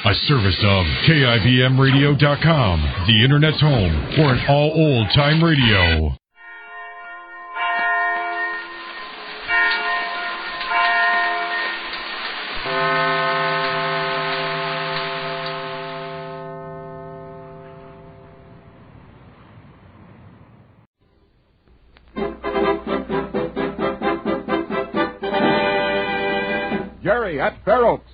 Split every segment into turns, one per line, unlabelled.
A service of KIBMradio.com, the Internet's home for an all old-time radio.
Jerry, at Fair Oaks.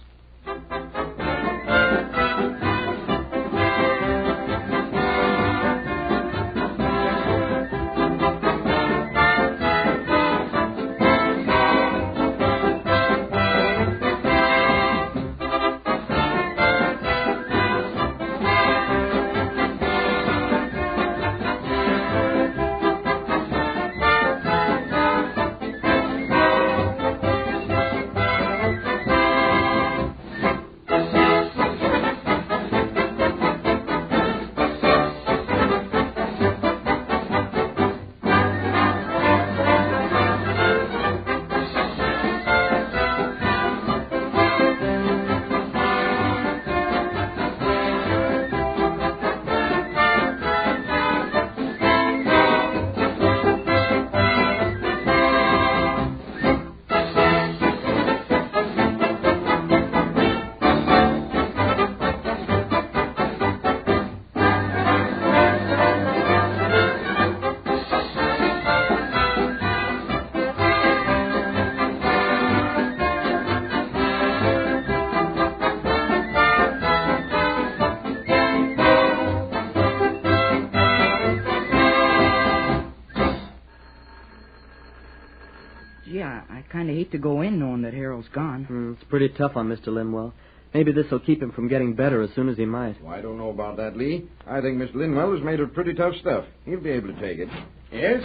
I kind of hate to go in knowing that Harold's gone.
It's pretty tough on Mr. Linwell. Maybe this will keep him from getting better as soon as he might.
Well, I don't know about that, Lee. I think Mr. Linwell is made of pretty tough stuff. He'll be able to take it.
Yes?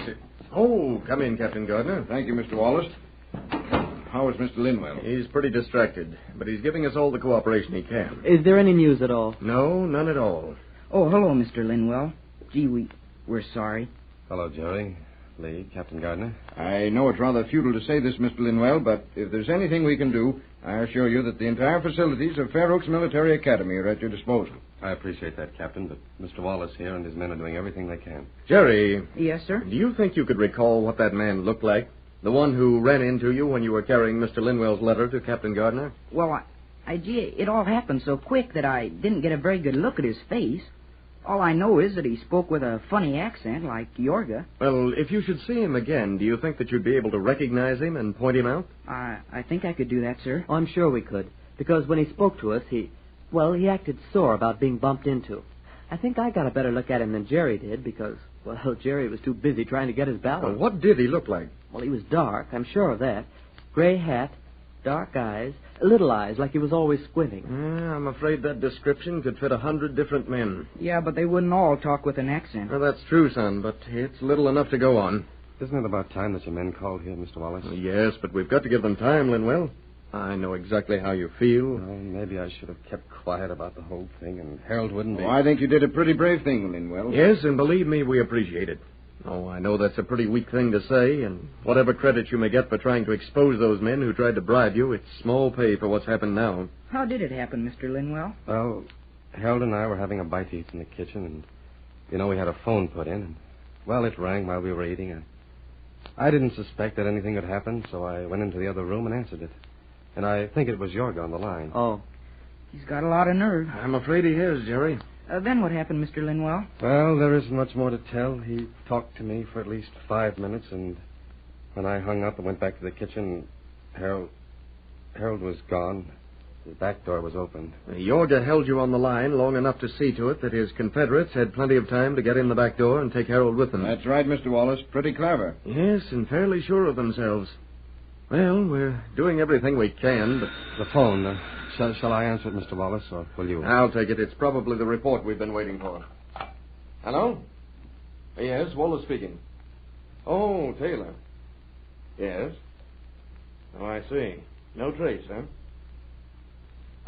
Oh, come in, Captain Gardner.
Thank you, Mr. Wallace. How is Mr. Linwell?
He's pretty distracted, but he's giving us all the cooperation he can.
Is there any news at all?
No, none at all.
Oh, hello, Mr. Linwell. Gee, we're sorry.
Hello, Jerry. Lee, Captain Gardner.
I know it's rather futile to say this, Mr. Linwell, but if there's anything we can do, I assure you that the entire facilities of Fair Oaks Military Academy are at your disposal.
I appreciate that, Captain, but Mr. Wallace here and his men are doing everything they can.
Jerry.
Yes, sir?
Do you think you could recall what that man looked like? The one who ran into you when you were carrying Mr. Linwell's letter to Captain Gardner?
Well, gee, it all happened so quick that I didn't get a very good look at his face. All I know is that he spoke with a funny accent like Yorga.
Well, if you should see him again, do you think that you'd be able to recognize him and point him out?
I think I could do that, sir.
Oh, I'm sure we could, because when he spoke to us, he acted sore about being bumped into. I think I got a better look at him than Jerry did because, well, Jerry was too busy trying to get his balance.
Well, what did he look like?
Well, he was dark, I'm sure of that. Gray hat, dark eyes, little eyes like he was always squinting.
I'm afraid that description could fit 100 different men.
Yeah, but they wouldn't all talk with an accent.
Well, that's true, son, but it's little enough to go on.
Isn't it about time that your men called here, Mr. Wallace?
Yes, but we've got to give them time, Linwell. I know exactly how you feel.
Well, maybe I should have kept quiet about the whole thing, and Harold wouldn't be...
Oh, I think you did a pretty brave thing, Linwell.
Yes, and believe me, we appreciate it. Oh, I know that's a pretty weak thing to say, and whatever credit you may get for trying to expose those men who tried to bribe you, it's small pay for what's happened now.
How did it happen, Mr. Linwell?
Well, Harold and I were having a bite to eat in the kitchen, and, we had a phone put in, and, well, it rang while we were eating. I didn't suspect that anything would happen, so I went into the other room and answered it. And I think it was Yorga on the line.
Oh. He's got a lot of nerve.
I'm afraid he has, Jerry.
Then what happened, Mr. Linwell?
Well, there isn't much more to tell. He talked to me for at least 5 minutes, and when I hung up and went back to the kitchen, Harold was gone. The back door was open.
Yorga held you on the line long enough to see to it that his Confederates had plenty of time to get in the back door and take Harold with them.
That's right, Mr. Wallace. Pretty clever.
Yes, and fairly sure of themselves. Well, we're doing everything we can, but...
The phone. Shall I answer it, Mr. Wallace, or will you?
I'll take it. It's probably the report we've been waiting for. Hello? Yes, Wallace speaking. Oh, Taylor. Yes. Oh, I see. No trace, huh?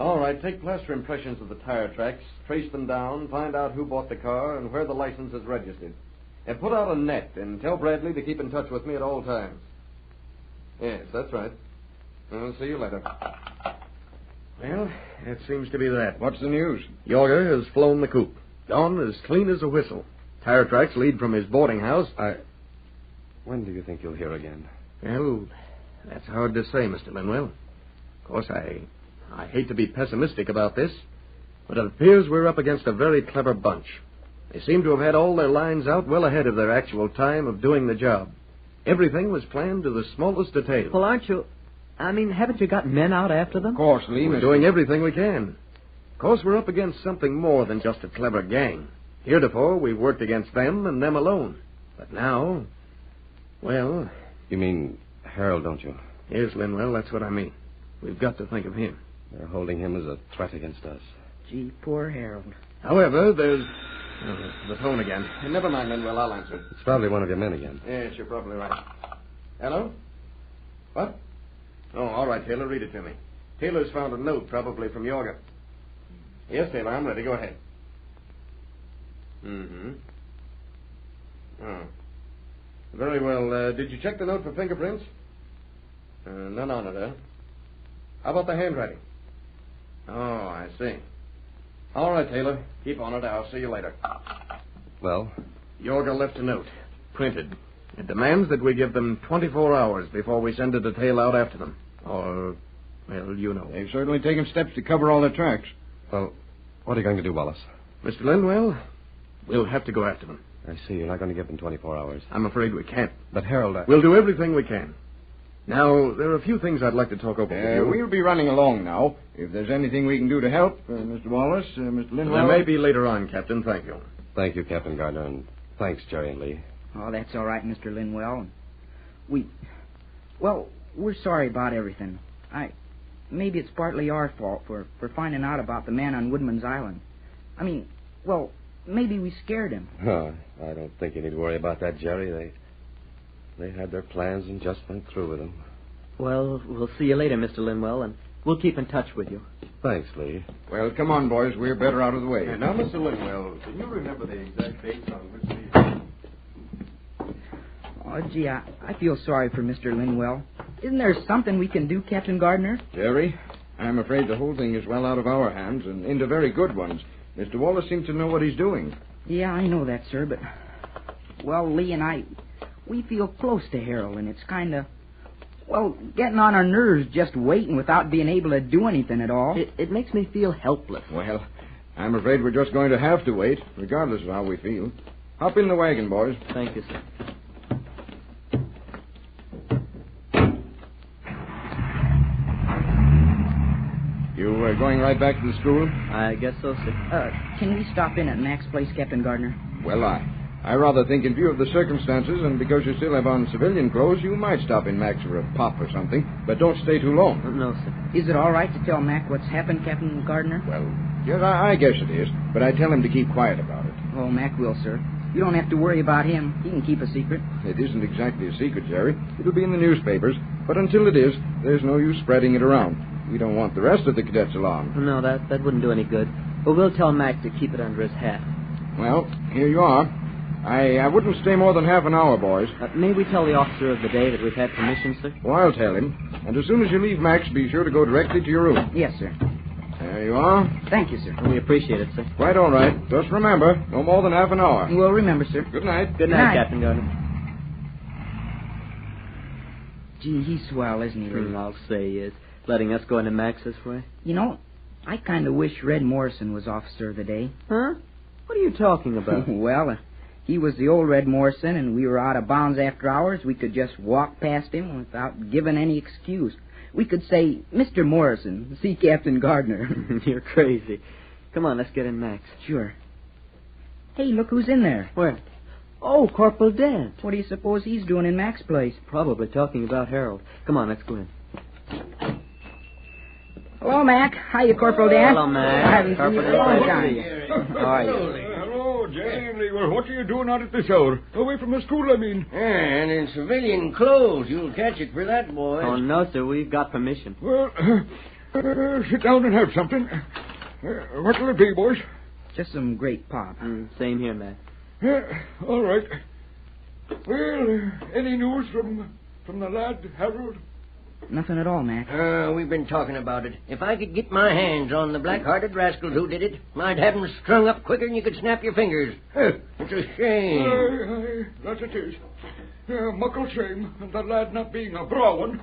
All right, take plaster impressions of the tire tracks, trace them down, find out who bought the car and where the license is registered. And put out a net and tell Bradley to keep in touch with me at all times. Yes, that's right. I'll see you later. Well, it seems to be that.
What's the news?
Yorga has flown the coop. Gone as clean as a whistle. Tire tracks lead from his boarding house.
When do you think you'll hear again?
Well, that's hard to say, Mr. Linwell. Of course, I hate to be pessimistic about this, but it appears we're up against a very clever bunch. They seem to have had all their lines out well ahead of their actual time of doing the job. Everything was planned to the smallest detail.
Well, haven't you got men out after them?
Of course, Lee.
We're doing everything we can. Of course, we're up against something more than just a clever gang. Heretofore, we've worked against them and them alone. But now, well...
You mean Harold, don't you?
Yes, Linwell, that's what I mean. We've got to think of him.
They're holding him as a threat against us.
Gee, poor Harold.
However, there's... the phone again. Never mind, Linwell, I'll answer.
It's probably one of your men again.
Yes, you're probably right. Hello? What? Oh, all right, Taylor, read it to me. Taylor's found a note, probably from Yorga. Yes, Taylor, I'm ready. Go ahead. Mm-hmm. Oh. Very well. Did you check the note for fingerprints? None on it, huh? How about the handwriting? Oh, I see. All right, Taylor. Keep on it. I'll see you later.
Well?
Yorga left a note. Printed. It demands that we give them 24 hours before we send a detail out after them. Or, well, you know.
They've certainly taken steps to cover all their tracks.
Well, what are you going to do, Wallace?
Mr. Linwell, we'll have to go after them.
I see. You're not going to give them 24 hours.
I'm afraid we can't.
But, Harold,
We'll do everything we can. Now, there are a few things I'd like to talk over with you.
We'll be running along now. If there's anything we can do to help, Mr. Wallace, Mr. Linwell...
There may be later on, Captain. Thank you.
Thank you, Captain Gardner, and thanks, Jerry and Lee.
Oh, that's all right, Mr. Linwell. We're sorry about everything. Maybe it's partly our fault for finding out about the man on Woodman's Island. Maybe we scared him.
Oh, I don't think you need to worry about that, Jerry. They had their plans and just went through with them.
Well, we'll see you later, Mr. Linwell, and we'll keep in touch with you.
Thanks, Lee.
Well, come on, boys. We're better out of the way.
Now, Mr. Linwell, can you remember the exact dates on which these...
Oh, gee, I feel sorry for Mr. Linwell. Isn't there something we can do, Captain Gardner?
Jerry, I'm afraid the whole thing is well out of our hands and into very good ones. Mr. Wallace seems to know what he's doing.
Yeah, I know that, sir, but... Well, Lee and we feel close to Harold, and it's kind of... getting on our nerves just waiting without being able to do anything at all.
It makes me feel helpless.
Well, I'm afraid we're just going to have to wait, regardless of how we feel. Hop in the wagon, boys.
Thank you, sir.
You going right back to the school?
I guess so, sir.
Can we stop in at Mac's place, Captain Gardner?
Well, I rather think in view of the circumstances and because you still have on civilian clothes, you might stop in Mac's for a pop or something, but don't stay too long.
No, sir.
Is it all right to tell Mac what's happened, Captain Gardner?
Well, yes, I guess it is, but I tell him to keep quiet about it.
Oh, Mac will, sir. You don't have to worry about him. He can keep a secret.
It isn't exactly a secret, Jerry. It'll be in the newspapers, but until it is, there's no use spreading it around. We don't want the rest of the cadets along.
No, that wouldn't do any good. But we'll tell Mac to keep it under his hat.
Well, here you are. I wouldn't stay more than half an hour, boys.
May we tell the officer of the day that we've had permission, sir?
Well, I'll tell him. And as soon as you leave Mac's, be sure to go directly to your room.
Yes, sir.
There you are.
Thank you, sir.
We appreciate it, sir.
Quite all right. Just remember, no more than half an hour.
We'll remember, sir.
Good night.
Good night, Captain Gardner.
Gee, he's swell, isn't he, Lee?
I'll say he is. Letting us go into Mac's this way.
You know, I kind of wish Red Morrison was officer of the day.
Huh? What are you talking about?
Well, he was the old Red Morrison, and we were out of bounds after hours. We could just walk past him without giving any excuse. We could say, Mr. Morrison, see Captain Gardner.
You're crazy. Come on, let's get in Mac's.
Sure. Hey, look who's in there.
Where? Oh, Corporal Dent.
What do you suppose he's doing in Mac's place?
Probably talking about Harold. Come on, let's go in.
Hello, Mac. Hiya, Corporal Dan.
Hello, Mac.
I haven't seen you for a long time.
How are you?
Hello, Jerry. Well, what are you doing out at this hour? Away from the school, I mean.
And in civilian clothes. You'll catch it for that, boys.
Oh, no, sir. We've got permission.
Well, sit down and have something. What'll it be, boys?
Just some great pop.
Same here, Mac.
All right. Well, any news from the lad, Harold?
Nothing at all, Mac.
We've been talking about it. If I could get my hands on the black-hearted rascals who did it, I'd have them strung up quicker than you could snap your fingers. It's a shame.
Aye, that it is. Muckle shame, and the lad not being a braw one.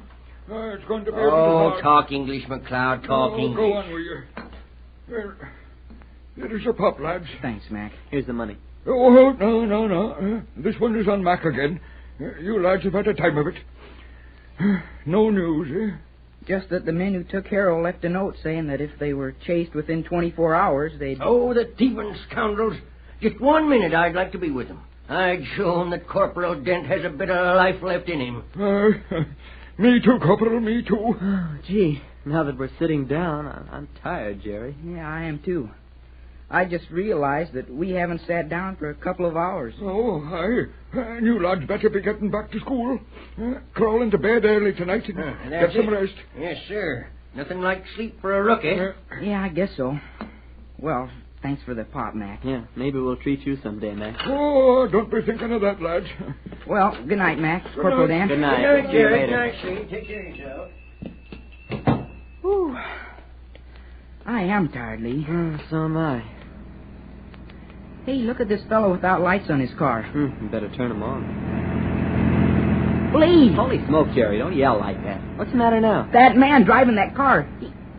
It's going to be a little hard.
Talk English, McLeod, talk English.
Go on with you. Here is your pup, lads.
Thanks, Mac.
Here's the money.
Oh, no. This one is on Mac again. You lads have had a time of it. No news, eh?
Just that the men who took Harold left a note saying that if they were chased within 24 hours, they'd...
Oh, the thieving scoundrels. Just 1 minute I'd like to be with them. I'd show them that Corporal Dent has a bit of life left in him.
Me too, Corporal, me too.
Oh, gee, now that we're sitting down, I'm tired, Jerry.
Yeah, I am too. I just realized that we haven't sat down for a couple of hours.
Oh, aye. And you lads better be getting back to school. Crawl into bed early tonight and get some rest.
Yes, sir. Nothing like sleep for a rookie.
Yeah, I guess so. Well, thanks for the pop, Mac.
Yeah, maybe we'll treat you someday, Mac.
Oh, don't be thinking of that, lads.
Well, good night, Mac. Corporal Dan.
Good night.
Good night,
See you
Jerry.
later.
Night, see. Take care of yourself.
Whew. I am tired, Lee.
So am I.
Hey, look at this fellow without lights on his car.
You better turn them on.
Lee!
Holy smoke, Jerry, don't yell like that. What's the matter now?
That man driving that car.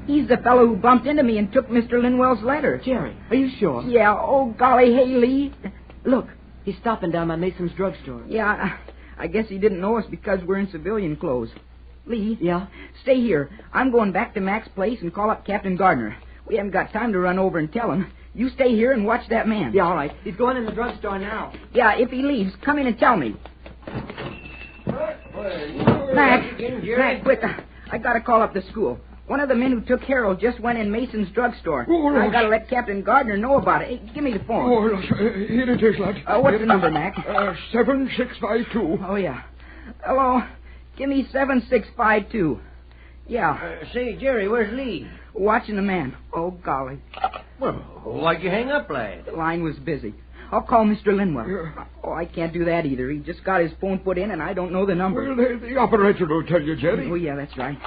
He's the fellow who bumped into me and took Mr. Linwell's letter.
Jerry, are you sure?
Yeah, oh, golly, hey, Lee. Look.
He's stopping down by Mason's drugstore.
Yeah, I guess he didn't know us because we're in civilian clothes. Lee?
Yeah?
Stay here. I'm going back to Mac's place and call up Captain Gardner. We haven't got time to run over and tell him. You stay here and watch that man.
Yeah, all right. He's going in the drugstore now.
Yeah, if he leaves, come in and tell me. Mac, quick. I got to call up the school. One of the men who took Harold just went in Mason's drugstore. I got to let Captain Gardner know about it. Hey, give me the phone.
Oh, here it is, lad.
What's the number, Mac?
7652.
Oh, yeah. Hello. Give me 7652. Yeah.
Say, Jerry, where's Lee?
Watching the man. Oh, golly.
Well, why'd you hang up, lad?
The line was busy. I'll call Mr. Linwell. Oh, I can't do that either. He just got his phone put in, and I don't know the number.
Well, the operator will tell you, Jerry.
Oh, yeah, that's right.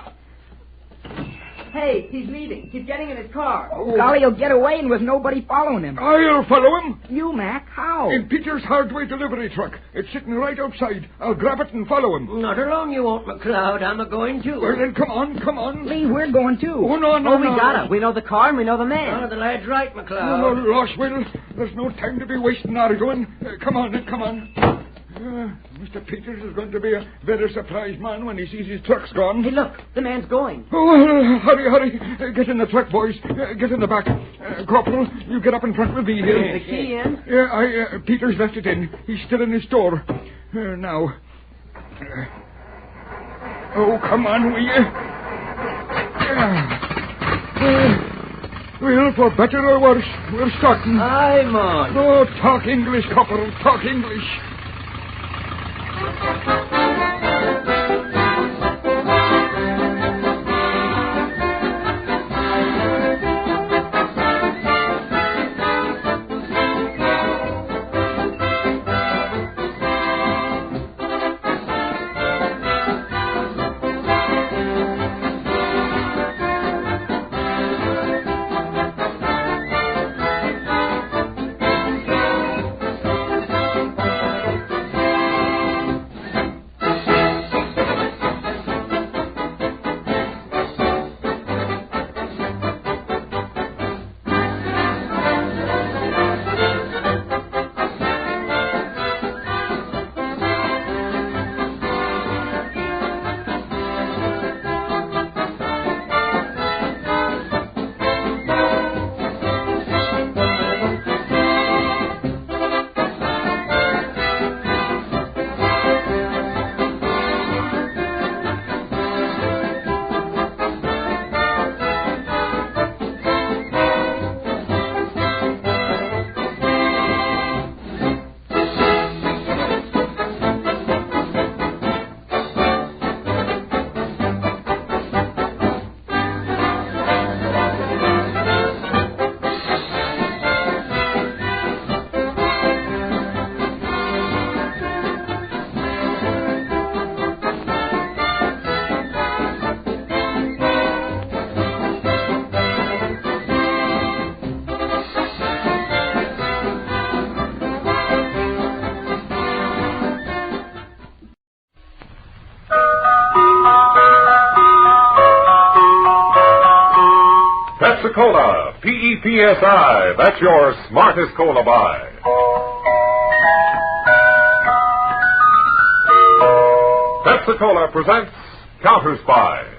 Hey, he's leaving. He's getting in his car.
Oh, golly, he'll get away and with nobody following him.
I'll follow him.
You, Mac? How?
In Peter's hardware delivery truck. It's sitting right outside. I'll grab it and follow him.
Not alone you won't, McLeod. I'm a-going too.
Well, then, come on.
Lee, we're going too.
Oh, no.
We got it. We know the car and we know the man.
Oh, the lad's right, McLeod.
No, Loss, Will. There's no time to be wasting arguing. Come on. Mr. Peters is going to be a very surprised man when he sees his truck's gone.
Hey, look. The man's going.
Oh, hurry. Get in the truck, boys. Get in the back. Corporal, you get up in front with me here.
The key in?
Yeah, Peters left it in. He's still in his store. Now. Oh, come on, will you? Well, for better or worse, we're starting.
I'm on.
Oh, talk English, Corporal. Talk English.
Pepsi-Cola, P-E-P-S-I. That's your smartest cola buy. Pepsi-Cola presents Counterspy.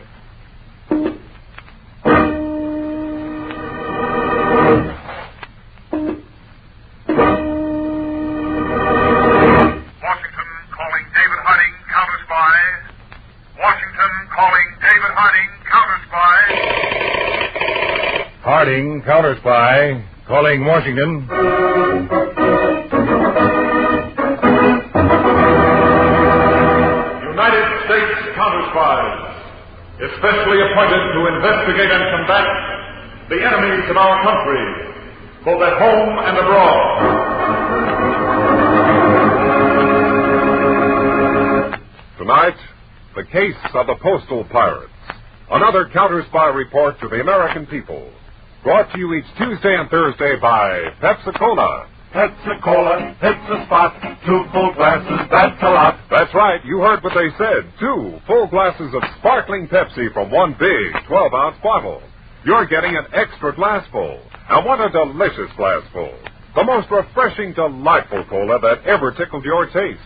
Harding, Counterspy, calling Washington.
United States Counterspies, especially appointed to investigate and combat the enemies of our country, both at home and abroad. Tonight, the case of the Postal Pirates. Another Counterspy report to the American people. Brought to you each Tuesday and Thursday by Pepsi-Cola.
Pepsi-Cola, hits the spot. 2 full glasses, that's a lot.
That's right, you heard what they said. 2 full glasses of sparkling Pepsi from one big 12-ounce bottle. You're getting an extra glassful. And what a delicious glassful. The most refreshing, delightful cola that ever tickled your taste.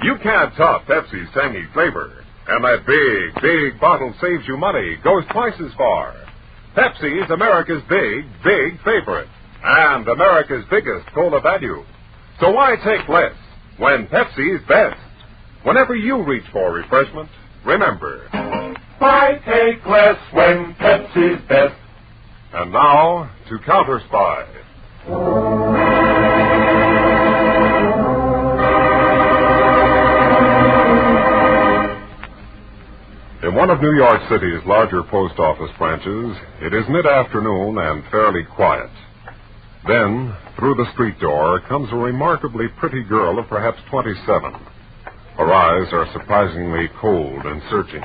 You can't top Pepsi's tangy flavor. And that big bottle saves you money, goes twice as far. Pepsi's America's big favorite. And America's biggest cola value. So why take less when Pepsi's best? Whenever you reach for refreshment, remember,
Why take less when Pepsi's best?
And now, to Counterspy. In one of New York City's larger post office branches, it is mid-afternoon and fairly quiet. Then, through the street door, comes a remarkably pretty girl of perhaps 27. Her eyes are surprisingly cold and searching,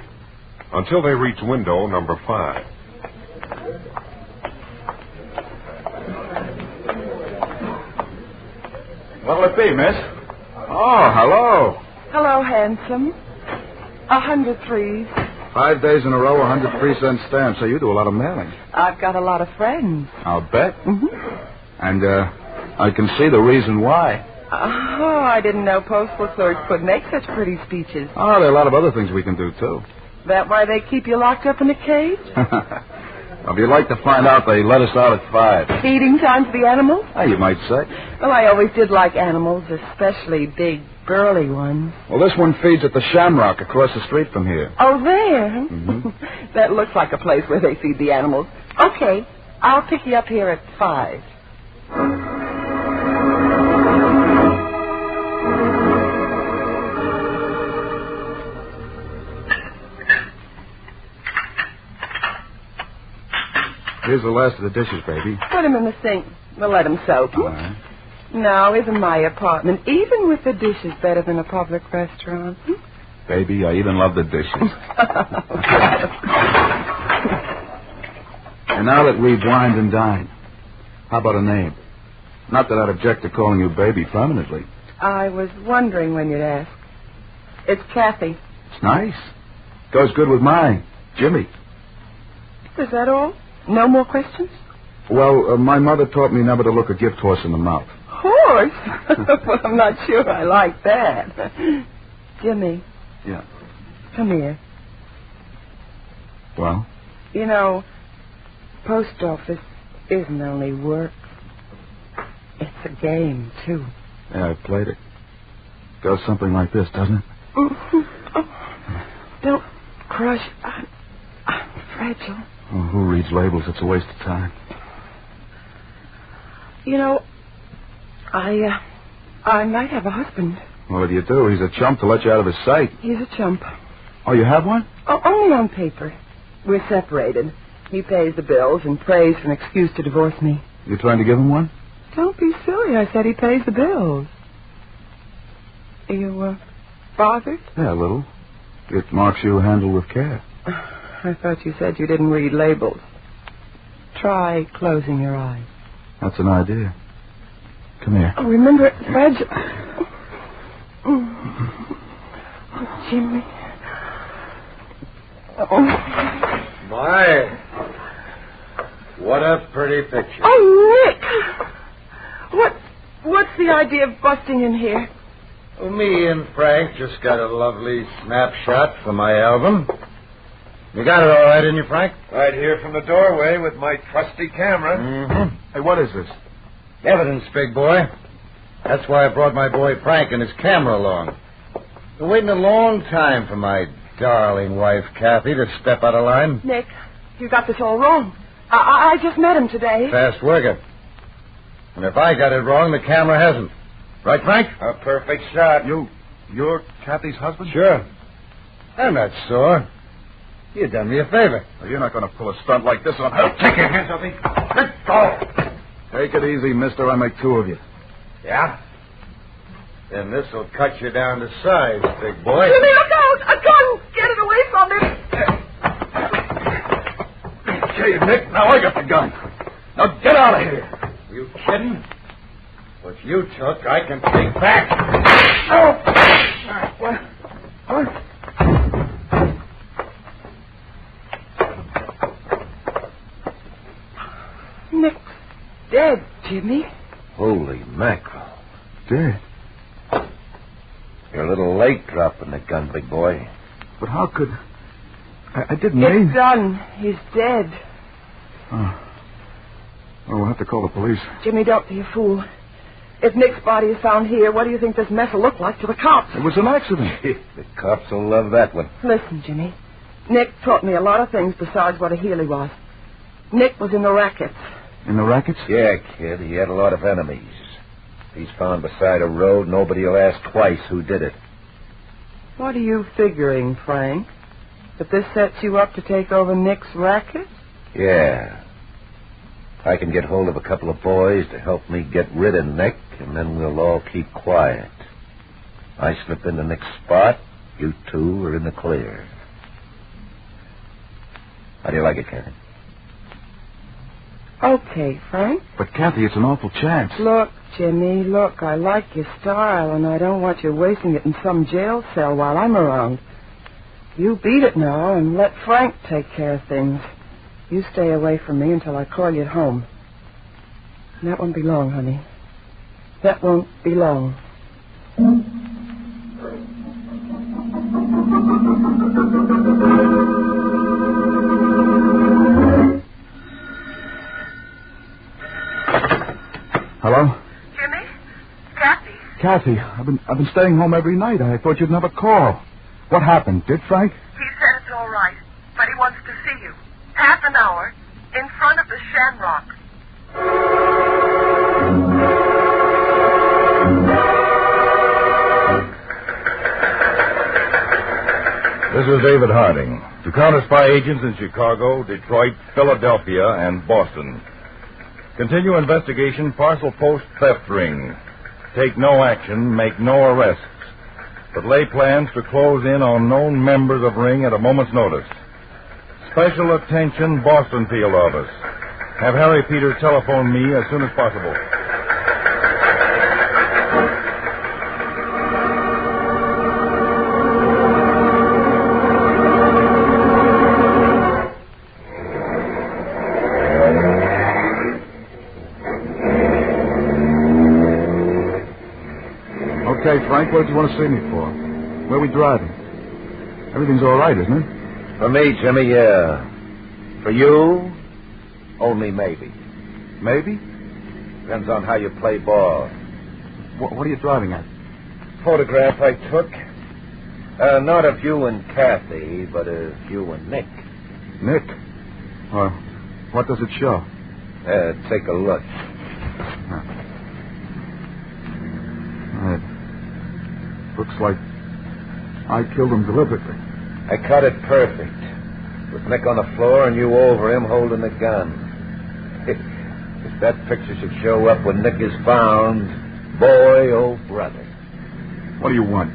until they reach window number 5.
What'll it be, miss? Oh, hello.
Hello, handsome. 103.
5 days in a row, 100 3-cent stamps. So you do a lot of mailing.
I've got a lot of friends.
I'll bet.
Mm-hmm.
And, I can see the reason why.
Oh, I didn't know postal clerks could make such pretty speeches.
Oh, there are a lot of other things we can do, too.
That why they keep you locked up in a cage?
Well, if you'd like to find out, they let us out at 5.
Feeding time for the animals?
Oh, you might say.
Well, I always did like animals, especially big, burly ones.
Well, this one feeds at the Shamrock across the street from here.
Oh, there?
Mm-hmm.
That looks like a place where they feed the animals. Okay, I'll pick you up here at 5.
Here's the last of the dishes, baby.
Put them in the sink. We'll let them soak.
All right.
Now, isn't my apartment, even with the dishes, better than a public restaurant?
Baby, I even love the dishes. And now that we've wined and dined, how about a name? Not that I'd object to calling you baby permanently.
I was wondering when you'd ask. It's Kathy.
It's nice. Goes good with mine, Jimmy.
Is that all? No more questions?
Well, my mother taught me never to look a gift horse in the mouth.
Horse? Well, I'm not sure I like that. Jimmy.
Yeah.
Come here.
Well?
You know, post office isn't only work. It's a game, too.
Yeah, I've played it. Goes something like this, doesn't it?
Mm-hmm. Oh, don't crush. I'm fragile.
Oh, who reads labels? It's a waste of time.
You know, I might have a husband.
Well, if you do, he's a chump to let you out of his sight.
He's a chump.
Oh, you have one?
Oh, only on paper. We're separated. He pays the bills and prays for an excuse to divorce me.
You trying to give him one?
Don't be silly. I said he pays the bills. Are you, bothered?
Yeah, a little. It marks you handled with care.
I thought you said you didn't read labels. Try closing your eyes.
That's an idea. Come here.
Oh, remember, fragile. Oh, Jimmy. Oh.
My.
What a pretty picture.
Oh, Nick! What's the idea of busting in here?
Well, me and Frank just got a lovely snapshot for my album. You got it all right, didn't you, Frank?
Right here from the doorway with my trusty camera.
Mm-hmm.
Hey, what is this?
Evidence, big boy. That's why I brought my boy Frank and his camera along. Been waiting a long time for my darling wife, Kathy, to step out of line.
Nick, you got this all wrong. I just met him today.
Fast worker. And if I got it wrong, the camera hasn't. Right, Frank?
A perfect shot.
You're Kathy's husband?
Sure. I'm not sore. You done me a favor.
Well, you're not going to pull a stunt like this on her.
Take your hands off me. Let go.
Take it easy, mister. I make two of you.
Yeah? Then this'll cut you down to size, big boy.
Jimmy, look out! A gun! Get it away from him!
Okay, Nick, now I got the gun. Now get out of here.
You kidding? What you took, I can take back. Oh!
What?
Nick's dead, Jimmy.
Holy mackerel.
Dead.
You're a little late dropping the gun, big boy.
But how could... I didn't mean...
It's done. He's dead.
Oh. Well, we'll have to call the police.
Jimmy, don't be a fool. If Nick's body is found here, what do you think this mess will look like to the cops?
It was an accident.
The cops will love that one.
Listen, Jimmy. Nick taught me a lot of things besides what a heel he was. Nick was in the rackets.
In the rackets?
Yeah, kid. He had a lot of enemies. He's found beside a road. Nobody will ask twice who did it.
What are you figuring, Frank? That this sets you up to take over Nick's racket?
Yeah. I can get hold of a couple of boys to help me get rid of Nick, and then we'll all keep quiet. I slip into Nick's spot, you two are in the clear. How do you like it, Kathy?
Okay, Frank.
But, Kathy, it's an awful chance.
Look, Jimmy, look, I like your style, and I don't want you wasting it in some jail cell while I'm around. You beat it now and let Frank take care of things. You stay away from me until I call you at home. And that won't be long, honey. That won't be long.
Hello?
Jimmy? Kathy?
Kathy, I've been staying home every night. I thought you'd never call. What happened? Did Frank?
He said it's all right, but he wants to see you. Half an hour in front of the Shamrock.
This is David Harding. To Counterspy agents in Chicago, Detroit, Philadelphia, and Boston. Continue investigation parcel post theft ring. Take no action, make no arrests, but lay plans to close in on known members of ring at a moment's notice. Special attention, Boston field office. Have Harry Peters telephone me as soon as possible.
Okay, Frank, what did you want to see me for? Where are we driving? Everything's all right, isn't it?
For me, Jimmy, yeah. For you, only maybe.
Maybe?
Depends on how you play ball.
What are you driving at?
Photograph I took. Not of you and Kathy, but of you and Nick.
Nick? Well, what does it show?
Take a look.
It looks like I killed him deliberately.
I cut it perfect. With Nick on the floor and you over him holding the gun. If that picture should show up when Nick is found, boy, oh brother.
What do you want?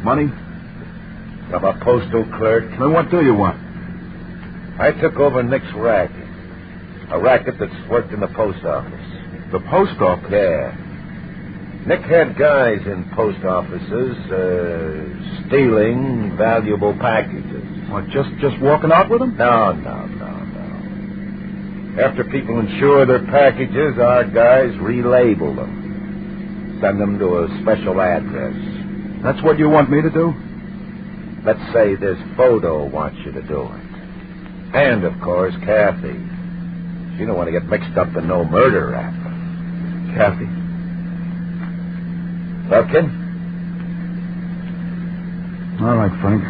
Money?
I'm a postal clerk.
Then what do you want?
I took over Nick's racket. A racket that's worked in the post office.
The post office?
Yeah. Nick had guys in post offices stealing valuable packages.
What, just walking out with them?
No. After people insure their packages, our guys relabel them. Send them to a special address.
That's what you want me to do?
Let's say this photo wants you to do it. And, of course, Kathy. She don't want to get mixed up in no murder rap.
Kathy?
Looking?
All right, Frank.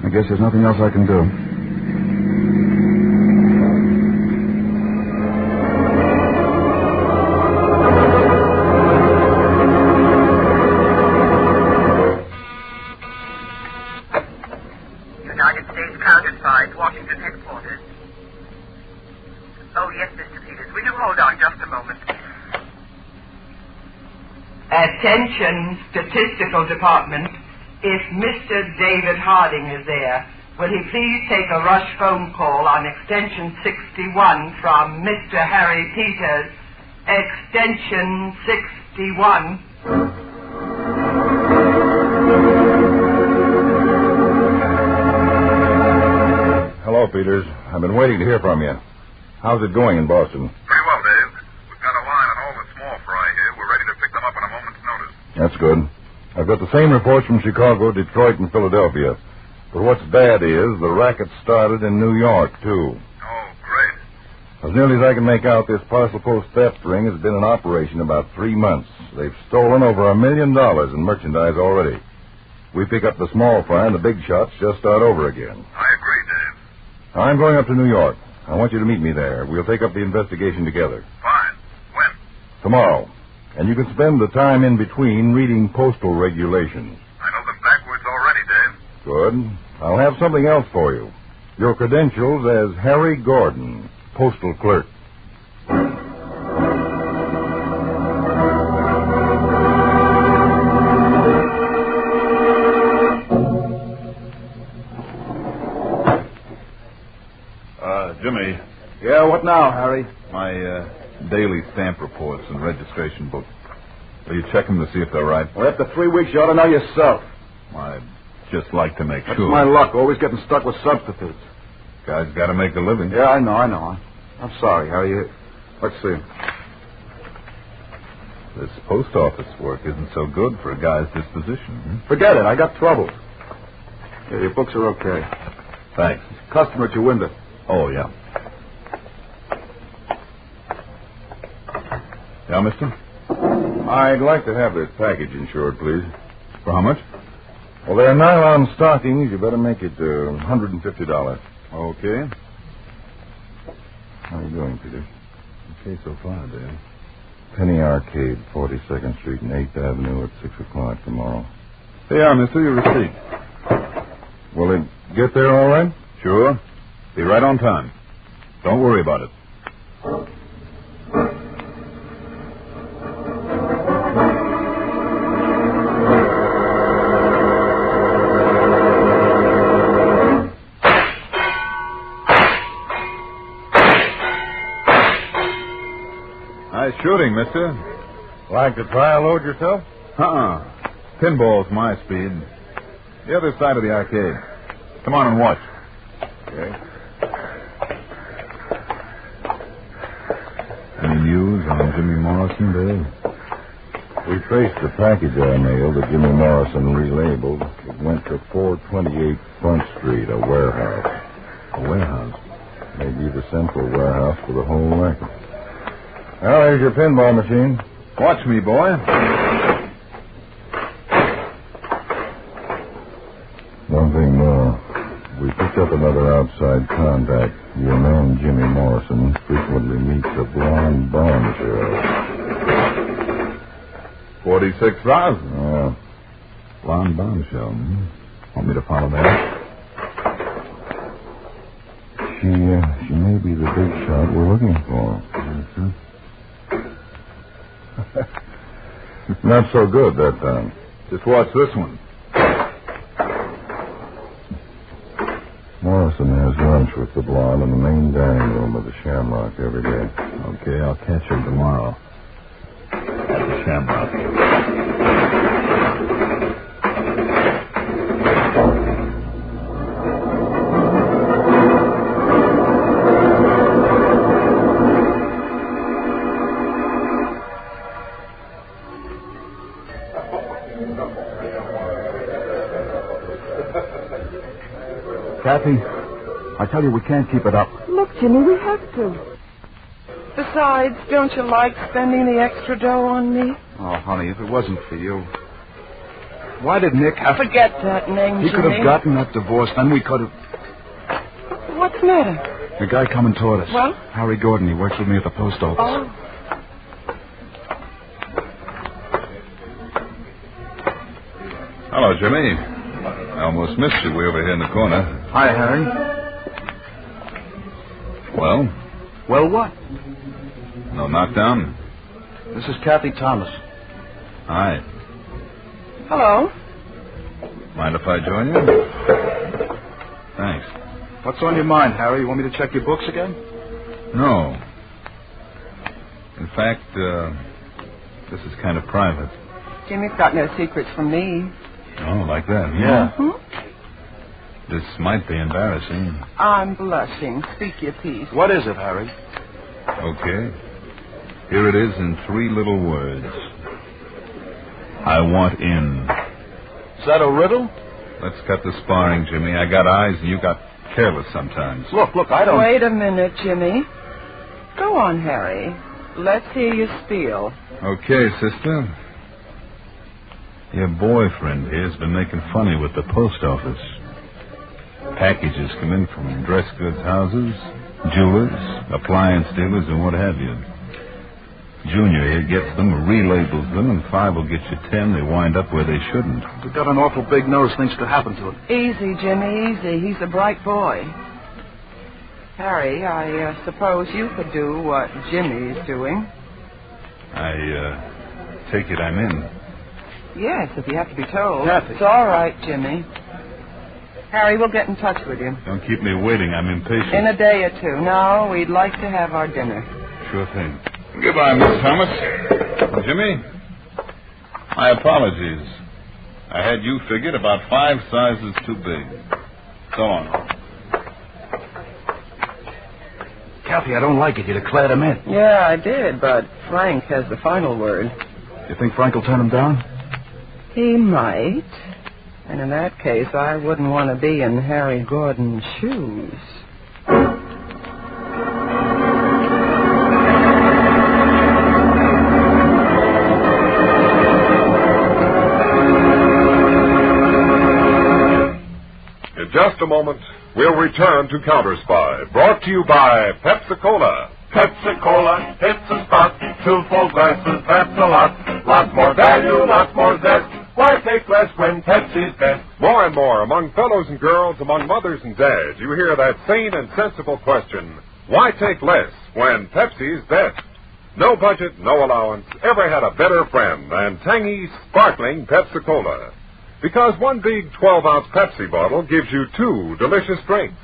I guess there's nothing else I can do.
United States Counterspy, Washington headquarters. Oh, yes, Mr. Peters. Will you hold on just a moment?
Attention, Statistical Department. If Mr. David Harding is there, will he please take a rush phone call on extension 61 from Mr. Harry Peters, extension 61.
Hello, Peters. I've been waiting to hear from you. How's it going in Boston?
Pretty well, Dave. We've got a line on all the small fry here. We're ready to pick them up on a moment's notice.
That's good. I've got the same reports from Chicago, Detroit, and Philadelphia. But what's bad is the racket started in New York, too.
Oh, great.
As nearly as I can make out, this parcel post theft ring has been in operation about 3 months. They've stolen over $1 million in merchandise already. We pick up the small fry, and the big shots just start over again.
I agree, Dave.
I'm going up to New York. I want you to meet me there. We'll take up the investigation together.
Fine. When?
Tomorrow. And you can spend the time in between reading postal regulations.
I know them backwards already, Dave.
Good. I'll have something else for you. Your credentials as Harry Gordon, postal clerk.
Jimmy.
Yeah, what now, Harry?
My daily stamp reports and registration book. Will you check them to see if they're right?
Well, after 3 weeks, you ought to know yourself.
I'd just like to make
That's
sure.
my luck, always getting stuck with substitutes.
Guys got to make a living.
Yeah, I know. I'm sorry, Harry. Let's see.
This post office work isn't so good for a guy's disposition.
Forget it. I got troubles. Yeah, your books are okay.
Thanks.
Customer at your window.
Oh, yeah. Yeah, mister?
I'd like to have this package insured, please.
For how much?
Well, they're nylon stockings. You better make it $150.
Okay.
How are you doing, Peter?
Okay so far, Dave.
Penny Arcade, 42nd Street and 8th Avenue at 6 o'clock tomorrow.
Here you are, mister. Your receipt.
Will it get there all right?
Sure. Be right on time. Don't worry about it. Nice shooting, mister.
Like to try a load yourself?
Pinball's my speed. The other side of the arcade. Come on and watch.
Okay.
Any news on Jimmy Morrison, Dave?
We traced the package I mailed that Jimmy Morrison relabeled. It went to 428 Front Street, a warehouse.
A warehouse?
Maybe the central warehouse for the whole racket. Well, there's your pinball machine.
Watch me, boy.
One thing more. We picked up another outside contact. Your man, Jimmy Morrison, frequently meets a blonde bombshell.
46,000.
Yeah.
Blonde bombshell. Want me to follow that?
She may be the big shot we're looking for. Not so good that time.
Just watch this one.
Morrison has lunch with the blonde in the main dining room of the Shamrock every day.
Okay, I'll catch him tomorrow. At the Shamrock. Kathy, I tell you, we can't keep it up.
Look, Jimmy, we have to. Besides, don't you like spending the extra dough on me?
Oh, honey, if it wasn't for you. Why did Nick have to...
Forget that name,
He could have gotten that divorce, then we could have...
What's the matter?
The guy coming toward us.
What?
Harry Gordon, he works with me at the post office.
Oh.
Hello, Jimmy. I almost missed you way over here in the corner.
Hi, Harry.
Well?
Well, what?
No knockdown?
This is Kathy Thomas.
Hi.
Hello.
Mind if I join you? Thanks.
What's on your mind, Harry? You want me to check your books again?
No. In fact, this is kind of private.
Jimmy's got no secrets from me.
Oh, like that?
Yeah.
Mm-hmm.
This might be embarrassing.
I'm blushing. Speak your piece.
What is it, Harry?
Okay. Here it is in 3 little words. I want in.
Is that a riddle?
Let's cut the sparring, Jimmy. I got eyes and you got careless sometimes.
Look, I don't...
Wait a minute, Jimmy. Go on, Harry. Let's hear you spiel.
Okay, sister. Your boyfriend here's been making funny with the post office. Packages come in from dress goods houses, jewelers, appliance dealers, and what have you. Junior here gets them, relabels them, and 5 will get you 10. They wind up where they shouldn't.
We've got an awful big nose. Things could happen to him.
Easy, Jimmy, easy. He's a bright boy. Harry, I suppose you could do what Jimmy's doing.
I take it I'm in.
Yes, if you have to be told.
Kathy.
It's all right, Jimmy. Harry, we'll get in touch with you.
Don't keep me waiting. I'm impatient.
In a day or 2. No, we'd like to have our dinner.
Sure thing. Goodbye, Miss Thomas. Jimmy, my apologies. I had you figured about 5 sizes too big. So long.
Kathy, I don't like it. You declared him in.
Yeah, I did, but Frank has the final word.
You think Frank will turn him down?
He might. And in that case, I wouldn't want to be in Harry Gordon's shoes.
In just a moment, we'll return to Counterspy, brought to you by Pepsi-Cola.
Pepsi-Cola, it's a spot. 2 full glasses, that's a lot. Lots more value, lots more zest. Why take less when Pepsi's best?
More and more, among fellows and girls, among mothers and dads, you hear that sane and sensible question, why take less when Pepsi's best? No budget, no allowance, ever had a better friend than tangy, sparkling Pepsi-Cola. Because one big 12-ounce Pepsi bottle gives you 2 delicious drinks.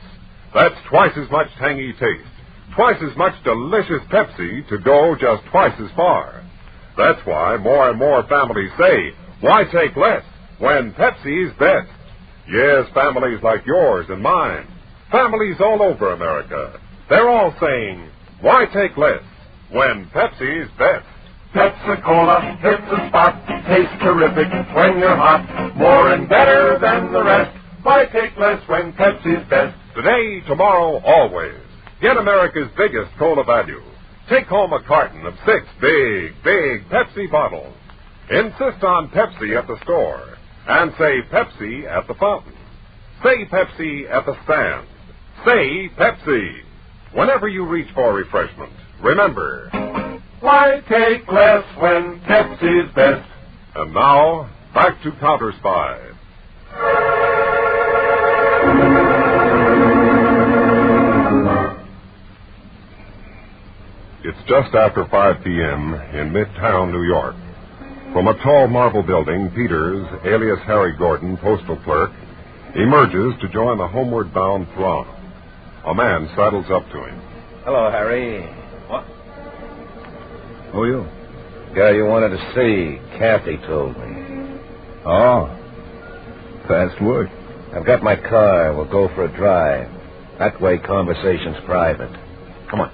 That's twice as much tangy taste, twice as much delicious Pepsi to go just twice as far. That's why more and more families say, why take less when Pepsi's best? Yes, families like yours and mine, families all over America, they're all saying, why take less when Pepsi's best?
Pepsi-Cola, it's a spot. Tastes terrific when you're hot. More and better than the rest. Why take less when Pepsi's best?
Today, tomorrow, always. Get America's biggest cola value. Take home a carton of 6 big Pepsi bottles. Insist on Pepsi at the store. And say Pepsi at the fountain. Say Pepsi at the stand. Say Pepsi. Whenever you reach for refreshment, remember,
why take less when Pepsi's best?
And now, back to Counterspy. It's just after 5 p.m. in Midtown, New York. From a tall marble building, Peters, alias Harry Gordon, postal clerk, emerges to join the homeward-bound throng. A man sidles up to him.
Hello, Harry.
What? Who are you?
Guy you wanted to see. Kathy told me.
Oh. Fast work.
I've got my car. We'll go for a drive. That way, conversation's private. Come on.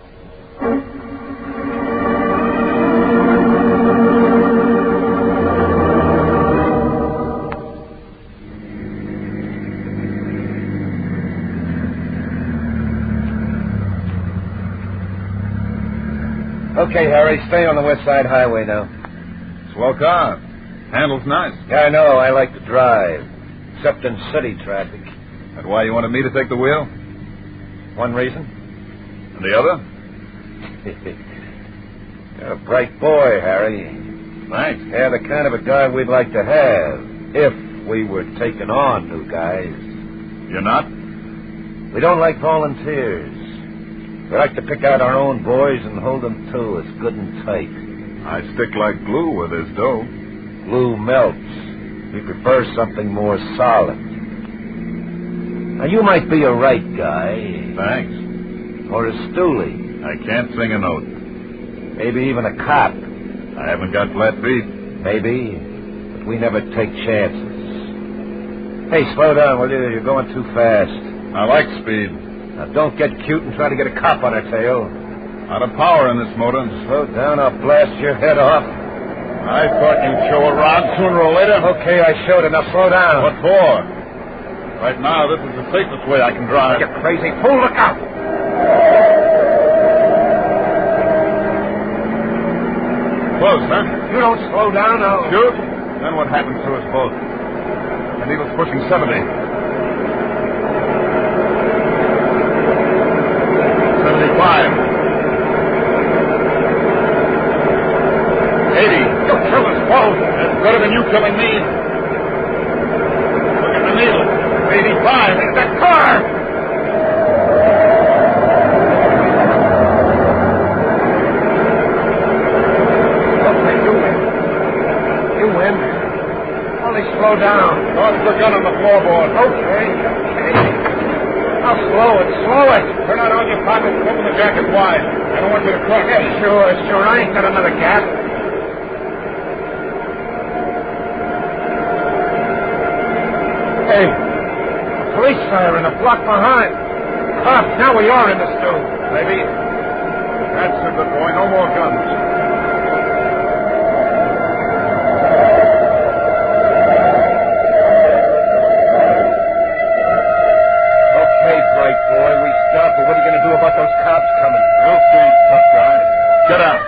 Okay, Harry, stay on the West Side Highway now.
Swell car. Handles nice.
Yeah, I know. I like to drive, except in city traffic.
That why you wanted me to take the wheel?
One reason?
And the other?
You're a bright boy, Harry.
Thanks.
Yeah, the kind of a guy we'd like to have if we were taking on new guys.
You're not?
We don't like volunteers. We like to pick out our own boys and hold them to us good and tight.
I stick like glue where there's dough.
Glue melts. We prefer something more solid. Now, you might be a right guy.
Thanks.
Or a stoolie.
I can't sing a note.
Maybe even a cop.
I haven't got flat feet.
Maybe, but we never take chances. Hey, slow down, will you? You're going too fast.
I like speed.
Now, don't get cute and try to get a cop on our tail.
Out of power in this motor.
Slow down, I'll blast your head off.
I thought you'd show a rod sooner or later.
Okay, I showed it. Now, slow down.
What for? Right now, this is the safest way I can drive.
You crazy fool, look out!
Close, huh?
You don't slow down, I'll...
Shoot? Then what happens to us both? The needle's pushing 70. 75. 80.
You'll kill us both.
That's better than you killing me. Look at the needle. 85.
It's the car! Okay, you win. You win. Only slow down.
Toss the gun on the floorboard.
Okay. Now slow it.
Turn out all your pockets and open the jacket wide. I don't want you to cross.
Yeah, sure. I ain't got another gap. Hey, a police siren a block behind. Cops, now we are in the stew.
Maybe. That's a good boy. No more guns.
Okay, bright boy, we stop, but what are you going to do about those cops coming?
We'll see, tough guy. Get out.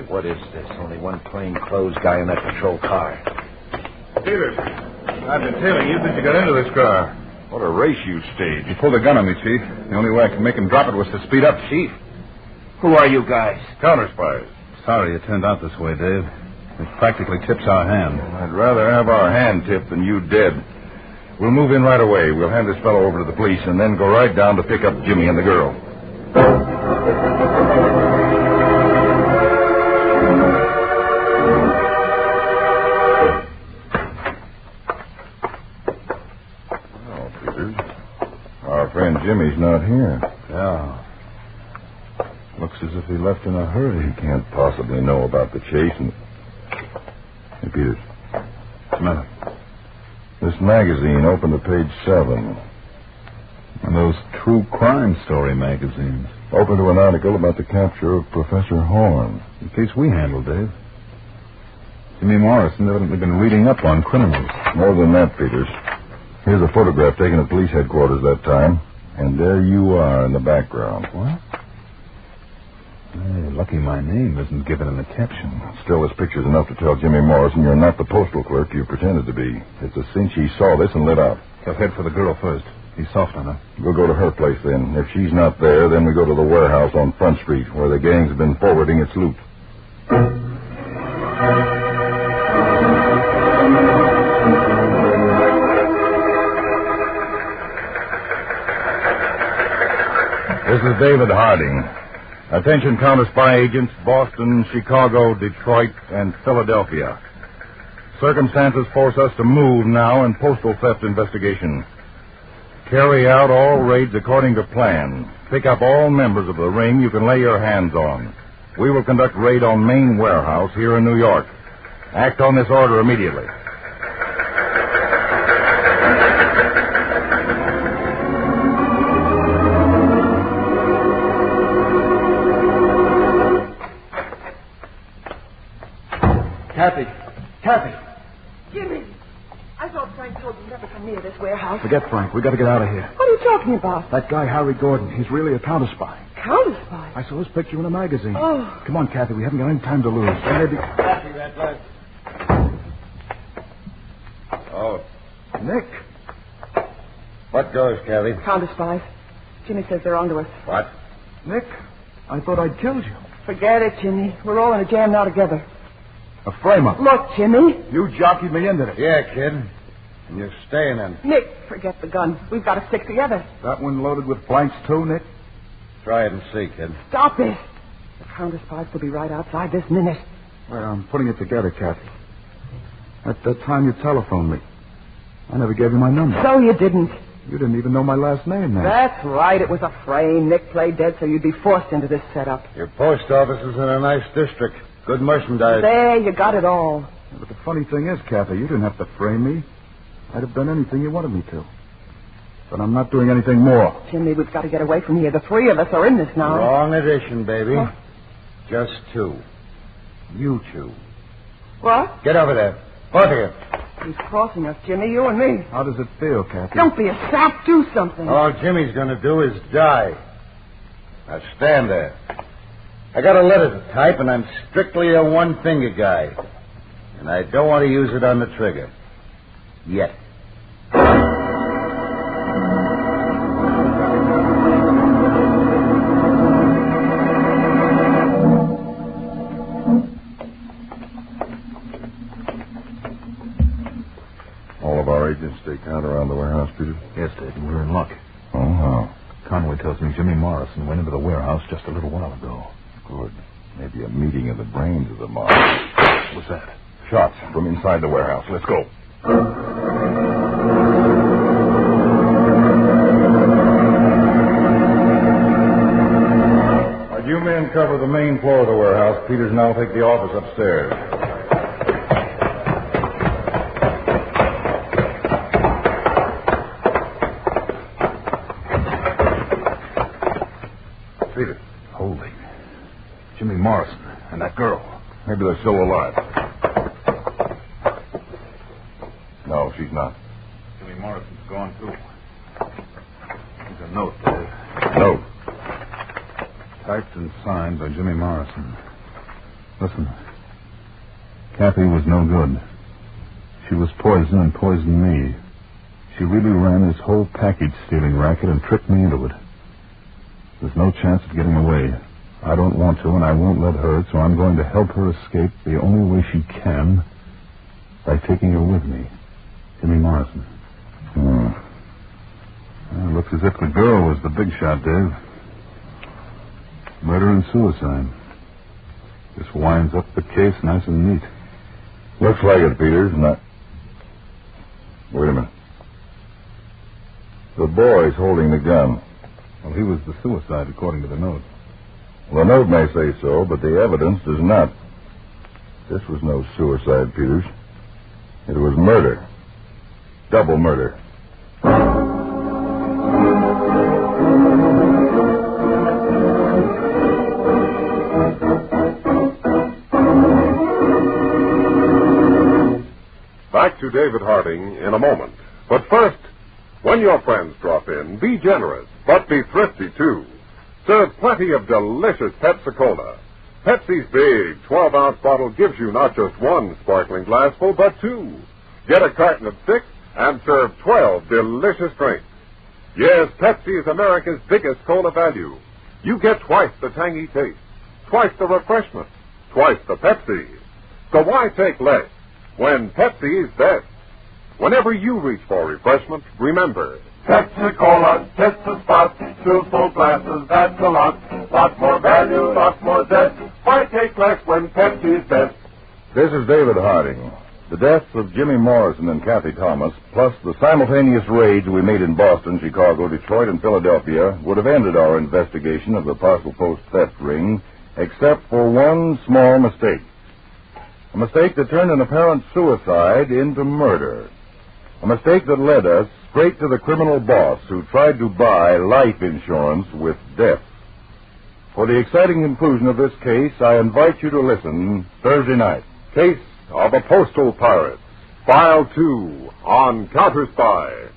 What is this? Only one plainclothes guy in that patrol car.
Peters, I've been tailing you since you got into this car. What a race you staged. You pulled a gun on me, Chief. The only way I could make him drop it was to speed up.
Chief? Who are you guys?
Counterspies. Sorry it turned out this way, Dave. It practically tips our hand.
I'd rather have our hand tipped than you dead. We'll move in right away. We'll hand this fellow over to the police and then go right down to pick up Jimmy and the girl. Jimmy's not here.
Yeah.
Looks as if he left in a hurry. He can't possibly know about the chase and... Hey, Peters.
What's the matter?
This magazine, open to page 7.
And those true crime story magazines.
Open to an article about the capture of Professor Horn.
The case we handled, Dave. Jimmy Morrison evidently been reading up on criminals.
More than that, Peters. Here's a photograph taken at police headquarters that time. And there you are in the background.
What? Hey, lucky my name isn't given in the caption.
Still, this picture's enough to tell Jimmy Morrison you're not the postal clerk you pretended to be. It's a cinch he saw this and lit out.
He'll head for the girl first. He's soft on her.
We'll go to her place then. If she's not there, then we go to the warehouse on Front Street, where the gang's been forwarding its loot. This is David Harding. Attention Counterspy agents, Boston, Chicago, Detroit, and Philadelphia. Circumstances force us to move now in postal theft investigation. Carry out all raids according to plan. Pick up all members of the ring you can lay your hands on. We will conduct raid on main warehouse here in New York. Act on this order immediately.
Taffy. Jimmy, I thought Frank told you never come near this warehouse.
Forget Frank. We got to get out of here.
What are you talking about?
That guy, Harry Gordon, he's really a counterspy.
Counterspy?
I saw his picture in a magazine.
Oh.
Come on, Kathy. We haven't got any time to lose. Maybe...
Kathy, that last.
Oh.
Nick.
What goes, Kathy?
Counterspies. Jimmy says they're onto us.
What?
Nick, I thought I'd killed you.
Forget it, Jimmy. We're all in a jam now together.
A frame-up.
Look, Jimmy.
You jockeyed me into this.
Yeah, kid. And you're staying in.
Nick, forget the gun. We've got to stick together.
That one loaded with blanks, too, Nick?
Try it and see, kid.
Stop it. The counterspies will be right outside this minute.
Well, I'm putting it together, Kathy. At that time you telephoned me, I never gave you my number.
So you didn't.
You didn't even know my last name then.
That's right. It was a frame. Nick played dead so you'd be forced into this setup.
Your post office is in a nice district. Good merchandise.
There, you got it all.
Yeah, but the funny thing is, Kathy, you didn't have to frame me. I'd have done anything you wanted me to. But I'm not doing anything more.
Jimmy, we've got to get away from here. The three of us are in this now.
Wrong edition, baby.
Huh?
Just two. You two.
What?
Get over there. Both of you.
He's crossing us, Jimmy, you and me.
How does it feel, Kathy?
Don't be a sap. Do something.
All Jimmy's going to do is die. Now stand there. I got a letter to type, and I'm strictly a one-finger guy. And I don't want to use it on the trigger. Yet.
All of our agents stay count around the warehouse, Peter?
Yes, Dave, and we're in luck.
Oh, how?
Conway tells me Jimmy Morrison went into the warehouse just a little while ago.
Good. Maybe a meeting of the brains of the mob.
What's that?
Shots from inside the warehouse. Let's go. You men cover the main floor of the warehouse. Peters and I'll take the office upstairs.
Peter. Holy. Jimmy Morrison and that girl.
Maybe they're still alive. No, she's not.
Jimmy Morrison's gone, too. Here's a note, Dave.
Note.
Typed and signed by Jimmy Morrison. Listen. Kathy was no good. She was poison and poisoned me. She really ran this whole package stealing racket and tricked me into it. There's no chance of getting away. I don't want to, and I won't let her, so I'm going to help her escape the only way she can, by taking her with me. Jimmy Morrison. Well, it looks as if the girl was the big shot, Dave. Murder and suicide. This winds up the case nice and neat.
Looks like it, Peters. Not. Wait a minute. The boy's holding the gun.
Well, he was the suicide, according to the note.
Well, the note may say so, but the evidence does not. This was no suicide, Peters. It was murder. Double murder.
Back to David Harding in a moment. But first, when your friends drop in, be generous, but be thrifty, too. Serve plenty of delicious Pepsi-Cola. Pepsi's big 12-ounce bottle gives you not just one sparkling glassful, but two. Get a carton of 6 and serve 12 delicious drinks. Yes, Pepsi is America's biggest cola value. You get twice the tangy taste, twice the refreshment, twice the Pepsi. So why take less when Pepsi is best? Whenever you reach for refreshment, remember,
Pepsi-Cola, hits the spot, fills full glasses, that's a lot. Lots more value, lots more zest. Why take less when Pepsi's best?
This is David Harding. The deaths of Jimmy Morrison and Kathy Thomas, plus the simultaneous raids we made in Boston, Chicago, Detroit, and Philadelphia, would have ended our investigation of the parcel post theft ring, except for one small mistake. A mistake that turned an apparent suicide into murder. A mistake that led us straight to the criminal boss who tried to buy life insurance with death. For the exciting conclusion of this case, I invite you to listen Thursday night.
Case of the Postal Pirates. File 2 on Counterspy.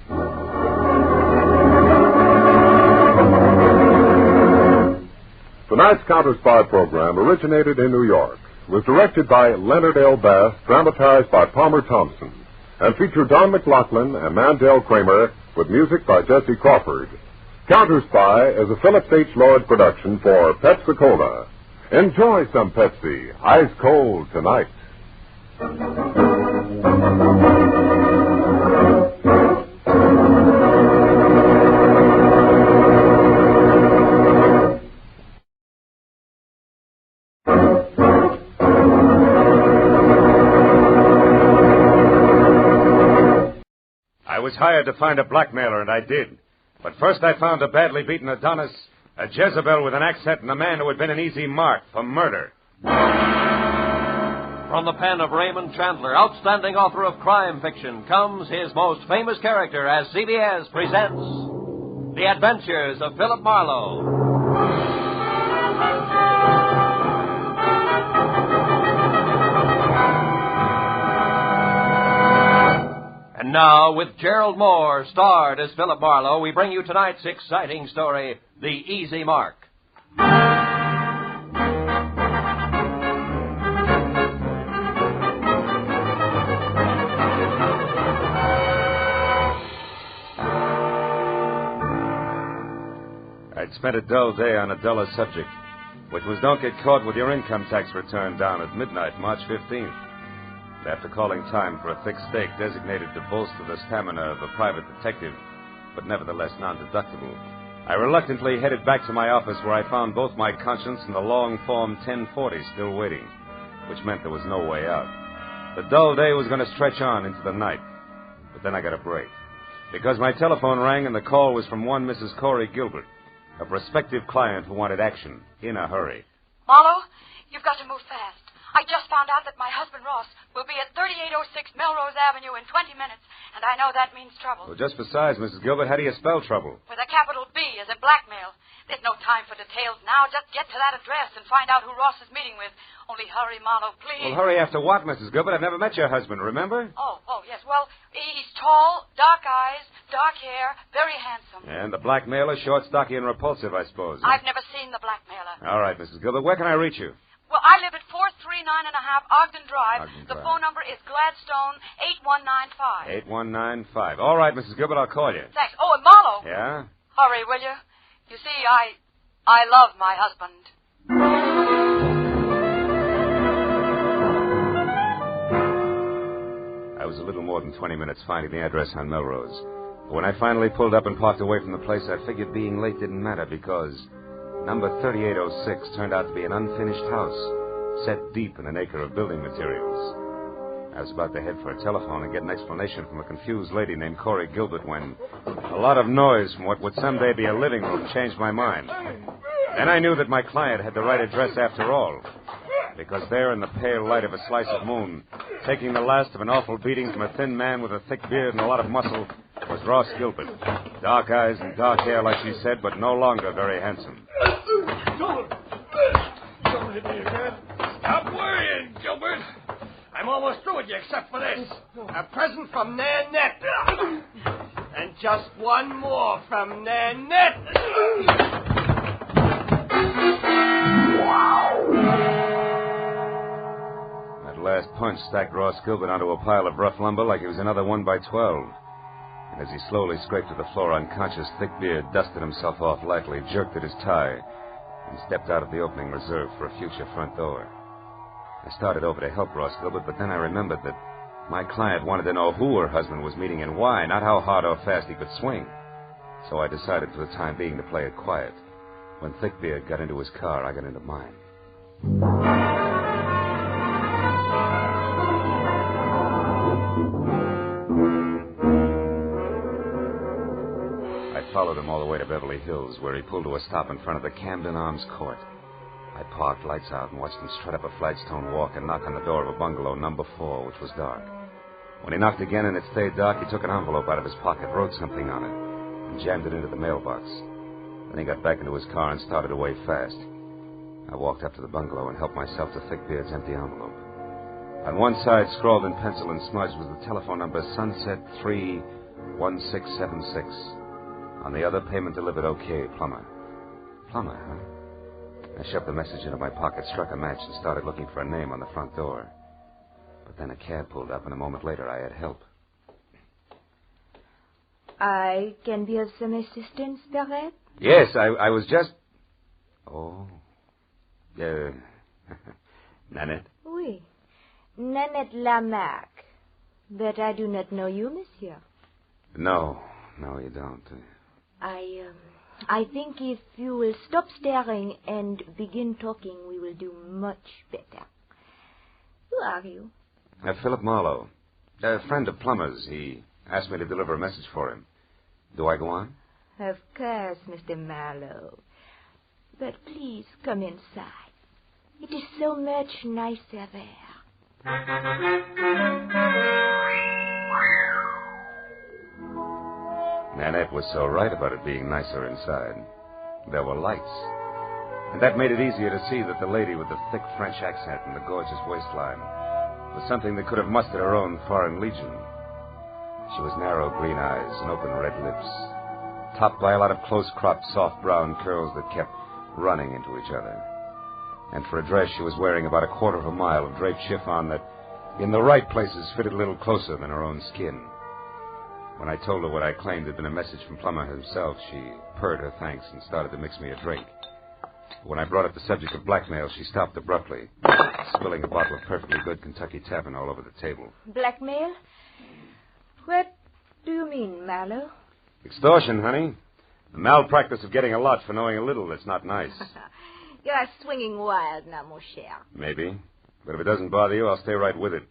Tonight's Counterspy program originated in New York, was directed by Leonard L. Bass, dramatized by Palmer Thompson, and featured Don McLaughlin and Mandel Kramer with music by Jesse Crawford. Counterspy is a Phillips H. Lloyd production for Pepsi-Cola. Enjoy some Pepsi, ice cold tonight.
I was hired to find a blackmailer, and I did. But first I found a badly beaten Adonis, a Jezebel with an accent, and a man who had been an easy mark for murder.
From the pen of Raymond Chandler, outstanding author of crime fiction, comes his most famous character as CBS presents The Adventures of Philip Marlowe. And now, with Gerald Moore, starred as Philip Marlowe, we bring you tonight's exciting story, The Easy Mark.
I'd spent a dull day on a duller subject, which was don't get caught with your income tax return down at midnight, March 15th. After calling time for a thick steak designated to bolster the stamina of a private detective, but nevertheless non-deductible, I reluctantly headed back to my office where I found both my conscience and the long Form 1040 still waiting, which meant there was no way out. The dull day was going to stretch on into the night, but then I got a break, because my telephone rang and the call was from one Mrs. Corey Gilbert, a prospective client who wanted action in a hurry.
Marlowe, you've got to move fast. I just found out that my husband, Ross, will be at 3806 Melrose Avenue in 20 minutes, and I know that means trouble.
Well, just besides, Mrs. Gilbert, how do you spell trouble?
With a capital B as in blackmail. There's no time for details now. Just get to that address and find out who Ross is meeting with. Only hurry, Marlowe, please.
Well, hurry after what, Mrs. Gilbert? I've never met your husband, remember?
Oh, yes. Well, he's tall, dark eyes, dark hair, very handsome.
And the blackmailer, short, stocky, and repulsive, I suppose.
I've never seen the blackmailer.
All right, Mrs. Gilbert, where can I reach you?
Well, I live at 439.5 Ogden Drive. The phone number is Gladstone 8195.
8195. All right, Mrs. Gilbert, I'll call you.
Thanks. Oh, and Marlowe.
Yeah?
Hurry, will you? You see, I love my husband.
I was a little more than 20 minutes finding the address on Melrose. But when I finally pulled up and parked away from the place, I figured being late didn't matter because number 3806 turned out to be an unfinished house, set deep in an acre of building materials. I was about to head for a telephone and get an explanation from a confused lady named Corey Gilbert when a lot of noise from what would someday be a living room changed my mind. Then I knew that my client had the right address after all, because there in the pale light of a slice of moon, taking the last of an awful beating from a thin man with a thick beard and a lot of muscle, was Ross Gilbert. Dark eyes and dark hair, like she said, but no longer very handsome.
Don't hit me again. Stop worrying, Gilbert. I'm almost through with you except for this. A present from Nanette. And just one more from Nanette.
That last punch stacked Ross Gilbert onto a pile of rough lumber like it was another 1x12. And as he slowly scraped to the floor unconscious, thick beard dusted himself off lightly, jerked at his tie, and stepped out of the opening reserved for a future front door. I started over to help Ross Gilbert, but then I remembered that my client wanted to know who her husband was meeting and why, not how hard or fast he could swing. So I decided for the time being to play it quiet. When Thickbeard got into his car, I got into mine. I followed him all the way to Beverly Hills, where he pulled to a stop in front of the Camden Arms Court. I parked, lights out, and watched him strut up a flagstone walk and knock on the door of a bungalow number 4, which was dark. When he knocked again and it stayed dark, he took an envelope out of his pocket, wrote something on it, and jammed it into the mailbox. Then he got back into his car and started away fast. I walked up to the bungalow and helped myself to Thickbeard's empty envelope. On one side, scrawled in pencil and smudged, was the telephone number Sunset 31676. On the other, payment delivered okay, Plummer. Plummer, huh? I shoved the message into my pocket, struck a match, and started looking for a name on the front door. But then a cab pulled up, and a moment later I had help.
I can be of some assistance, perhaps?
Yes, I was just... Oh. Nanette?
Oui. Nanette Lamarck. But I do not know you, monsieur.
No, you don't.
I think if you will stop staring and begin talking, we will do much better. Who are you?
Philip Marlowe. A friend of Plummer's. He asked me to deliver a message for him. Do I go on?
Of course, Mr. Marlowe. But please come inside. It is so much nicer there.
Nanette was so right about it being nicer inside. There were lights. And that made it easier to see that the lady with the thick French accent and the gorgeous waistline was something that could have mustered her own foreign legion. She was narrow green eyes and open red lips, topped by a lot of close-cropped soft brown curls that kept running into each other. And for a dress, she was wearing about a quarter of a mile of draped chiffon that, in the right places, fitted a little closer than her own skin. When I told her what I claimed had been a message from Plummer himself, she purred her thanks and started to mix me a drink. When I brought up the subject of blackmail, she stopped abruptly, spilling a bottle of perfectly good Kentucky Tavern all over the table.
Blackmail? What do you mean, Marlowe?
Extortion, honey. The malpractice of getting a lot for knowing a little that's not nice.
You are swinging wild now, mon cher.
Maybe. But if it doesn't bother you, I'll stay right with it.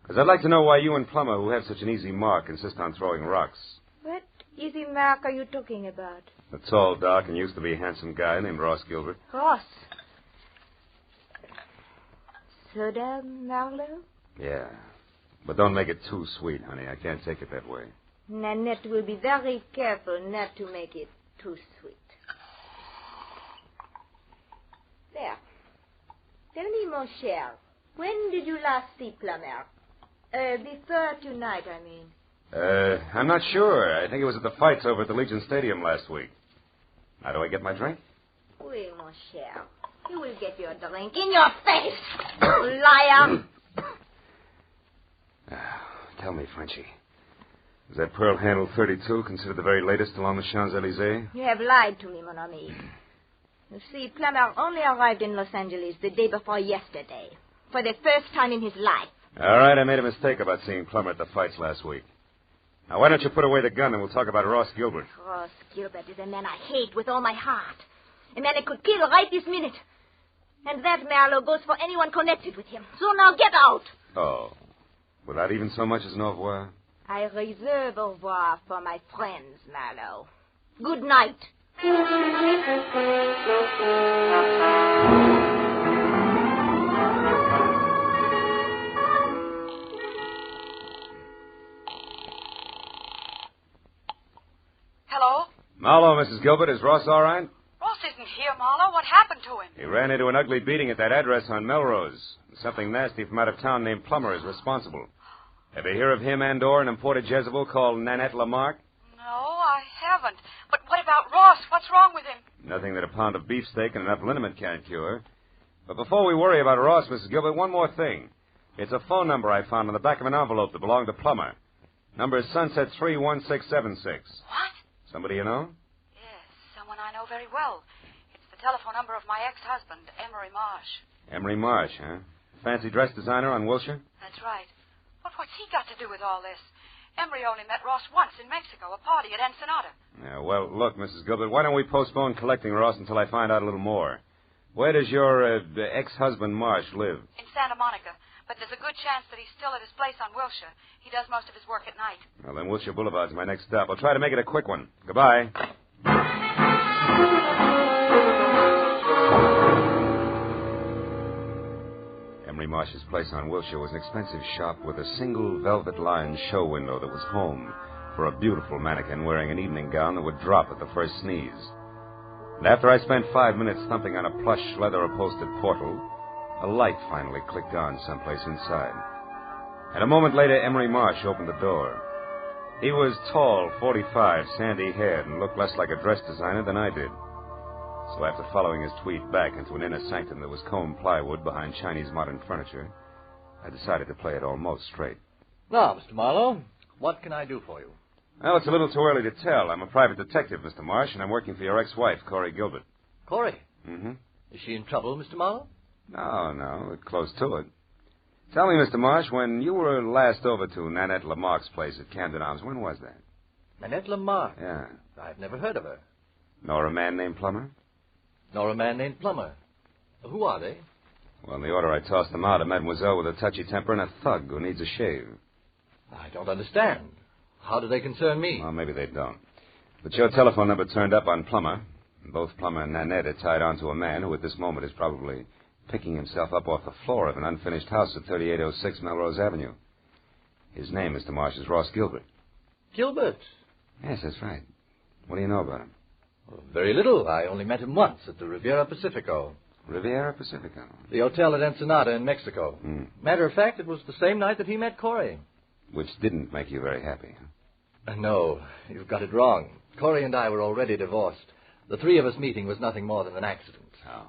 Because I'd like to know why you and Plummer, who have such an easy mark, insist on throwing rocks.
What easy mark are you talking about?
A tall, dark, and used to be handsome guy named Ross Gilbert.
Ross. Soda, Marlowe?
Yeah. But don't make it too sweet, honey. I can't take it that way.
Nanette will be very careful not to make it too sweet. There. Tell me, mon cher, when did you last see Plummer? Before tonight, I mean.
I'm not sure. I think it was at the fights over at the Legion Stadium last week. How do I get my drink?
Oui, mon cher. You will get your drink in your face, liar.
Tell me, Frenchie. Is that pearl handle 32 considered the very latest along the Champs-Élysées?
You have lied to me, mon ami. You see, Plummer only arrived in Los Angeles the day before yesterday, for the first time in his life.
All right, I made a mistake about seeing Plummer at the fights last week. Now, why don't you put away the gun and we'll talk about Ross Gilbert?
Ross Gilbert is a man I hate with all my heart. A man I could kill right this minute. And that, Marlowe, goes for anyone connected with him. So now get out.
Oh. Without even so much as an au revoir?
I reserve au revoir for my friends, Marlowe. Good night.
Hello?
Marlowe, Mrs. Gilbert, is Ross all right?
Ross isn't here, Marlowe. What happened to him?
He ran into an ugly beating at that address on Melrose. Something nasty from out of town named Plummer is responsible. Ever hear of him and or an imported Jezebel called Nanette Lamarck?
No, I haven't. But what about Ross? What's wrong with him?
Nothing that a pound of beefsteak and enough liniment can't cure. But before we worry about Ross, Mrs. Gilbert, one more thing. It's a phone number I found on the back of an envelope that belonged to Plummer. Number is Sunset 31676.
What?
Somebody you know?
Yes, someone I know very well. It's the telephone number of my ex-husband, Emery Marsh.
Emery Marsh, huh? Fancy dress designer on Wilshire?
That's right. But what's he got to do with all this? Emery only met Ross once in Mexico, a party at Ensenada.
Yeah, well, look, Mrs. Gilbert, why don't we postpone collecting Ross until I find out a little more? Where does your ex-husband Marsh live?
In Santa Monica. But there's a good chance that he's still at his place on Wilshire. He does most of his work at night.
Well, then Wilshire Boulevard's my next stop. I'll try to make it a quick one. Goodbye. Emery Marsh's place on Wilshire was an expensive shop with a single velvet-lined show window that was home for a beautiful mannequin wearing an evening gown that would drop at the first sneeze. And after I spent 5 minutes thumping on a plush, leather-upholstered portal, a light finally clicked on someplace inside. And a moment later, Emery Marsh opened the door. He was tall, 45, sandy-haired, and looked less like a dress designer than I did. So after following his tweet back into an inner sanctum that was combed plywood behind Chinese modern furniture, I decided to play it almost straight.
Now, Mr. Marlowe, what can I do for you?
Well, it's a little too early to tell. I'm a private detective, Mr. Marsh, and I'm working for your ex-wife, Corey Gilbert.
Corey?
Mm-hmm.
Is she in trouble, Mr. Marlowe?
No, we're close to it. Tell me, Mr. Marsh, when you were last over to Nanette Lamarck's place at Camden Arms, when was that?
Nanette Lamarck?
Yeah.
I've never heard of her.
Nor a man named Plummer?
Nor a man named Plummer. Who are they?
Well, in the order I tossed them out, a mademoiselle with a touchy temper and a thug who needs a shave.
I don't understand. How do they concern me?
Well, maybe they don't. But your telephone number turned up on Plummer. Both Plummer and Nanette are tied on to a man who at this moment is probably picking himself up off the floor of an unfinished house at 3806 Melrose Avenue. His name, Mr. Marsh, is Ross Gilbert.
Gilbert?
Yes, that's right. What do you know about him?
Well, very little. I only met him once at the Riviera Pacifico.
Riviera Pacifico?
The hotel at Ensenada in Mexico. Matter of fact, it was the same night that he met Corey.
Which didn't make you very happy, huh?
No, you've got it wrong. Corey and I were already divorced. The three of us meeting was nothing more than an accident.
Oh.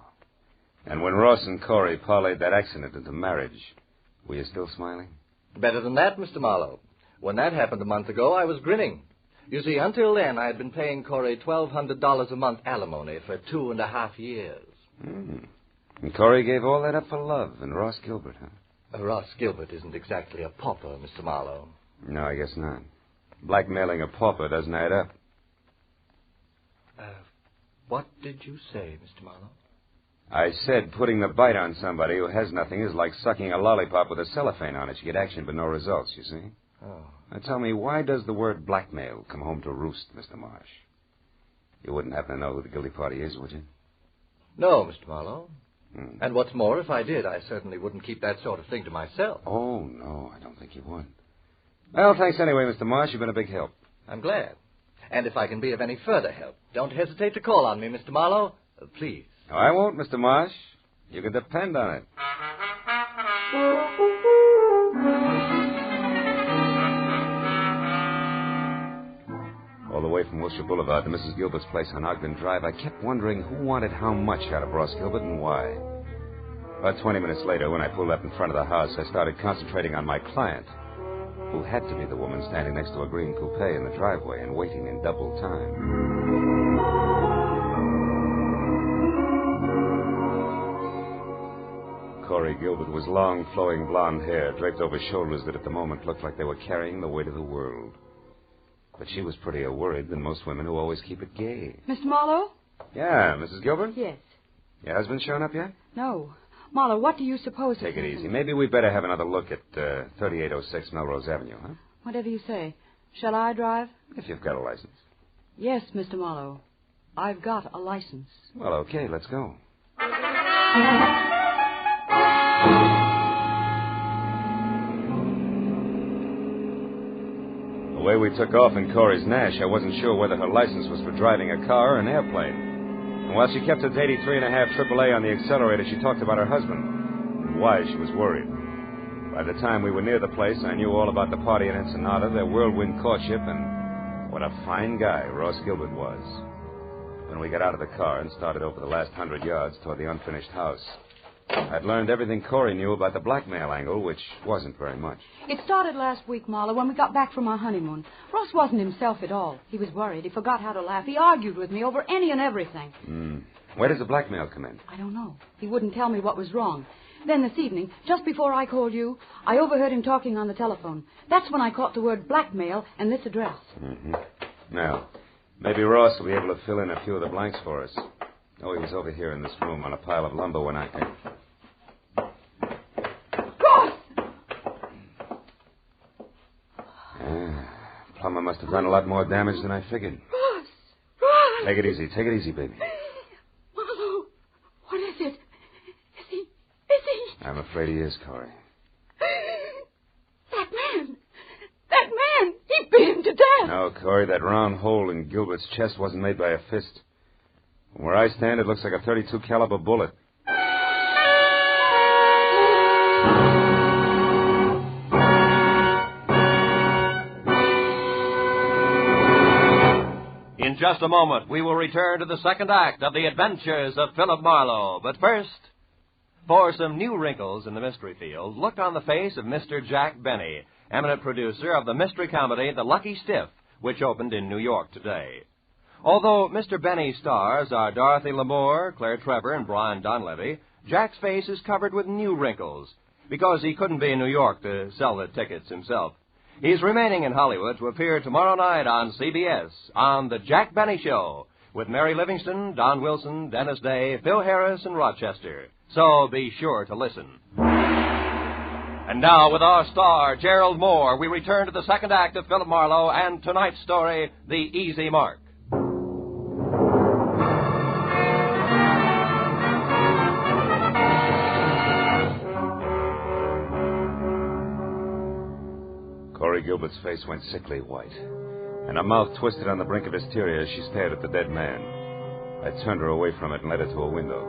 And when Ross and Corey parlayed that accident into marriage, were you still smiling?
Better than that, Mr. Marlowe. When that happened a month ago, I was grinning. You see, until then, I had been paying Corey $1,200 a month alimony for 2.5 years.
And Corey gave all that up for love and Ross Gilbert, huh?
Ross Gilbert isn't exactly a pauper, Mr. Marlowe.
No, I guess not. Blackmailing a pauper doesn't add up.
What did you say, Mr. Marlowe?
I said putting the bite on somebody who has nothing is like sucking a lollipop with a cellophane on it. You get action but no results, you see?
Oh.
Now tell me, why does the word blackmail come home to roost, Mr. Marsh? You wouldn't happen to know who the guilty party is, would you?
No, Mr. Marlowe. And what's more, if I did, I certainly wouldn't keep that sort of thing to myself.
Oh, no, I don't think you would. Well, thanks anyway, Mr. Marsh. You've been a big help.
I'm glad. And if I can be of any further help, don't hesitate to call on me, Mr. Marlowe. Please.
No, I won't, Mr. Marsh. You can depend on it. All the way from Wilshire Boulevard to Mrs. Gilbert's place on Ogden Drive, I kept wondering who wanted how much out of Ross Gilbert and why. About 20 minutes later, when I pulled up in front of the house, I started concentrating on my client, who had to be the woman standing next to a green coupe in the driveway and waiting in double time. Corey Gilbert was long, flowing blonde hair draped over shoulders that at the moment looked like they were carrying the weight of the world. But she was prettier worried than most women who always keep it gay.
Mr. Marlowe?
Yeah, Mrs. Gilbert?
Yes.
Your husband shown up yet?
No. Marlowe, what do you suppose...
Take it easy. Maybe we'd better have another look at 3806 Melrose Avenue, huh?
Whatever you say. Shall I drive?
If you've got a license.
Yes, Mr. Marlowe. I've got a license.
Well, okay, let's go. The way we took off in Corey's Nash, I wasn't sure whether her license was for driving a car or an airplane. And while she kept us 83.5 AAA on the accelerator, she talked about her husband and why she was worried. By the time we were near the place, I knew all about the party in Ensenada, their whirlwind courtship, and what a fine guy Ross Gilbert was. When we got out of the car and started over the last 100 yards toward the unfinished house, I'd learned everything Corey knew about the blackmail angle, which wasn't very much.
It started last week, Marlowe, when we got back from our honeymoon. Ross wasn't himself at all. He was worried. He forgot how to laugh. He argued with me over any and everything.
Where does the blackmail come in?
I don't know. He wouldn't tell me what was wrong. Then this evening, just before I called you, I overheard him talking on the telephone. That's when I caught the word blackmail and this address.
Now, maybe Ross will be able to fill in a few of the blanks for us. Oh, he was over here in this room on a pile of lumber when I came. Plummer must have done a lot more damage than I figured.
Ross!
Take it easy, baby.
Marlowe, what is it? Is he...
I'm afraid he is, Corey.
That man, he beat him to death.
No, Corey, that round hole in Gilbert's chest wasn't made by a fist. From where I stand, it looks like a .32 caliber bullet.
In just a moment, we will return to the second act of The Adventures of Philip Marlowe. But first, for some new wrinkles in the mystery field, look on the face of Mr. Jack Benny, eminent producer of the mystery comedy The Lucky Stiff, which opened in New York today. Although Mr. Benny's stars are Dorothy Lamour, Claire Trevor, and Brian Donlevy, Jack's face is covered with new wrinkles because he couldn't be in New York to sell the tickets himself. He's remaining in Hollywood to appear tomorrow night on CBS on The Jack Benny Show with Mary Livingston, Don Wilson, Dennis Day, Phil Harris, and Rochester. So be sure to listen. And now, with our star, Gerald Moore, we return to the second act of Philip Marlowe and tonight's story, The Easy Mark.
Corey Gilbert's face went sickly white, and her mouth twisted on the brink of hysteria as she stared at the dead man. I turned her away from it and led her to a window.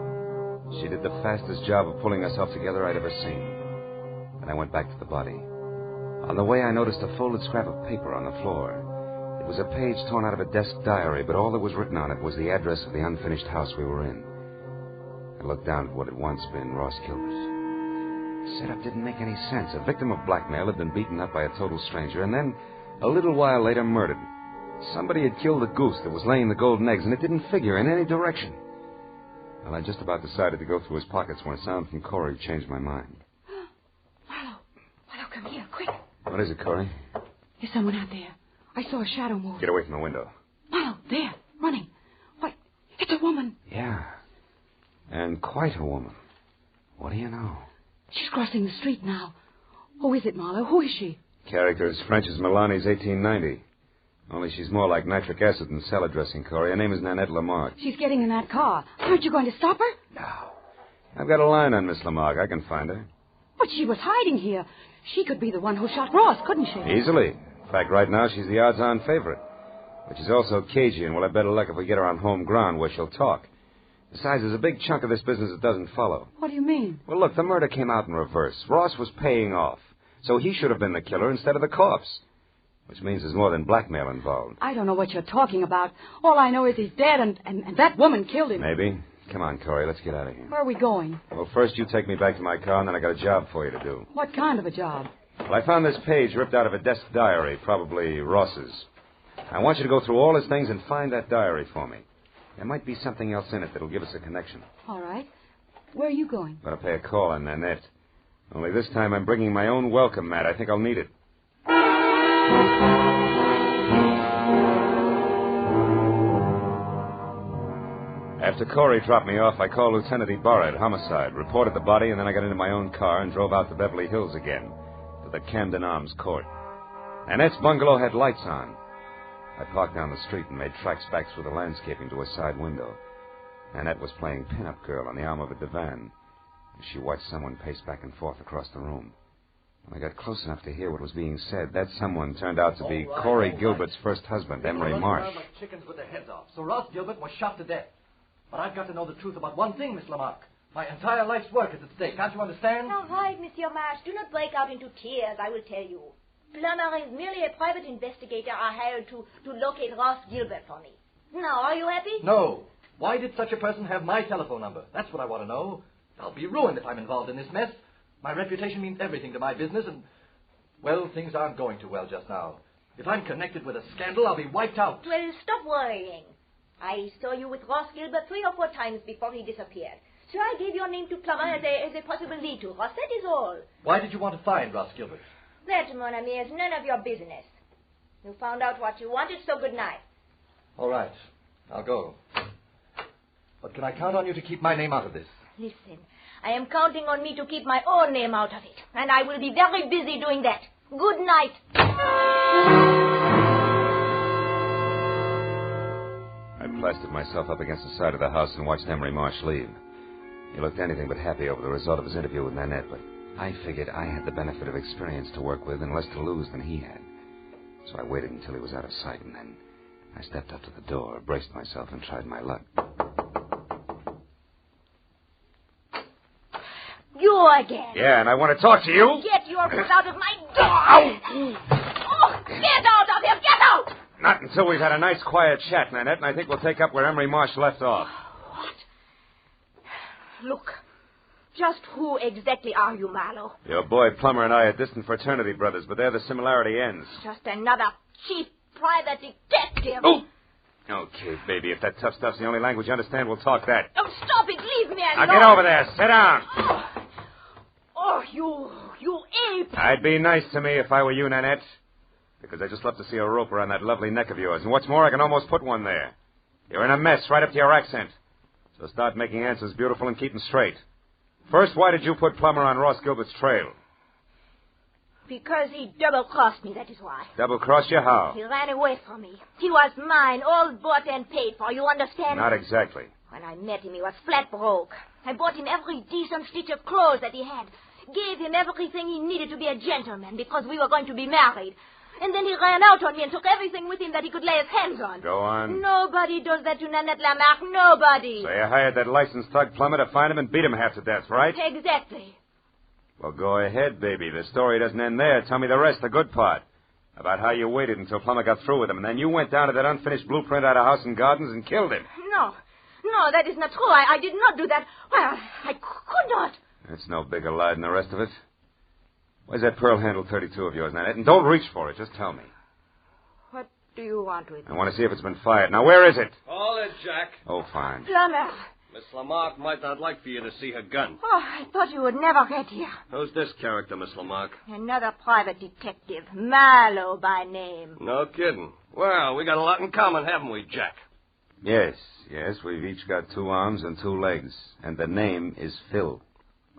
She did the fastest job of pulling herself together I'd ever seen. Then I went back to the body. On the way, I noticed a folded scrap of paper on the floor. It was a page torn out of a desk diary, but all that was written on it was the address of the unfinished house we were in. I looked down at what had once been Ross Gilbert. Setup didn't make any sense. A victim of blackmail had been beaten up by a total stranger, and then, a little while later, murdered. Somebody had killed the goose that was laying the golden eggs, and it didn't figure in any direction. Well, I just about decided to go through his pockets when a sound from Corey changed my mind.
Marlowe, come here, quick.
What is it, Corey?
There's someone out there. I saw a shadow move.
Get away from the window.
Marlowe, there, running. Why, it's a woman.
Yeah, and quite a woman. What do you know?
She's crossing the street now. Who is it, Marlowe? Who is she?
Character as French as Milani's 1890. Only she's more like nitric acid than salad dressing, Corey. Her name is Nanette Lamarck.
She's getting in that car. Aren't you going to stop her?
No. I've got a line on Miss Lamarck. I can find her.
But she was hiding here. She could be the one who shot Ross, couldn't she?
Easily. In fact, right now she's the odds-on favorite. But she's also cagey, and we'll have better luck if we get her on home ground where she'll talk. Besides, there's a big chunk of this business that doesn't follow.
What do you mean?
Well, look, the murder came out in reverse. Ross was paying off, so he should have been the killer instead of the corpse. Which means there's more than blackmail involved.
I don't know what you're talking about. All I know is he's dead, and that woman killed him.
Maybe. Come on, Corey, let's get out of here.
Where are we going?
Well, first you take me back to my car, and then I got a job for you to do.
What kind of a job?
Well, I found this page ripped out of a desk diary, probably Ross's. I want you to go through all his things and find that diary for me. There might be something else in it that'll give us a connection.
All right. Where are you going?
I'm going to pay a call on Nanette. Only this time I'm bringing my own welcome mat. I think I'll need it. After Corey dropped me off, I called Lieutenant Ibarra at Homicide, reported the body, and then I got into my own car and drove out to Beverly Hills again, to the Camden Arms Court. Nanette's bungalow had lights on. I parked down the street and made tracks back through the landscaping to a side window. Nanette was playing pin-up girl on the arm of a divan. She watched someone pace back and forth across the room. When I got close enough to hear what was being said, that someone turned out to be Corey Gilbert's first husband, Emery Marsh.
Like chickens with their heads off. So Ross Gilbert was shot to death. But I've got to know the truth about one thing, Miss Lamarck. My entire life's work is at stake. Can't you understand?
All right, Monsieur Marsh. Do not break out into tears, I will tell you. Plummer is merely a private investigator I hired to locate Ross Gilbert for me. Now, are you happy?
No. Why did such a person have my telephone number? That's what I want to know. I'll be ruined if I'm involved in this mess. My reputation means everything to my business, and, well, things aren't going too well just now. If I'm connected with a scandal, I'll be wiped out.
Well, stop worrying. I saw you with Ross Gilbert 3 or 4 times before he disappeared. So I gave your name to Plummer as a possible lead to Ross. That is all.
Why did you want to find Ross Gilbert?
That, mon ami, is none of your business. You found out what you wanted, so good night.
All right. I'll go. But can I count on you to keep my name out of this?
Listen, I am counting on me to keep my own name out of it. And I will be very busy doing that. Good night.
I plastered myself up against the side of the house and watched Emery Marsh leave. He looked anything but happy over the result of his interview with Nanette, but I figured I had the benefit of experience to work with and less to lose than he had. So I waited until he was out of sight, and then I stepped up to the door, braced myself, and tried my luck.
You again.
Yeah, and I want to talk to you.
Get your foot out of my door. Oh, get out of here. Get out.
Not until we've had a nice, quiet chat, Nanette, and I think we'll take up where Emery Marsh left off.
Look, just who exactly are you, Marlowe?
Your boy Plummer and I are distant fraternity brothers, but there the similarity ends.
Just another cheap private detective.
Oh! Okay, baby, if that tough stuff's the only language you understand, we'll talk that.
Oh, stop it. Leave me alone.
Now get over there. Sit down.
Oh, you ape.
I'd be nice to me if I were you, Nanette. Because I just love to see a rope around that lovely neck of yours. And what's more, I can almost put one there. You're in a mess right up to your accent. So start making answers beautiful and keep them straight. First, why did you put Plummer on Ross Gilbert's trail?
Because he double-crossed me, that is why.
Double-crossed you how?
He ran away from me. He was mine, all bought and paid for, you understand?
Not exactly.
When I met him, he was flat broke. I bought him every decent stitch of clothes that he had. Gave him everything he needed to be a gentleman because we were going to be married. And then he ran out on me and took everything with him that he could lay his hands on.
Go on.
Nobody does that to Nanette Lamarck. Nobody.
So you hired that licensed thug Plummer to find him and beat him half to death, right?
Exactly.
Well, go ahead, baby. The story doesn't end there. Tell me the rest, the good part. About how you waited until Plummer got through with him, and then you went down to that unfinished blueprint out of House and Gardens and killed him.
No, that is not true. I did not do that. Well, I could not.
That's no bigger lie than the rest of it. Where's that pearl handle 32 of yours, Nanette? And don't reach for it. Just tell me.
What do you want with it?
I want to see if it's been fired. Now, where is it?
Call it, Jack.
Oh, fine.
Plummer.
Miss Lamarck might not like for you to see her gun.
Oh, I thought you would never get here.
Who's this character, Miss Lamarck?
Another private detective. Marlowe by name.
No kidding. Well, we got a lot in common, haven't we, Jack?
Yes. We've each got 2 arms and 2 legs. And the name is Phil.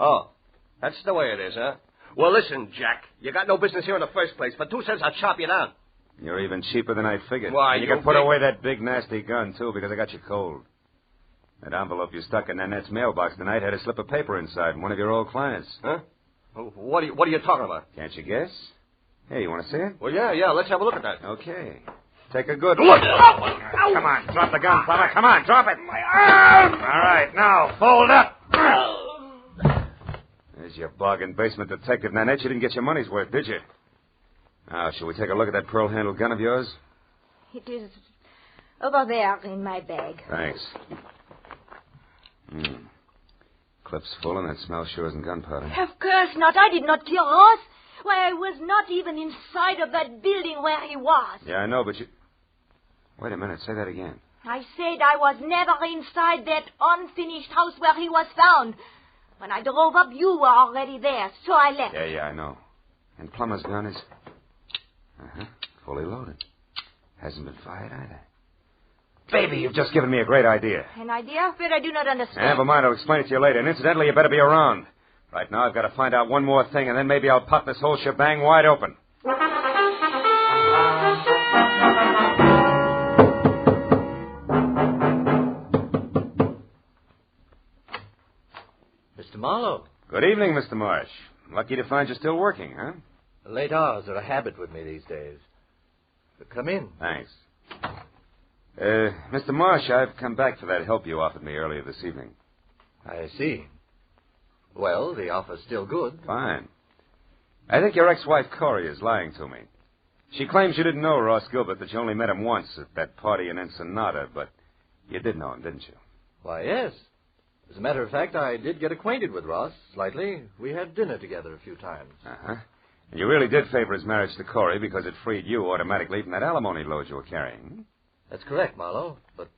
Oh, that's the way it is, huh? Well, listen, Jack. You got no business here in the first place. For 2 cents, I'll chop you down.
You're even cheaper than I figured.
Why,
and you can put away that big, nasty gun, too, because I got you cold. That envelope you stuck in Nanette's mailbox tonight had a slip of paper inside from one of your old clients.
Huh? What are you talking about?
Can't you guess? Hey, you want to see it?
Well, yeah, let's have a look at that.
Okay. Take a good look. Oh! Come on, drop the gun, Plummer. Come on, drop it. My arm! All right, now, fold up. There's your bargain basement detective, Nanette. You didn't get your money's worth, did you? Now, shall we take a look at that pearl-handled gun of yours?
It is over there in my bag.
Thanks. Clip's full, and that smell sure isn't gunpowder.
Of course not. I did not kill Ross. Why, I was not even inside of that building where he was.
Yeah, I know, but you... Wait a minute. Say that again.
I said I was never inside that unfinished house where he was found. When I drove up, you were already there, so I left.
Yeah, I know. And Plummer's gun is... fully loaded. Hasn't been fired either. Baby, you've just given me a great idea.
An idea? But I do not understand.
Never mind, I'll explain it to you later. And incidentally, you better be around. Right now, I've got to find out one more thing, and then maybe I'll pop this whole shebang wide open.
Mr. Marlowe.
Good evening, Mr. Marsh. Lucky to find you still working, huh?
Late hours are a habit with me these days. Come in.
Thanks. Mr. Marsh, I've come back for that help you offered me earlier this evening.
I see. Well, the offer's still good.
Fine. I think your ex-wife, Corey, is lying to me. She claims you didn't know Ross Gilbert, that you only met him once at that party in Ensenada, but you did know him, didn't you?
Why, yes. As a matter of fact, I did get acquainted with Ross slightly. We had dinner together a few times.
Uh-huh. And you really did favor his marriage to Corey because it freed you automatically from that alimony load you were carrying.
That's correct, Marlowe, but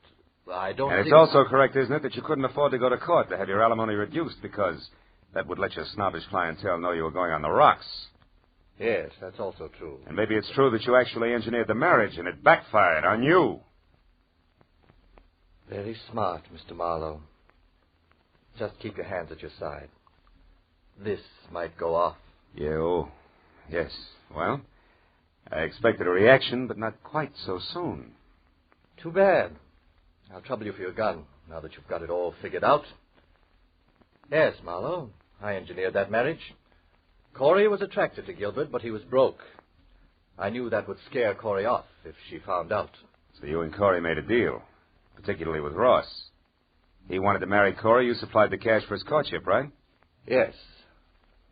I don't
And it's also correct, isn't it, that you couldn't afford to go to court to have your alimony reduced because that would let your snobbish clientele know you were going on the rocks.
Yes, that's also true.
And maybe it's true that you actually engineered the marriage and it backfired on you.
Very smart, Mr. Marlowe. Just keep your hands at your side. This might go off.
Yes. Well, I expected a reaction, but not quite so soon.
Too bad. I'll trouble you for your gun, now that you've got it all figured out. Yes, Marlowe, I engineered that marriage. Corey was attracted to Gilbert, but he was broke. I knew that would scare Corey off if she found out.
So you and Corey made a deal, particularly with Ross. He wanted to marry Corey. You supplied the cash for his courtship, right?
Yes.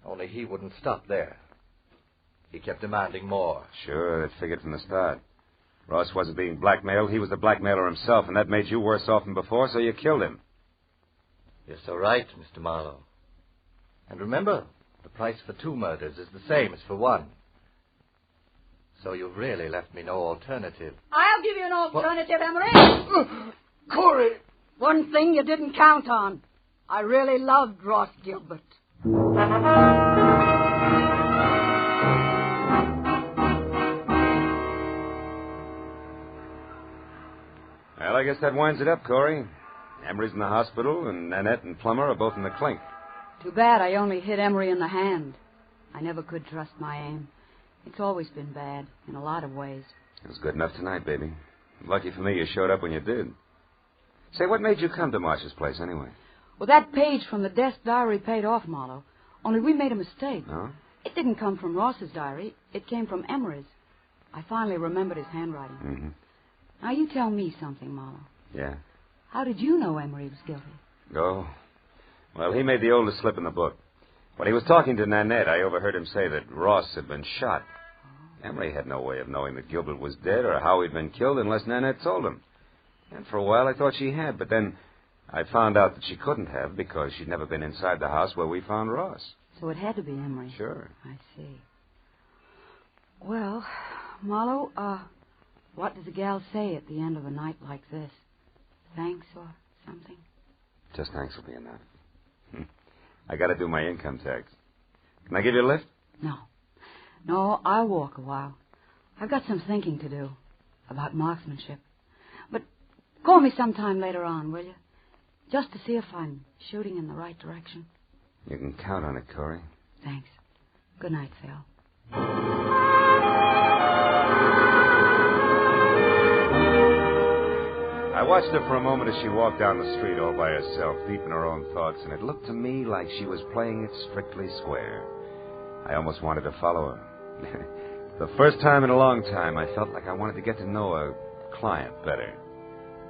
Only he wouldn't stop there. He kept demanding more.
Sure, that figured from the start. Ross wasn't being blackmailed. He was the blackmailer himself, and that made you worse off than before, so you killed him.
You're so right, Mr. Marlowe. And remember, the price for 2 murders is the same as for 1. So you've really left me no alternative.
I'll give you an alternative, Emery.
Corey!
One thing you didn't count on. I really loved Ross Gilbert.
Well, I guess that winds it up, Corey. Emery's in the hospital, and Nanette and Plummer are both in the clink.
Too bad I only hit Emery in the hand. I never could trust my aim. It's always been bad, in a lot of ways.
It was good enough tonight, baby. Lucky for me you showed up when you did. Say, what made you come to Marsh's place, anyway?
Well, that page from the desk diary paid off, Marlowe. Only we made a mistake.
Oh?
It didn't come from Ross's diary. It came from Emery's. I finally remembered his handwriting.
Mm-hmm.
Now, you tell me something, Marlowe.
Yeah?
How did you know Emery was guilty?
Oh. Well, he made the oldest slip in the book. When he was talking to Nanette, I overheard him say that Ross had been shot. Emery had no way of knowing that Gilbert was dead or how he'd been killed unless Nanette told him. And for a while I thought she had, but then I found out that she couldn't have because she'd never been inside the house where we found Ross.
So it had to be Emery.
Sure.
I see. Well, Marlowe, what does a gal say at the end of a night like this? Thanks or something?
Just thanks will be enough. I got to do my income tax. Can I give you a lift?
No, I'll walk a while. I've got some thinking to do about marksmanship. But call me sometime later on, will you? Just to see if I'm shooting in the right direction.
You can count on it, Corey.
Thanks. Good night, Phil.
I watched her for a moment as she walked down the street all by herself, deep in her own thoughts, and it looked to me like she was playing it strictly square. I almost wanted to follow her. The first time in a long time, I felt like I wanted to get to know a client better.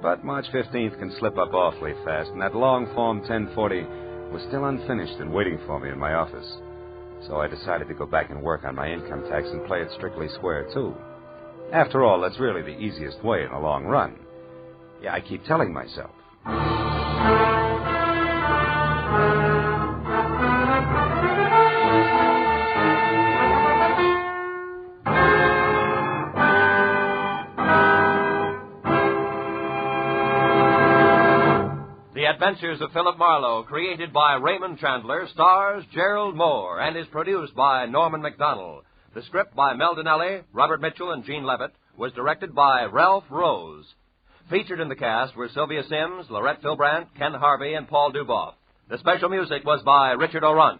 But March 15th can slip up awfully fast, and that long form 1040 was still unfinished and waiting for me in my office. So I decided to go back and work on my income tax and play it strictly square, too. After all, that's really the easiest way in the long run. Yeah, I keep telling myself.
The Adventures of Philip Marlowe, created by Raymond Chandler, stars Gerald Moore, and is produced by Norman MacDonald. The script by Mel Donnelly, Robert Mitchell, and Gene Levitt was directed by Ralph Rose. Featured in the cast were Sylvia Sims, Lorette Filbrandt, Ken Harvey, and Paul Duboff. The special music was by Richard O'Runt.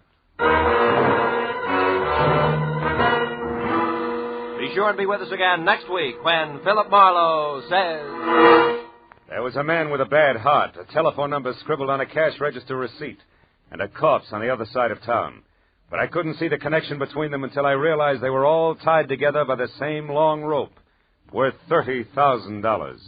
Be sure and be with us again next week when Philip Marlowe says...
There was a man with a bad heart, a telephone number scribbled on a cash register receipt, and a corpse on the other side of town. But I couldn't see the connection between them until I realized they were all tied together by the same long rope, worth $30,000.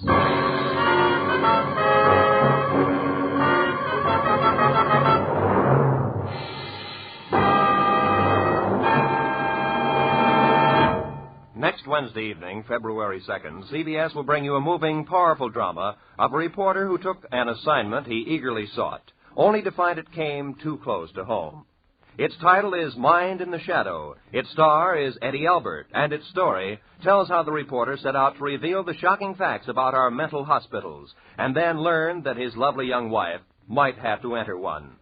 Next Wednesday evening, February 2nd, CBS will bring you a moving, powerful drama of a reporter who took an assignment he eagerly sought, only to find it came too close to home. Its title is Mind in the Shadow. Its star is Eddie Albert, and its story tells how the reporter set out to reveal the shocking facts about our mental hospitals, and then learned that his lovely young wife might have to enter one.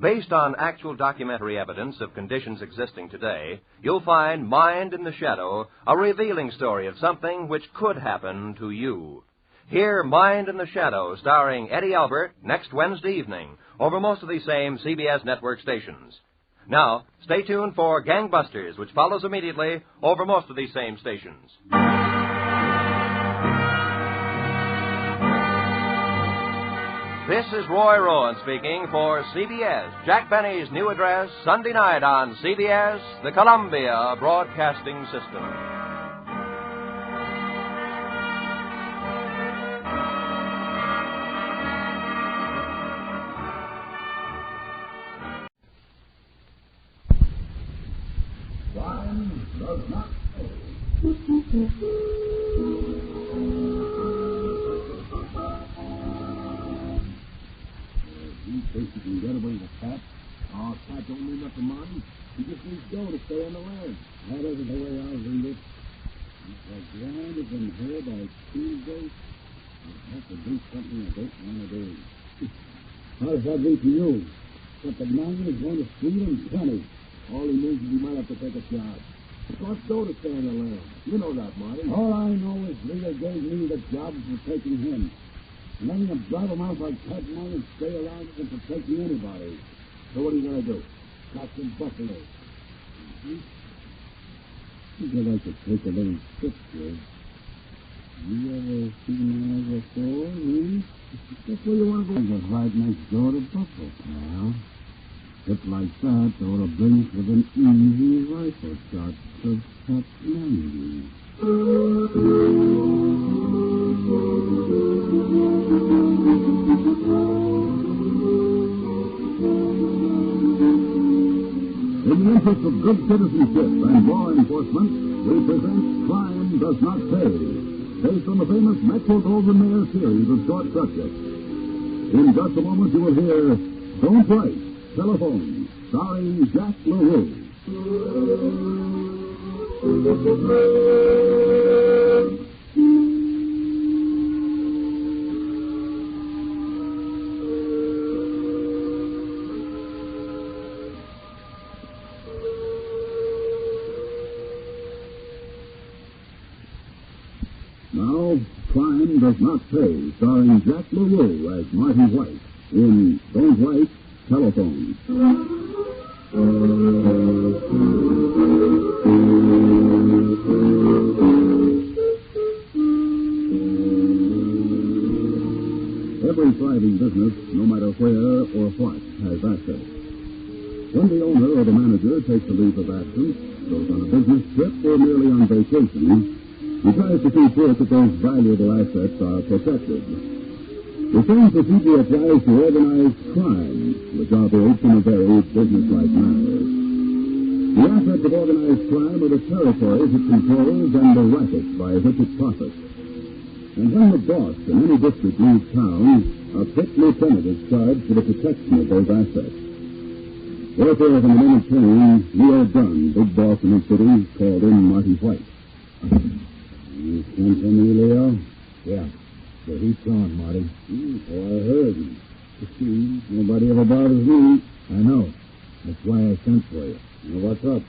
Based on actual documentary evidence of conditions existing today, you'll find Mind in the Shadow, a revealing story of something which could happen to you. Hear Mind in the Shadow, starring Eddie Albert, next Wednesday evening, over most of these same CBS network stations. Now, stay tuned for Gangbusters, which follows immediately over most of these same stations. This is Roy Rowan speaking for CBS, Jack Benny's new address, Sunday night on CBS, the Columbia Broadcasting System.
Crime does not pay.
nothing, Martin. He just needs dough to stay on the land. That isn't the way I read it. If the ground is in here by Tuesday, I'll have to do something I don't want to do. How does that read to you? But the man is going to steal him plenty. All he needs is he might have to take a job. What's dough to stay on the land? You know that, Martin. All I know is Leo gave me the job for taking him. And letting him drive him out like cat man and stay around him for taking anybody. So what are you going to do? Got some buffalo. I think I'd like to take a little trip here. You ever seen that before, really? That's where you want to go. Just right next door to Buffalo. Well, trip like that ought to bring us within easy rifle shots of Pat Mandy. In the interest of good citizenship and law enforcement, we present Crime Does Not Pay, based on the famous Metro-Goldwyn-Mayer series of short subjects. In just a moment, you will hear Don't Write, Telephone, starring Jack LaRue. Now, Crime Does Not Pay, starring Jack LaRue as Marty White in Don't Write, Telephone. Every thriving business, no matter where or what, has assets. When the owner or the manager takes a leave of absence, goes on a business trip or merely on vacation, he tries to see to it that those valuable assets are protected. The same procedure applies to organized crime, which operates in a very businesslike manner. The assets of organized crime are the territories it controls and the rackets by which it profits. And when the boss in any district leaves town, a picked lieutenant is charged for the protection of those assets. Therefore, when the moment came, Leo Dunn, big boss in the city, called in Marty White. You sent for me, Leo? Yeah. The heat's on, Marty. Oh, I heard. Nobody ever bothers me. I know. That's why I sent for you. Well, what's up?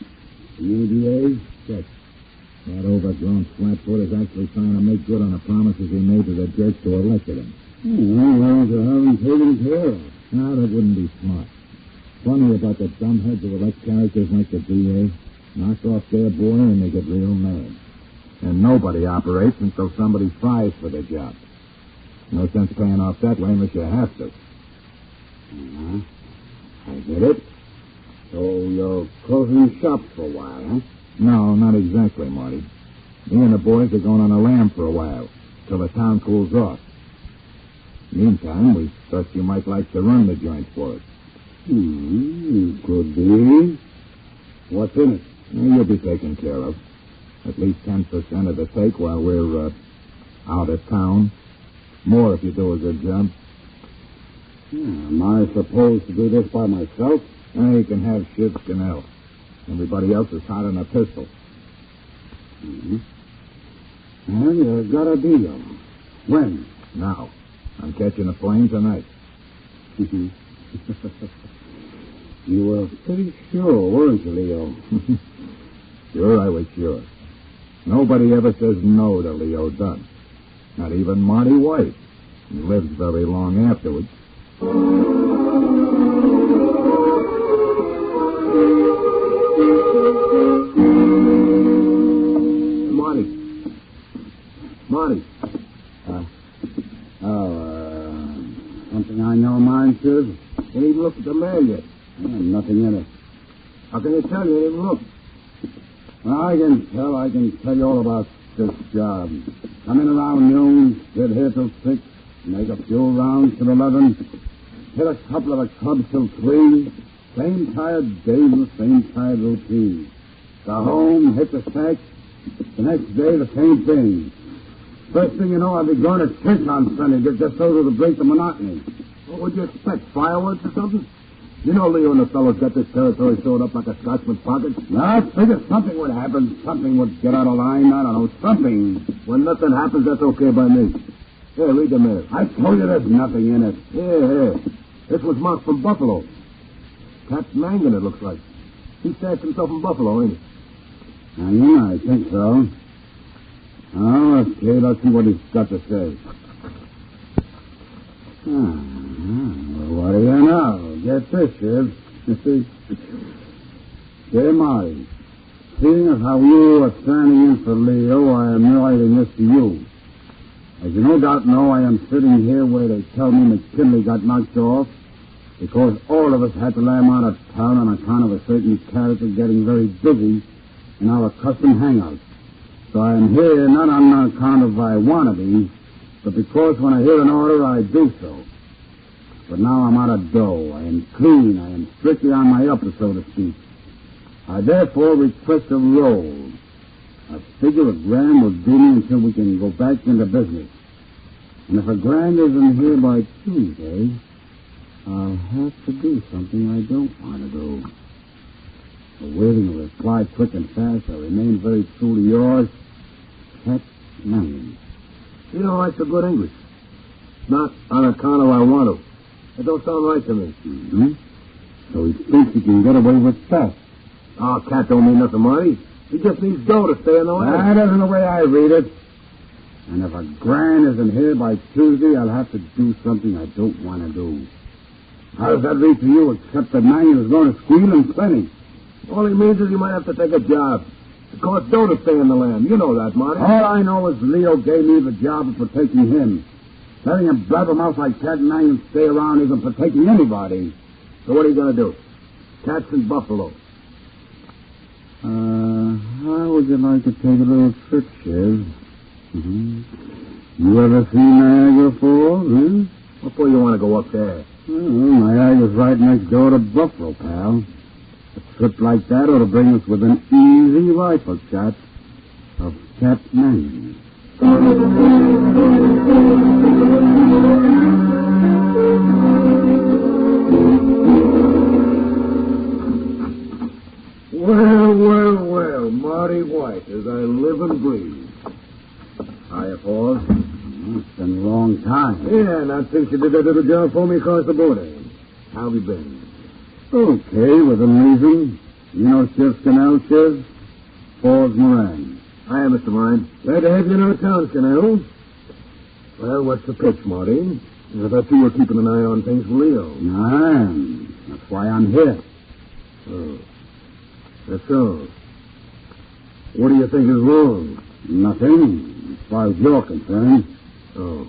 The UDA? Check. That overgrown flatfoot is actually trying to make good on the promises he made to the jerks who elected him. Well, they haven't taken care of. Now, that wouldn't be smart. Funny about the dumbheads who elect characters like the DA. Knock off their boy and they get real mad. And nobody operates until somebody tries for the job. No sense paying off that way unless you have to. I get it. So you're closing shop for a while, huh? No, not exactly, Marty. Me and the boys are going on a lam for a while, till the town cools off. Meantime, we thought you might like to run the joint for us. Could be. What's in it? You'll be taken care of. At least 10% of the take while we're out of town. More if you do a good job. Am I supposed to do this by myself? You can have Shiv Scannell. Everybody else is hot on a pistol. Well, you got a deal. When? Now. I'm catching a plane tonight. You were pretty sure, weren't you, Leo? Sure, I was sure. Nobody ever says no to Leo Dunn. Not even Marty White. He lives very long afterwards. Marty. Something I know mine, Shiv? Didn't even look at the mail yet. Nothing in it. How can you tell you didn't look? Well, I can tell you all about this job. Come in around noon, sit here till 6, make a few rounds till 11, hit a couple of the clubs till 3, same tired days and the same tired routine. Go home, hit the sack, the next day the same thing. First thing you know, I'll be going to church on Sunday just so to break the monotony. What would you expect, fireworks or something?
You know Leo and the fellows got this territory sewed up like a Scotsman's pocket?
I figured something would happen. Something would get out of line. I don't know, something.
When nothing happens, that's okay by me. Here, read the minute.
I told you there's nothing in it.
Here. This was marked from Buffalo. Cat Mangan, it looks like. He stashed himself in Buffalo, ain't he?
I think so. Oh, okay, let's see what he's got to say. Well, what do you know? Get this, Shiv. Dear Marty, seeing as how you are standing in for Leo, I am writing this to you. As you no doubt know, I am sitting here where they tell me McKinley got knocked off because all of us had to lay him out of town on account of a certain character getting very busy in our custom hangout. So I am here not on account of I want to be, but because when I hear an order, I do so. But now I'm out of dough. I am clean. I am strictly on my upper, so to speak. I therefore request a roll. I figure $1,000 will do me until we can go back into business. And if $1,000 isn't here by Tuesday, I'll have to do something I don't want to do. Awaiting a reply quick and fast, I remain very truly yours, Cat Mangan.
You know, that's a good English. Not on account of I want to. It don't sound right to me.
Mm-hmm. So he thinks he can get away with that.
Oh, Cat don't mean nothing, Marty. He just needs dough to stay in the land.
That isn't the way I read it. And if $1,000 isn't here by Tuesday, I'll have to do something I don't want to do. How does that read to you, except that Mangan is going to squeal and plenty?
All he means is you might have to take a job. It costs dough to stay in the land. You know that, Marty.
All I know is Leo gave me the job of protecting him. Letting a blabbermouth like Cat Mangan stay around isn't protecting anybody.
So what are you going to do? Cat's in Buffalo.
How would you like to take a little trip, Shiv? Mm-hmm. You ever seen Niagara Falls, huh?
What for you want to go up there?
Well, Niagara's right next door to Buffalo, pal. A trip like that ought to bring us within easy rifle shot of Cat Mangan.
Well, Marty White, as I live and breathe.
Hiya, Paul. It's been a long time.
Yeah, not since you did that little job for me across the border. How have you been?
Okay, within reason. You know Shiv Scannell, Shiv? Paul's Moran.
Hiya, Mr. Moran. Glad to have you in our town, Scannell. Well, what's the pitch, Marty? I thought you were keeping an eye on things for Leo.
I am. That's why I'm here.
Oh. That's so. What do you think is wrong?
Nothing, as far as you're concerned.
Oh.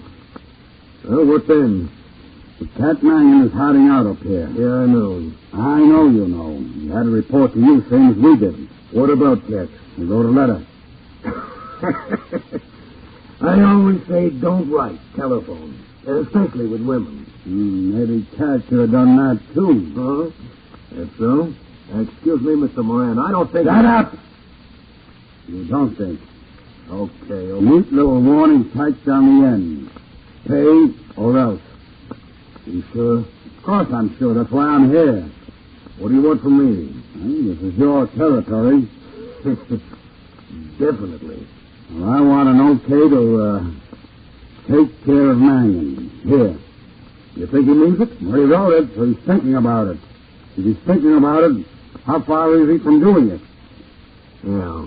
Well, what then?
The Cat Mangan is hiding out up here.
Yeah, I know.
I know you know. He had a report to you, same as we did.
What about Cat?
He wrote a letter.
I always say don't write telephone, especially with women.
Maybe Cat should have done that, too.
Huh? That's so? Excuse me, Mr. Moran. I don't think...
Shut up! You don't think. Okay. Neat little warning typed on the end. Pay or else.
You sure?
Of course I'm sure. That's why I'm here.
What do you want from me?
This is your territory.
Definitely.
Well, I want an okay to take care of Mangan. Here.
You think he means it?
Well, he wrote it, so he's thinking about it. If he's thinking about it, how far is he from doing it?
Yeah.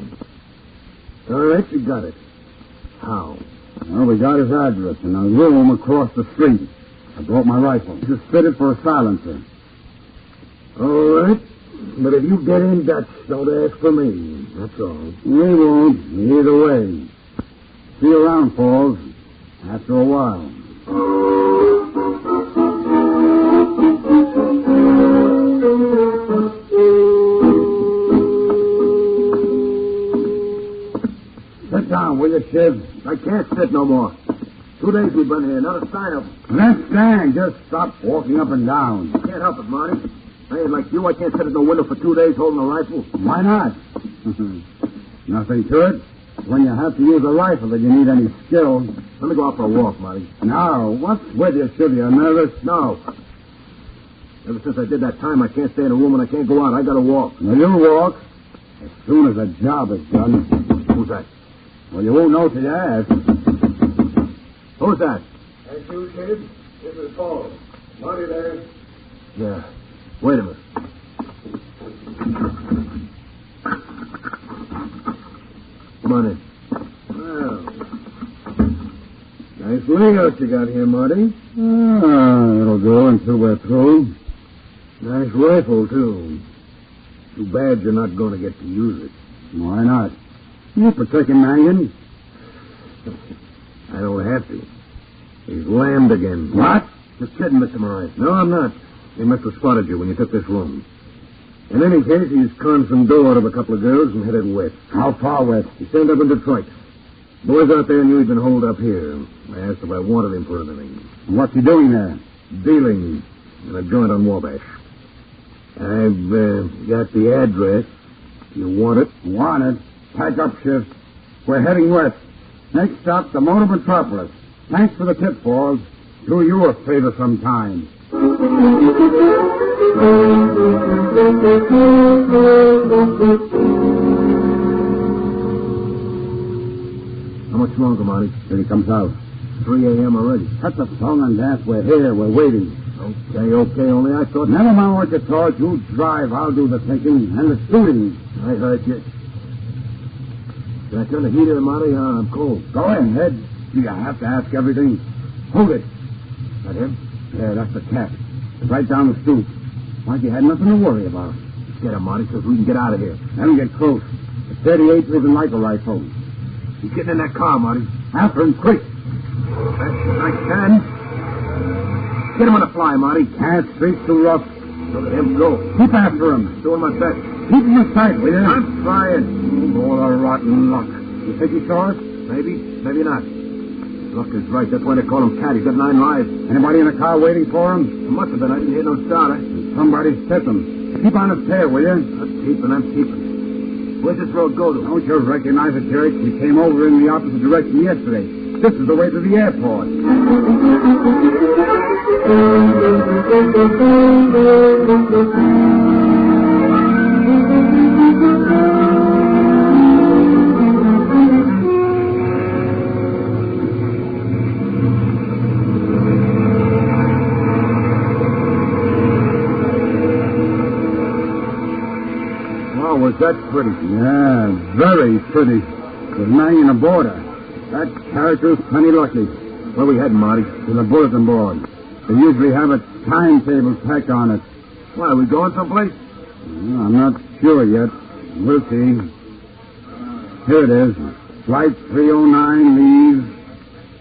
All right, you got it. How?
Well, we got his address in a room across the street. I brought my rifle. Just fitted for a silencer.
All right. But if you get in Dutch, don't ask for me. That's all.
We won't. Either way. See you around, Falls. After a while. Sit down, will you, Shiv?
I can't sit no more. 2 days we've been here, not a sign of...
Let's stand. Just stop walking up and down.
I can't help it, Marty. I ain't like you. I can't sit at no window for 2 days holding a rifle.
Why not? Nothing to it. When you have to use a rifle that you need any skill.
Let me go out for a walk, Marty.
No. What's with you, Shiv? You nervous?
No. Ever since I did that time, I can't stay in a room and I can't go out. I gotta walk.
Well, you'll walk as soon as the job is done.
Who's that?
Well, you won't know till you ask.
Who's that?
That's you, kid. This is Paul. Marty there.
Yeah. Wait a minute. Come on in.
Well, nice layout you got here, Marty.
It'll go until we're through.
Nice rifle, too. Too bad you're not going to get to use it.
Why not? You protecting Mangan?
I don't have to. He's lammed again.
What?
Just kidding, Mr. Moraes. No, I'm not. He must have spotted you when you took this room. In any case, he's conned some dough out of a couple of girls and headed west.
How far west?
He turned up in Detroit. Boys out there knew he'd been holed up here. I asked if I wanted him for anything.
What's he doing there?
Dealing in a joint on Wabash. I've got the address. You want it?
Want it? Pack up shift. We're heading west. Next stop, the motor metropolis. Thanks for the tip, Falls. Do you a favor sometime.
How much longer, Marty?
Till he comes out.
3 a.m. already.
Cut the song and dance. We're here. We're waiting.
Okay. Only I thought...
Never mind what you thought. You drive. I'll do the thinking and the shooting.
I heard you. Can I turn the heater, Marty? I'm cold.
Go ahead. You have to ask everything. Hold it.
That him?
Yeah, that's the cat. Right down the stoop. Like you had nothing to worry about.
Let's get him, Marty, so we can get out of here.
Let him get close. The 38 isn't like a rifle.
He's getting in that car, Marty.
After him, quick.
I can. Get him on the fly, Marty.
Can't street's too rough.
Look at him go.
Keep after him.
Doing my best.
Keep him in sight, will you?
I'm trying.
All the rotten luck. You think he saw us?
Maybe not. Luck is right. That's why they call him Cat. He's got 9 lives.
Anybody in the car waiting for him?
There must have been. I didn't hear no starter.
Somebody set them. Keep on his tail, will you?
I'm keeping. Where's this road go to?
Don't you recognize it, Jerry? We came over in the opposite direction yesterday. This is the way to the airport.
Was that pretty?
Yeah, very pretty. With Mangan aboard her. That character's plenty lucky.
Where we heading, Marty?
To the bulletin board. They usually have a timetable tacked on it.
Why, are we going someplace?
Well, I'm not sure yet. We'll see. Here it is. Flight 309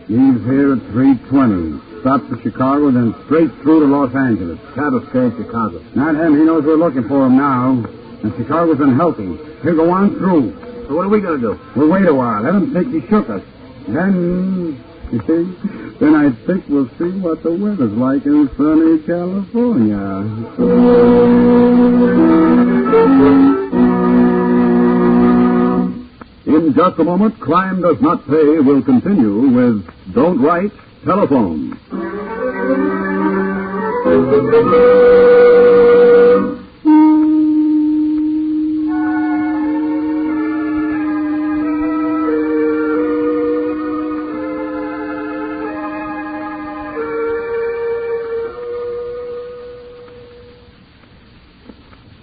leaves here at 3:20. Stops at Chicago, then straight through to Los Angeles.
Cat'll stay in Chicago.
Not him. He knows we're looking for him now. And Chicago's unhealthy. He'll go on through.
So what are we going to do?
We'll wait a while. Let him think he shook us. Then, you see, then I think we'll see what the weather's like in sunny California.
In just a moment, Crime Does Not Pay will continue with Don't Write, Telephone.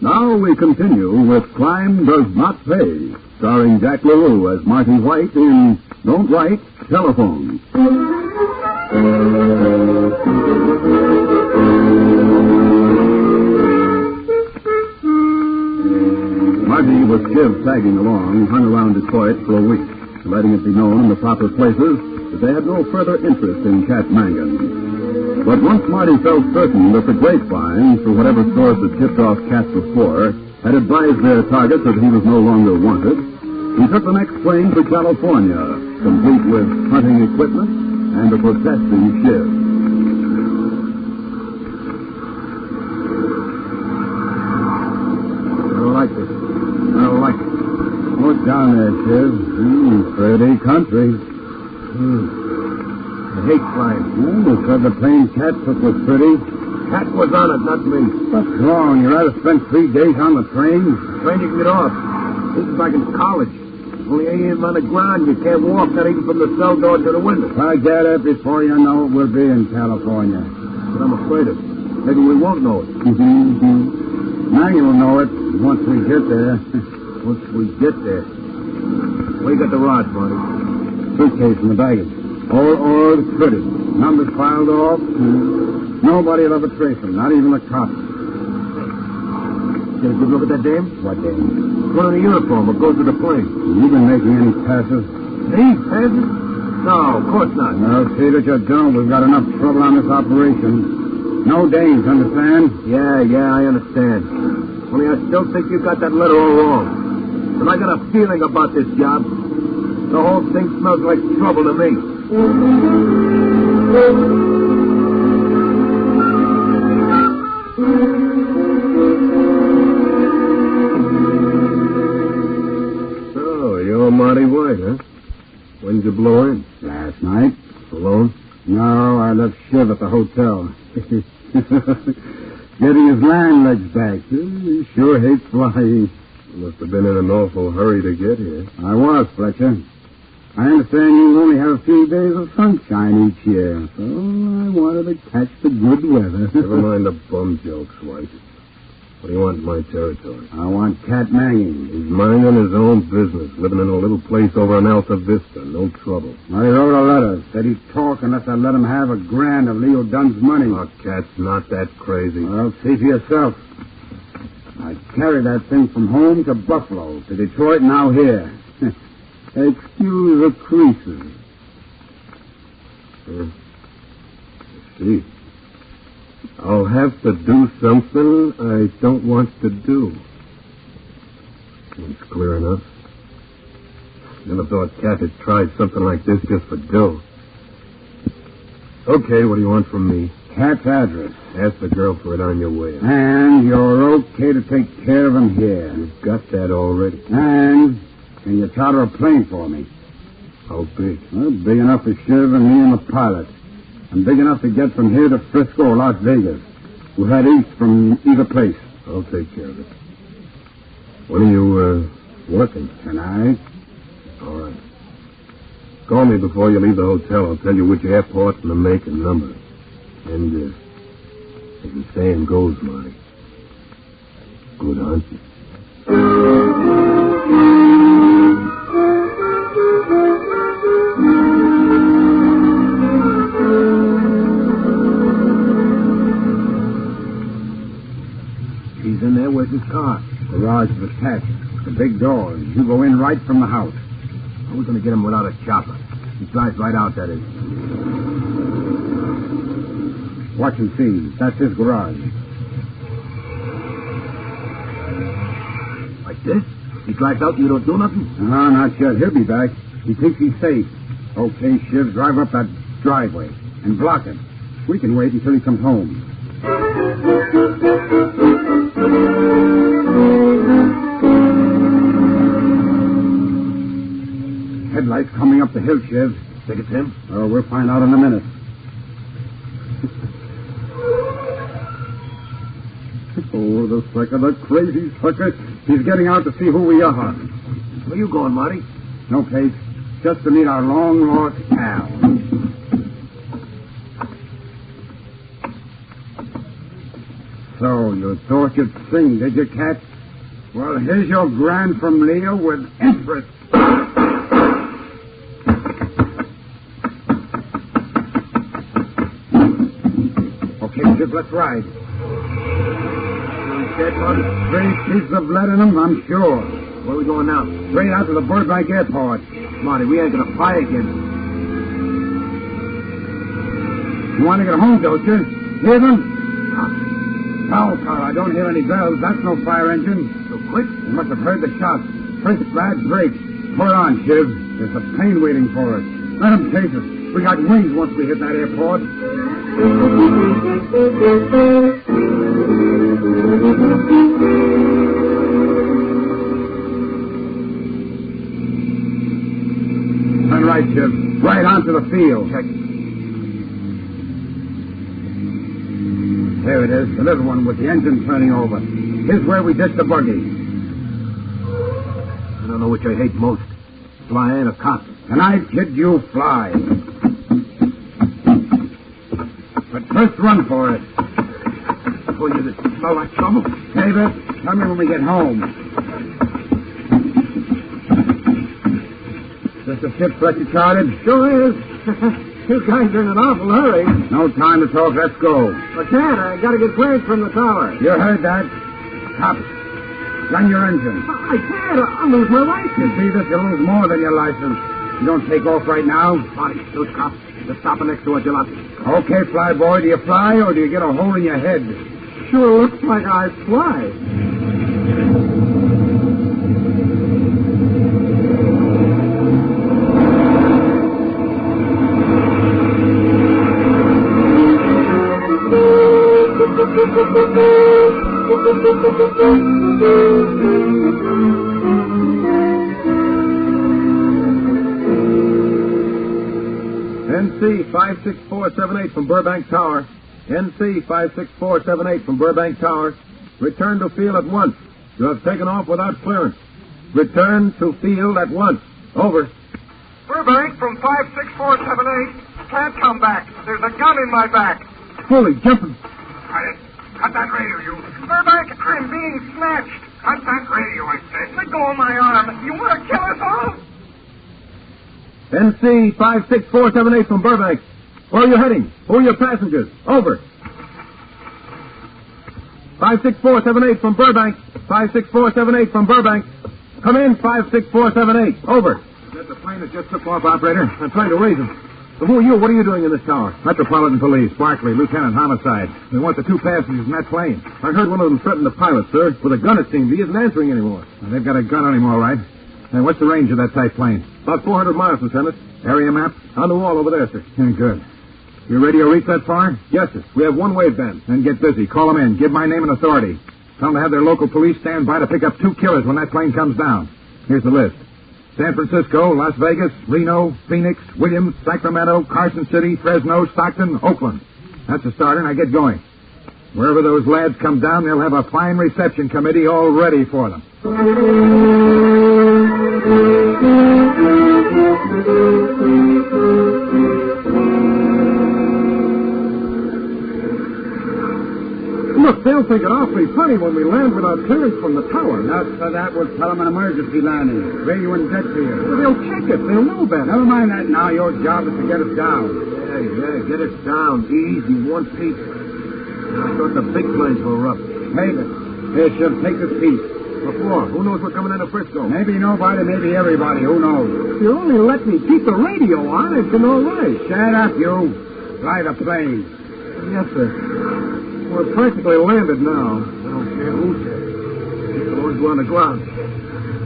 Now we continue with Crime Does Not Pay, starring Jack LaRue as Marty White in Don't Write, Telephone. Marty was still sagging along, hung around Detroit for a week, letting it be known in the proper places that they had no further interest in Cat Mangan. But once Marty felt certain that the grapevine, through whatever source had tipped off Cat before, had advised their target that he was no longer wanted, he took the next plane to California, complete with hunting equipment and a protesting shiv.
I don't like this. I don't like it.
What's down there, Shiv? Pretty country.
I hate flying.
Well, we said the plane Cat took was pretty.
Cat was on it, not me.
What's wrong? You'd rather spend 3 days on the train?
The train you can get off. This is like in college. Only ain't on the ground. You can't walk, not even from the cell door to the window.
I get it. Before you know it, we'll be in California.
But I'm afraid of it. Maybe we won't know it.
Now you'll know it once we get there.
Once we get there. Where you got the rod, Marty?
Suitcase in the baggage. All pretty. Numbers filed off. Nobody'll ever trace them, not even the cops.
Get a good look at that dame?
What dame?
One in a uniform that goes with the plane.
You been making any passes?
Me? Passes? No, of course not.
Well, see that you don't. We've got enough trouble on this operation. No dames, understand?
Yeah, I understand. Only I still think you got that letter all wrong. And I got a feeling about this job. The whole thing smells like trouble to me. So, you're Marty White, huh? When did you blow in?
Last night.
Alone?
No, I left Shiv at the hotel. Getting his land legs back. He sure hates flying.
You must have been in an awful hurry to get here.
I was, Fletcher. I understand you only have a few days of sunshine each year, so I wanted to catch the good weather.
Never mind the bum jokes, White. What do you want in my territory?
I want Cat Manning.
He's minding his own business, living in a little place over in Alta Vista. No trouble.
I wrote a letter. Said he'd talk unless I let him have $1,000 of Leo Dunn's money.
Oh, Cat's not that crazy.
Well, see for yourself. I carried that thing from home to Buffalo, to Detroit, now here. Excuse the creases.
I see. I'll have to do something I don't want to do. It's clear enough. Never thought Cat had tried something like this just for dough. Okay, what do you want from me?
Cat's address.
Ask the girl for it on your way.
And you're okay to take care of him here.
You've got that already.
And can you charter a plane for me?
How big?
Well, big enough for Shiv and me and the pilot. And big enough to get from here to Frisco or Las Vegas. We'll head east from either place.
I'll take care of it. When are you, working?
Tonight.
All right. Call me before you leave the hotel. I'll tell you which airport and the make and number. And, as the saying goes, Marty, good hunting. He's in there. Where's his car?
Garage is attached. The big door. You go in right from the house.
How are we going to get him without a chopper? He drives right out, that is.
Watch and see. That's his garage.
Like this? He drives out and you don't do nothing?
No, not yet. He'll be back. He thinks he's safe. Okay, Shiv, drive up that driveway and block it. We can wait until he comes home. Headlights coming up the hill, Shiv.
Think it's him?
Oh, we'll find out in a minute. Oh, the sucker, the crazy sucker. He's getting out to see who we are.
Where you going, Marty?
No place. Just to meet our long-lost pal. So, you thought you'd sing, did you, Cat? Well, here's your grand from Leo with interest. Okay, Chip, let's ride. Three pieces of lead in them, I'm sure.
Where are we going now?
Straight out to the Burbank Airport.
Marty, we ain't going to fly again.
You want to get home, don't you? Hear them? No, Carl, I don't hear any bells. That's no fire engine.
So quick?
You must have heard the shots. First bad break. Pull on, Shiv. There's a plane waiting for us. Let them chase us. We got wings once we hit that airport. Turn right, Shiv. Right onto the field.
Check.
There it is, the little one with the engine turning over. Here's where we ditch the buggy.
I don't know which I hate most, flying or cops.
And I kid you fly. But first run for it.
Oh, you smell like trouble?
David, tell me when we get home. Is this the ship Fletcher chartered?
Sure is. You guys are in an awful hurry.
No time to talk. Let's go.
I can't. I got to get clearance from the tower.
You heard that? Cops, gun your engine.
I can't. I'll lose my license.
You see this? You'll lose more than your license. You don't take off right now.
Marty, those cops, they're stopping next to a jalopy.
Okay, fly boy. Do you fly or do you get a hole in your head?
Sure looks like I fly.
NC 56478 from Burbank Tower. NC 56478 from Burbank Tower. Return to field at once. You have taken off without clearance. Return to field at once. Over.
Burbank from 56478. Can't come back. There's a gun in my back.
Holy jumping.
Quiet. Cut that radio, you. Burbank, I'm being snatched. Cut that radio, I said. Let go of my arm. You want to kill us all?
NC 56478 from Burbank. Where are you heading? Who are your passengers? Over. 56478 from Burbank. 56478 from Burbank. Come in, 56478. Over.
That's the plane that just took off, operator.
I'm trying to raise him. But who are you? What are you doing in this tower?
Metropolitan Police, Barclay, Lieutenant Homicide. They want the two passengers in that plane.
I heard one of them threaten the pilot, sir. With a gun, it seemed. He isn't answering anymore.
Well, they've got a gun on him, all right. And what's the range of that type plane?
About 400 miles, Lieutenant.
Area map?
On the wall over there, sir.
Yeah, good. Your radio reach that far?
Yes, sir. We have one waveband.
Then get busy. Call them in. Give my name and authority. Tell them to have their local police stand by to pick up 2 killers when that plane comes down. Here's the list. San Francisco, Las Vegas, Reno, Phoenix, Williams, Sacramento, Carson City, Fresno, Stockton, Oakland. That's a starter. Now get going. Wherever those lads come down, they'll have a fine reception committee all ready for them.
Look, they'll think it awfully funny when we land without clearance from the tower.
Not so that would tell them an emergency landing. Radio and dead to you.
Well, they'll check it. They'll know better.
Never mind that now. Your job is to get us down.
Yeah, get us down. Easy, one piece. I thought the big planes were rough.
David, here, Ship, take this piece.
What for? Who knows we're coming into Frisco?
Maybe nobody, maybe everybody. Who knows?
If you only let me keep the radio on, it's been all right.
Shut up, you. Fly the plane.
Yes, sir. We're practically landed now.
I don't care who said it. The ones who are on the ground.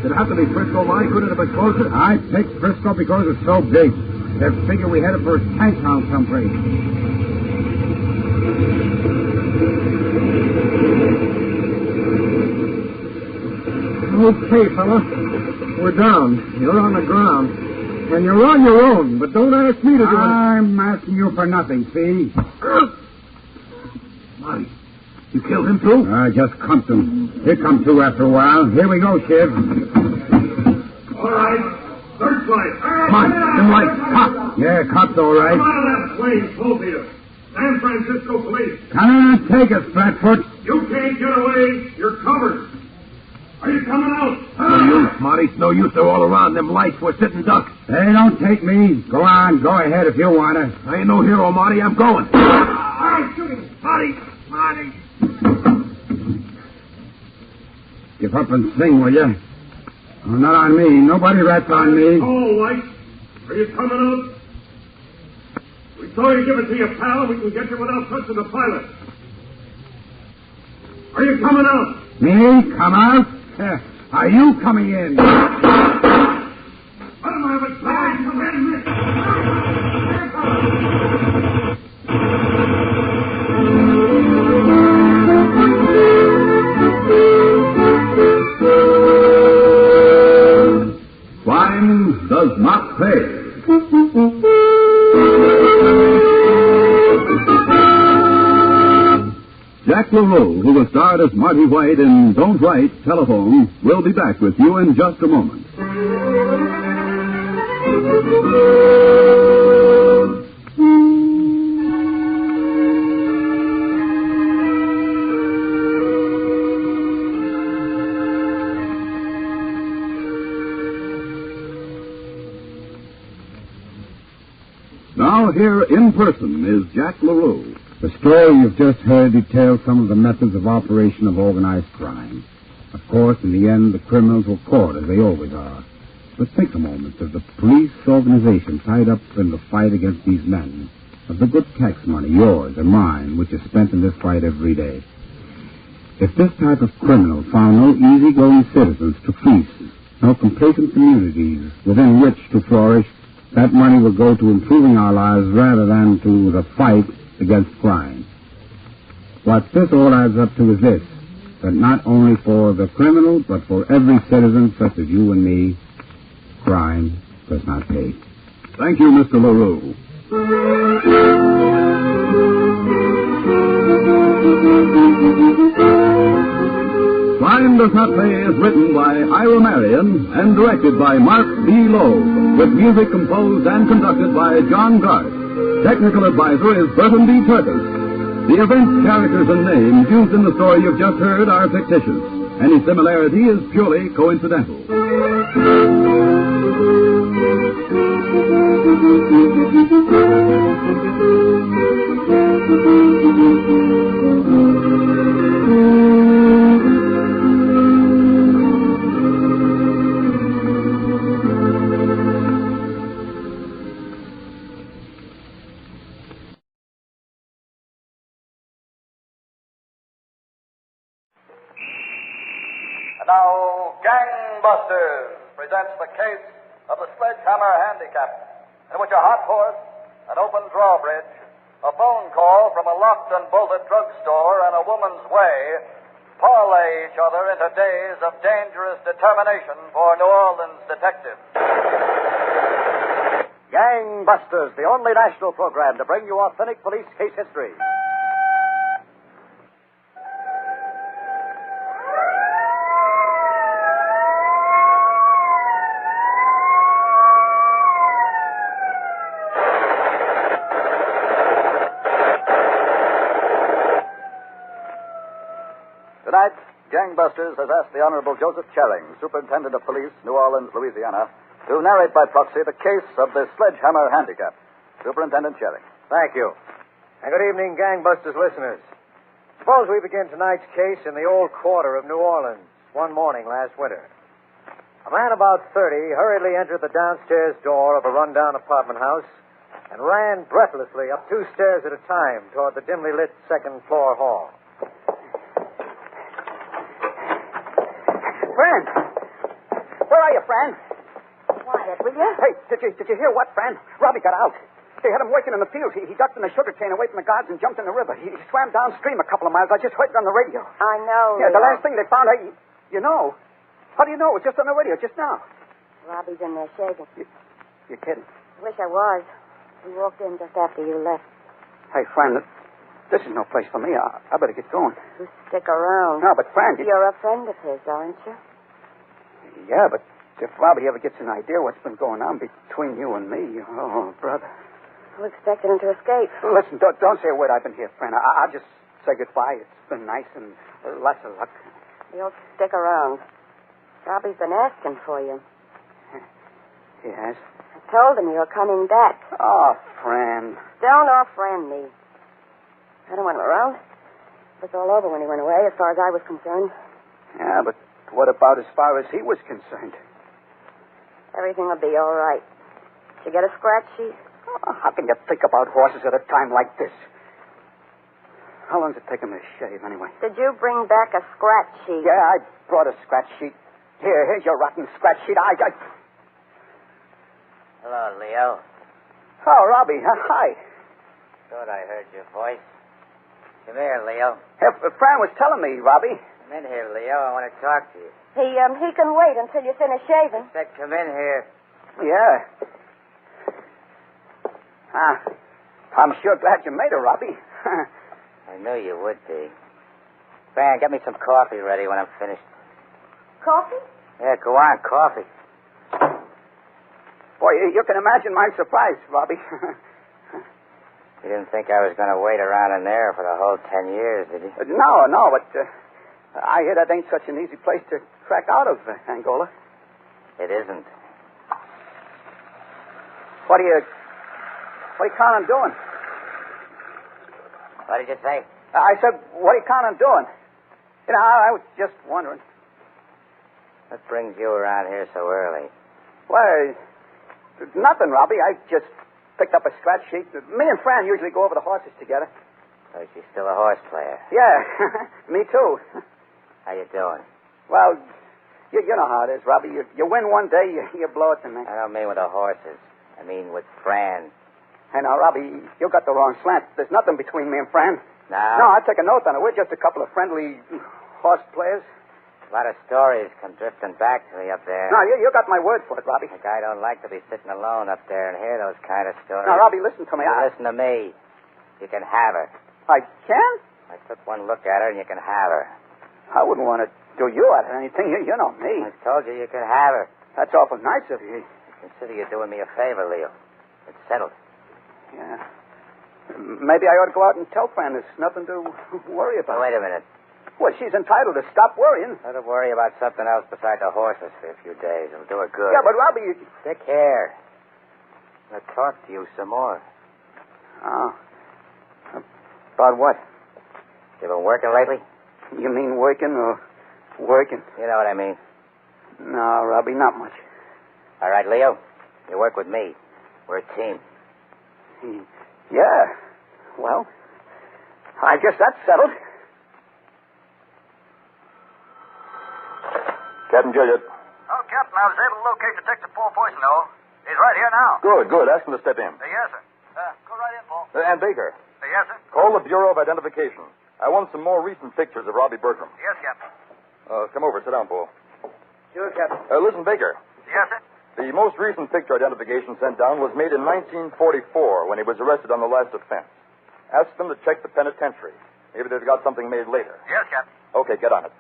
Did it have to be Frisco line? Couldn't it have been closer?
I picked Frisco because it's so big. They figure we headed for a tank town someplace.
Okay, fella. We're down. You're on the ground. And you're on your own, but don't ask me to do it.
I'm asking you for nothing, see?
Marty, you killed him too?
I just clumped him. Here come 2 after a while. Here we go, Shiv.
All right. Third flight.
Come on, them lights. Cop. Yeah, cop's all right.
Come out of that plane, both of you. San Francisco Police.
Come on, take us, Flatfoot.
You can't get away. You're covered. Are you coming out?
No use, Marty. It's no use. They're all around. Them lights. We're sitting ducks.
They don't take me. Go on. Go ahead if you want to.
I ain't no hero, Marty. I'm going.
All right, shooting. Marty.
Give up and sing, will you? Oh, not on me. Nobody rats on me.
Oh, White. Are you coming out? We saw you give it to your pal. We can get you without touching the pilot. Are you coming out?
Me? Come out? Are you coming in?
Let him have it, Barry. Come in.
Flying does not pay. Jack LaRue, who was starred as Marty White in Don't Write, Telephone, will be back with you in just a moment. Now here in person is Jack LaRue.
The story you've just heard details some of the methods of operation of organized crime. Of course, in the end, the criminals were caught, as they always are. But think a moment of the police organization tied up in the fight against these men, of the good tax money, yours and mine, which is spent in this fight every day. If this type of criminal found no easygoing citizens to feast, no complacent communities within which to flourish, that money would go to improving our lives rather than to the fight against crime. What this all adds up to is this, that not only for the criminal, but for every citizen such as you and me, crime does not pay.
Thank you, Mr. LaRue. Crime Does Not Pay is written by Ira Marion and directed by Mark B. Lowe, with music composed and conducted by John Garth. Technical advisor is Burton B. Turtis. The events, characters, and names used in the story you've just heard are fictitious. Any similarity is purely coincidental.
Now, Gangbusters presents the case of the Sledgehammer Handicap, in which a hot horse, an open drawbridge, a phone call from a locked and bolted drugstore, and a woman's way parlay each other into days of dangerous determination for New Orleans detectives. Gangbusters, the only national program to bring you authentic police case history. Tonight, Gangbusters has asked the Honorable Joseph Charing, Superintendent of Police, New Orleans, Louisiana, to narrate by proxy the case of the Sledgehammer Handicap. Superintendent Charing.
Thank you. And good evening, Gangbusters listeners. Suppose we begin tonight's case in the old quarter of New Orleans, one morning last winter. A man about 30 hurriedly entered the downstairs door of a rundown apartment house and ran breathlessly up 2 stairs at a time toward the dimly lit second-floor hall.
Fran! Where are you, Fran?
Quiet, will you?
Hey, did you hear what, Fran? Robbie got out. They had him working in the fields. He ducked in the sugar cane away from the guards and jumped in the river. He swam downstream a couple of miles. I just heard it on the radio.
I know.
Yeah, the last thing they found, you know. How do you know? It was just on the radio just now.
Robbie's in there shaking.
You're kidding.
Wish I was. He walked in just after you left.
Hey, Fran, this is no place for me. I better get going.
You stick around.
No, but Fran...
You're a friend of his, aren't you?
Yeah, but if Robbie ever gets an idea what's been going on between you and me, oh, brother.
Who expected him to escape?
Listen, don't say a word. I've been here, Fran. I'll just say goodbye. It's been nice and lots of luck.
You'll stick around. Robbie's been asking for you.
He has?
I told him you were coming back.
Oh, Fran.
Don't off-friend me. I don't want him around. It was all over when he went away, as far as I was concerned.
Yeah, but what about as far as he was concerned?
Everything will be all right. Did you get a scratch sheet?
Oh, how can you think about horses at a time like this? How long does it take him to shave, anyway?
Did you bring back a scratch sheet?
Yeah, I brought a scratch sheet. Here's your rotten scratch sheet.
Hello, Leo.
Oh, Robbie. Hi.
Thought I heard your voice. Come here, Leo.
Fran was telling me, Robbie.
Come in here, Leo. I want to talk to you.
He can wait until you finish shaving.
I said come in here.
Yeah. I'm sure glad you made her, Robbie.
I knew you would be. Fran, get me some coffee ready when I'm finished.
Coffee?
Yeah, go on, coffee.
Boy, you can imagine my surprise, Robbie.
You didn't think I was going to wait around in there for the whole 10 years, did you?
No, but I hear that ain't such an easy place to crack out of, Angola.
It isn't.
What are you counting on doing?
What did you say?
I said, what are you counting on doing? You know, I was just wondering.
What brings you around here so early?
Well, nothing, Robbie. I just picked up a scratch sheet. Me and Fran usually go over the horses together.
So she's still a horse player.
Yeah, me too.
How you doing?
Well, you know how it is, Robbie. You win one day, you blow it the next.
I don't mean with the horses. I mean with Fran.
Hey, now, Robbie, you got the wrong slant. There's nothing between me and Fran.
No?
No, I take a note on it. We're just a couple of friendly horse players.
A lot of stories come drifting back to me up there.
No, you got my word for it, Robbie.
A guy don't like to be sitting alone up there and hear those kind of stories.
Now, Robbie, listen to me.
Listen to me. You can have her.
I can?
I took one look at her and you can have her.
I wouldn't want to do you out of anything. You know me.
I told you can have her.
That's awful nice of you.
Consider you doing me a favor, Leo. It's settled.
Yeah. Maybe I ought to go out and tell Fran there's nothing to worry about.
Now, wait a minute.
Well, she's entitled to stop worrying.
Let her worry about something else besides the horses for a few days. It'll do her good.
Yeah, but Robbie...
Stick here. I'll talk to you some more.
Oh. About what?
You been working lately?
You mean working or working?
You know what I mean.
No, Robbie, not much.
All right, Leo. You work with me. We're a team.
Yeah. Well, I guess that's settled.
Captain Gilliard.
Oh, Captain, I was able to locate Detective Paul Poisonell. He's right here now.
Good. Ask him to step in.
Yes, sir. Go right in, Paul.
And Baker.
Yes, sir.
Call the Bureau of Identification. I want some more recent pictures of Robbie Bertram.
Yes, Captain.
Come over. Sit down, Paul.
Sure, Captain.
Listen, Baker.
Yes, sir.
The most recent picture identification sent down was made in 1944 when he was arrested on the last offense. Ask them to check the penitentiary. Maybe they've got something made later.
Yes, Captain.
Okay, get on it.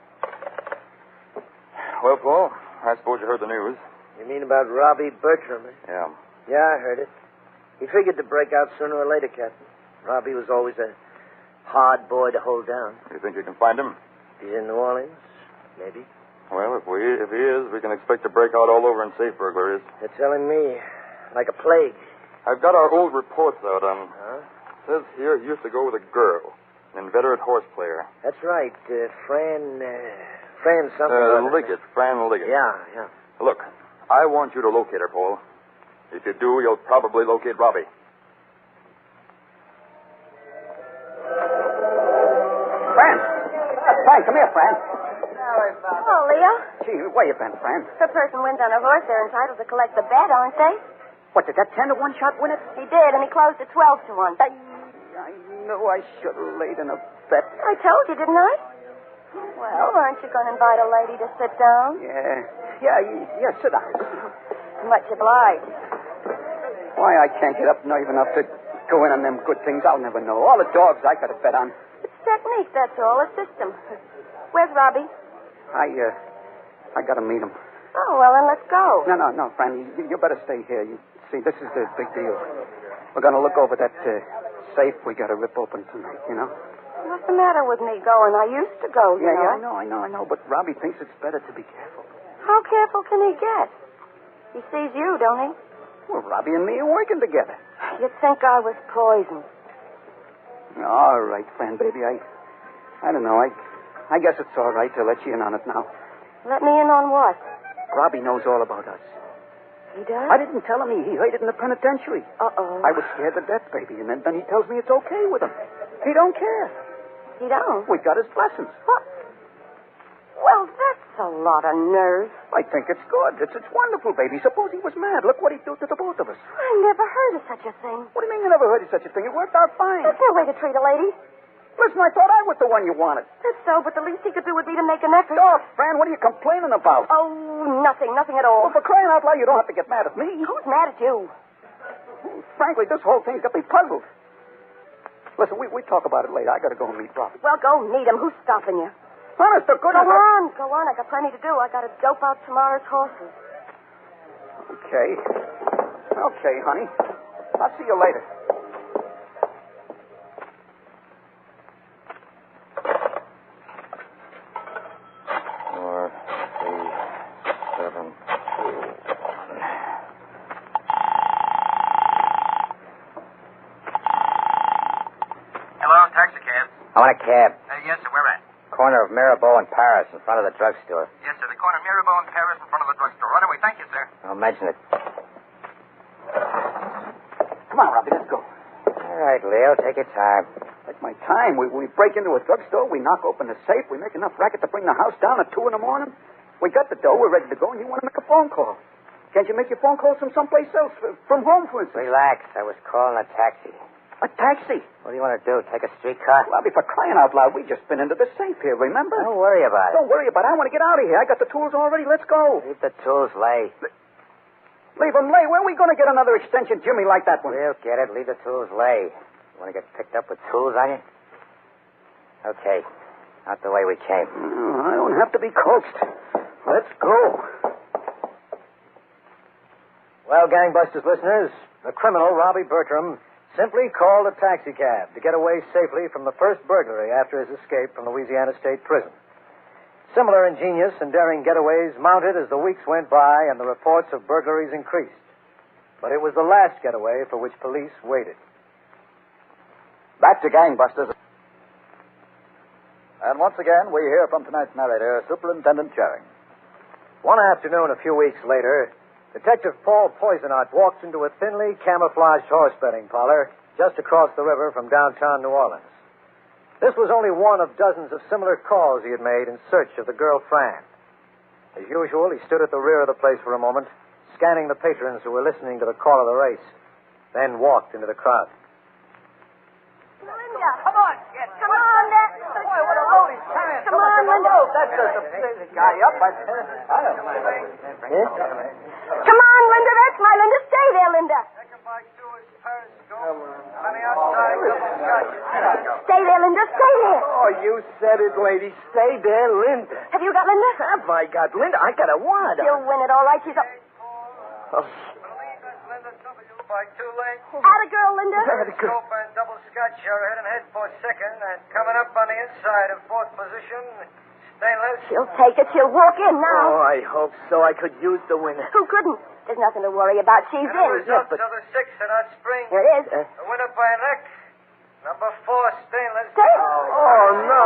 Well, Paul, I suppose you heard the news.
You mean about Robbie Bertram? Eh?
Yeah.
Yeah, I heard it. He figured to break out sooner or later, Captain. Robbie was always a hard boy to hold down.
You think you can find him?
He's in New Orleans, maybe.
Well, if he is, we can expect to break out all over in safe burglaries.
They're telling me, like a plague.
I've got our old reports out on...
Huh?
It says here he used to go with a girl, an inveterate horse player.
That's right. Fran something.
Liggett. Fran Liggett.
Yeah.
Look, I want you to locate her, Paul. If you do, you'll probably locate Robbie.
Fran, come here, Fran.
Oh, Leo.
Gee, where you been, Fran?
If a person wins on a horse, they're entitled to collect the bet, aren't they?
What, did that 10-to-1 shot win it?
He did, and he closed at 12-to-1.
I knew I should have laid in a bet.
I told you, didn't I? Well, aren't you going to invite a lady to sit down?
Yeah, sit down.
Much obliged.
Why I can't get up nerve enough to go in on them good things, I'll never know. All the dogs I got to bet on.
It's technique, that's all, a system. Where's Robbie?
I got to meet him.
Oh, well, then let's go.
No, Fran, you better stay here. You see, this is the big deal. We're going to look over that safe we got to rip open tonight, you know?
What's the matter with me going? I used to go, you know.
I know, but Robbie thinks it's better to be careful.
How careful can he get? He sees you, don't he?
Well, Robbie and me are working together.
You'd think I was poison.
All right, Fran, baby, I don't know. I guess it's all right to let you in on it now.
Let me in on what?
Robbie knows all about us.
He does?
I didn't tell him. He heard it in the penitentiary.
Uh-oh.
I was scared to death, baby, and then he tells me it's okay with him. He don't care.
He don't?
We got his blessings.
What? Well, that's a lot of nerve.
I think it's good. It's wonderful, baby. Suppose he was mad. Look what he'd do to the both of us.
I never heard of such a thing.
What do you mean you never heard of such a thing? It worked out fine.
There's no way to treat a lady.
Listen, I thought I was the one you wanted.
That's so, but the least he could do would be to make an effort.
Oh, Fran, what are you complaining about?
Oh, nothing at all.
Well, for crying out loud, you don't have to get mad at me.
Who's mad at you?
Frankly, this whole thing's got me puzzled. Listen, we talk about it later. I got to go and meet Robbie.
Well, go meet him. Who's stopping you?
Honest to goodness.
Go on. I got plenty to do. I got to dope out tomorrow's horses.
Okay. Okay, honey. I'll see you later.
I want a cab.
Yes, sir. Where at?
Corner of Mirabeau and Paris, in front of the drugstore.
Yes, sir. The corner of Mirabeau and Paris in front of the drugstore. Right away. Thank you, sir.
Don't mention it.
Come on, Robbie, let's go.
All right, Leo, take your time.
Take my time. We break into a drugstore, we knock open the safe, we make enough racket to bring the house down at 2 in the morning. We got the dough, we're ready to go, and you want to make a phone call. Can't you make your phone calls from someplace else? From home, for instance?
Relax. I was calling a taxi.
A taxi?
What do you want to do? Take a streetcar?
Robbie, for crying out loud, we just been into the safe here, remember?
Don't worry about it.
Don't worry about it. I want to get out of here. I got the tools already. Let's go.
Leave the tools lay.
Leave them lay. Where are we going to get another extension Jimmy like that one?
We'll get it. Leave the tools lay. You want to get picked up with tools on you? Okay. Not the way we came.
I don't have to be coaxed. Let's go.
Well, Gangbusters listeners, the criminal, Robbie Bertram, simply called a taxicab to get away safely from the first burglary after his escape from Louisiana State Prison. Similar ingenious and daring getaways mounted as the weeks went by and the reports of burglaries increased. But it was the last getaway for which police waited.
Back to Gangbusters. And once again, we hear from tonight's narrator, Superintendent Charing.
One afternoon a few weeks later, Detective Paul Poisonot walked into a thinly camouflaged horse betting parlor just across the river from downtown New Orleans. This was only one of dozens of similar calls he had made in search of the girl Fran. As usual, he stood at the rear of the place for a moment, scanning the patrons who were listening to the call of the race, then walked into the crowd.
Linda! Come on, Come on,
Boy, what a load he's carrying.
Come on, Linda.
That's the guy up.
Come on, Linda. That's my Linda. Stay there, Linda. Stay there, Linda. Stay there.
Oh, you said it, lady. Stay there, Linda.
Have you got Linda?
Have I got Linda? I got a what?
You'll win it, all right. She's up.
Oh.
By 2 lengths.
Atta girl, Linda.
Scope and double scotch are head and head for second, and coming up on the inside of fourth position, Stainless.
She'll take it. She'll walk in now.
Oh, I hope so. I could use the winner.
Who couldn't? There's nothing to worry about. She's
And
in.
the results of the 6th in hot spring.
Here it is.
The winner by neck, number 4, Stainless.
Oh, no.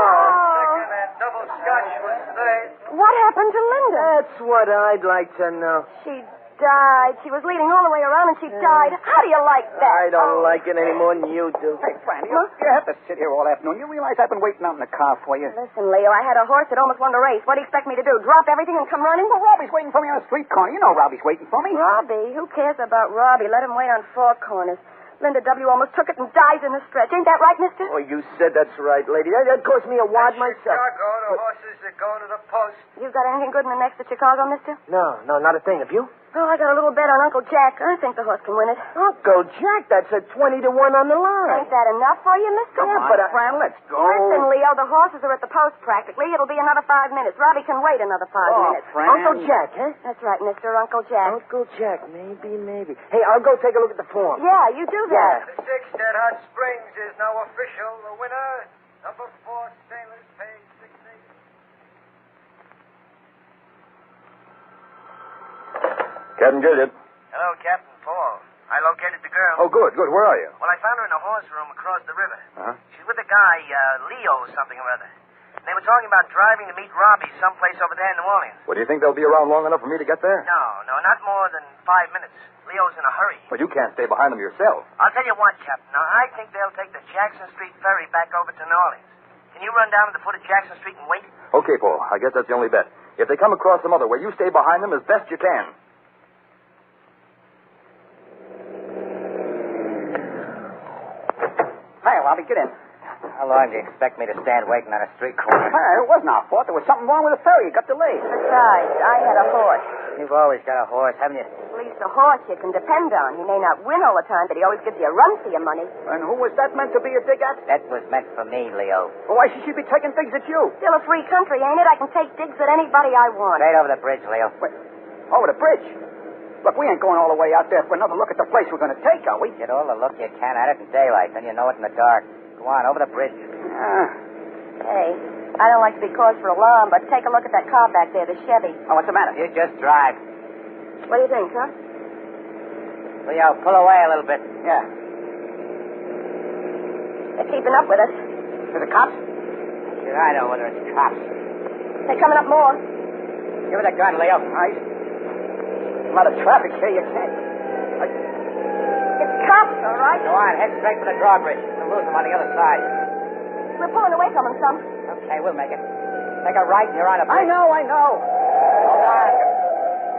Second and double scotch was third.
What happened to Linda?
That's what I'd like to know.
She died. She was leading all the way around and she died. How do you like that?
I don't like it any more than you do.
Hey, Fran, you have to sit here all afternoon. You realize I've been waiting out in the car for you.
Listen, Leo, I had a horse that almost won the race. What do you expect me to do? Drop everything and come running?
Well, Robbie's waiting for me on the street corner. You know Robbie's waiting for me.
Robbie? Who cares about Robbie? Let him wait on 4 corners. Linda W. almost took it and dies in the stretch. Ain't that right, mister?
Oh, you said that's right, lady. That cost me a wad myself.
Chicago, the horses that go to the post.
You got anything good in the next to Chicago, mister?
No, not a thing. Have you?
Oh, I got a little bet on Uncle Jack. I think the horse can win it.
Uncle Jack, that's a 20-1 on the line.
Ain't that enough for you, mister?
Yeah, but
Fran, let's go.
Listen, Leo, the horses are at the post practically. It'll be another 5 minutes. Robbie can wait another 5 minutes.
Fran.
Uncle Jack, huh?
That's right, mister. Uncle Jack.
Uncle Jack, maybe. Hey, I'll go take a look at the form.
Yeah, you do that.
The 6th at Hot Springs is now official. The winner, number 4, Stainless, pays $6.80.
Captain Gilliard.
Hello, Captain Paul. I located the girl.
Oh, good. Where are you?
Well, I found her in a horse room across the river.
Uh-huh.
She's with a guy, Leo something or other. And they were talking about driving to meet Robbie someplace over there in New Orleans.
Well, do you think they'll be around long enough for me to get there?
No, not more than 5 minutes. Leo's in a hurry.
Well, you can't stay behind them yourself.
I'll tell you what, Captain. Now, I think they'll take the Jackson Street ferry back over to New Orleans. Can you run down to the foot of Jackson Street and wait?
Okay, Paul. I guess that's the only bet. If they come across some other way, you stay behind them as best you can.
Hi, Robbie, get in.
How long do you expect me to stand waiting on a street corner?
It wasn't our fault. There was something wrong with the ferry. It got delayed.
Besides, I had a horse.
You've always got a horse, haven't you?
At least a horse you can depend on. He may not win all the time, but he always gives you a run for your money.
And who was that meant to be a dig at?
That was meant for me, Leo.
Well, why should she be taking digs at you?
Still a free country, ain't it? I can take digs at anybody I want.
Straight over the bridge, Leo.
Wait, over the bridge? Look, we ain't going all the way out there for another look at the place we're going to take, are we?
Get all the look you can at it in daylight, then you know it in the dark. Go on, over the bridge.
Hey, I don't like to be cause for alarm, but take a look at that car back there, the Chevy.
Oh, what's the matter?
You just drive.
What do you think, huh?
Leo, pull away a little bit.
Yeah.
They're keeping up with us.
Are the cops?
Sure, I know whether it's cops.
They're coming up more.
Give it a gun, Leo.
Right. A lot of traffic here, you can't.
It's cops, all right.
Go on, head straight for the drawbridge. We'll lose them on the other side.
We're pulling away from them some.
Okay, we'll make it. Take a right and you're on a bridge.
I know.
Hold on.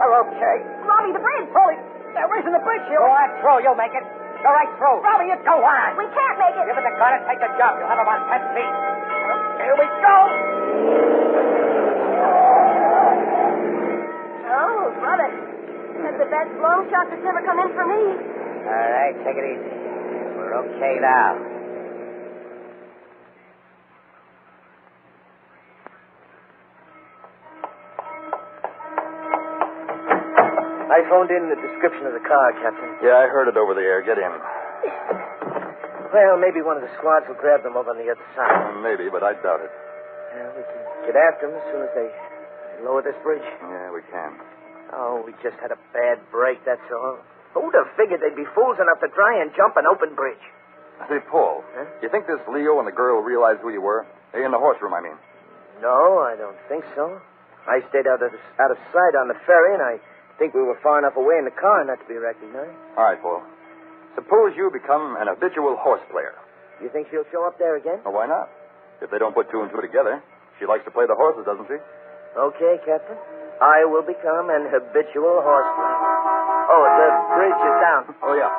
We're okay.
Robbie, the bridge.
Holy, they're raising the bridge here.
Go on through, you'll make it. Go right through.
Robbie, you go on.
We can't make it.
Give it the gun and take the jump. You'll have about 10 feet.
Here we go.
Oh, brother. That's the best long shot that's ever come in for me.
All right, take it easy. We're okay now.
I phoned in the description of the car, Captain.
Yeah, I heard it over the air. Get in.
Well, maybe one of the squads will grab them over on the other side.
Maybe, but I doubt it.
Yeah, we can get after them as soon as they lower this bridge.
Yeah, we can.
Oh, we just had a bad break, that's all. Who'd have figured they'd be fools enough to try and jump an open bridge?
Say, Paul, you think this Leo and the girl realized who you were? In the horse room, I mean.
No, I don't think so. I stayed out of sight on the ferry, and I think we were far enough away in the car not to be recognized.
All right, Paul. Suppose you become an habitual horse player.
You think she'll show up there again?
Well, why not? If they don't put two and two together. She likes to play the horses, doesn't she?
Okay, Captain. I will become an habitual horse player. Oh, the bridge is down.
Oh, yeah.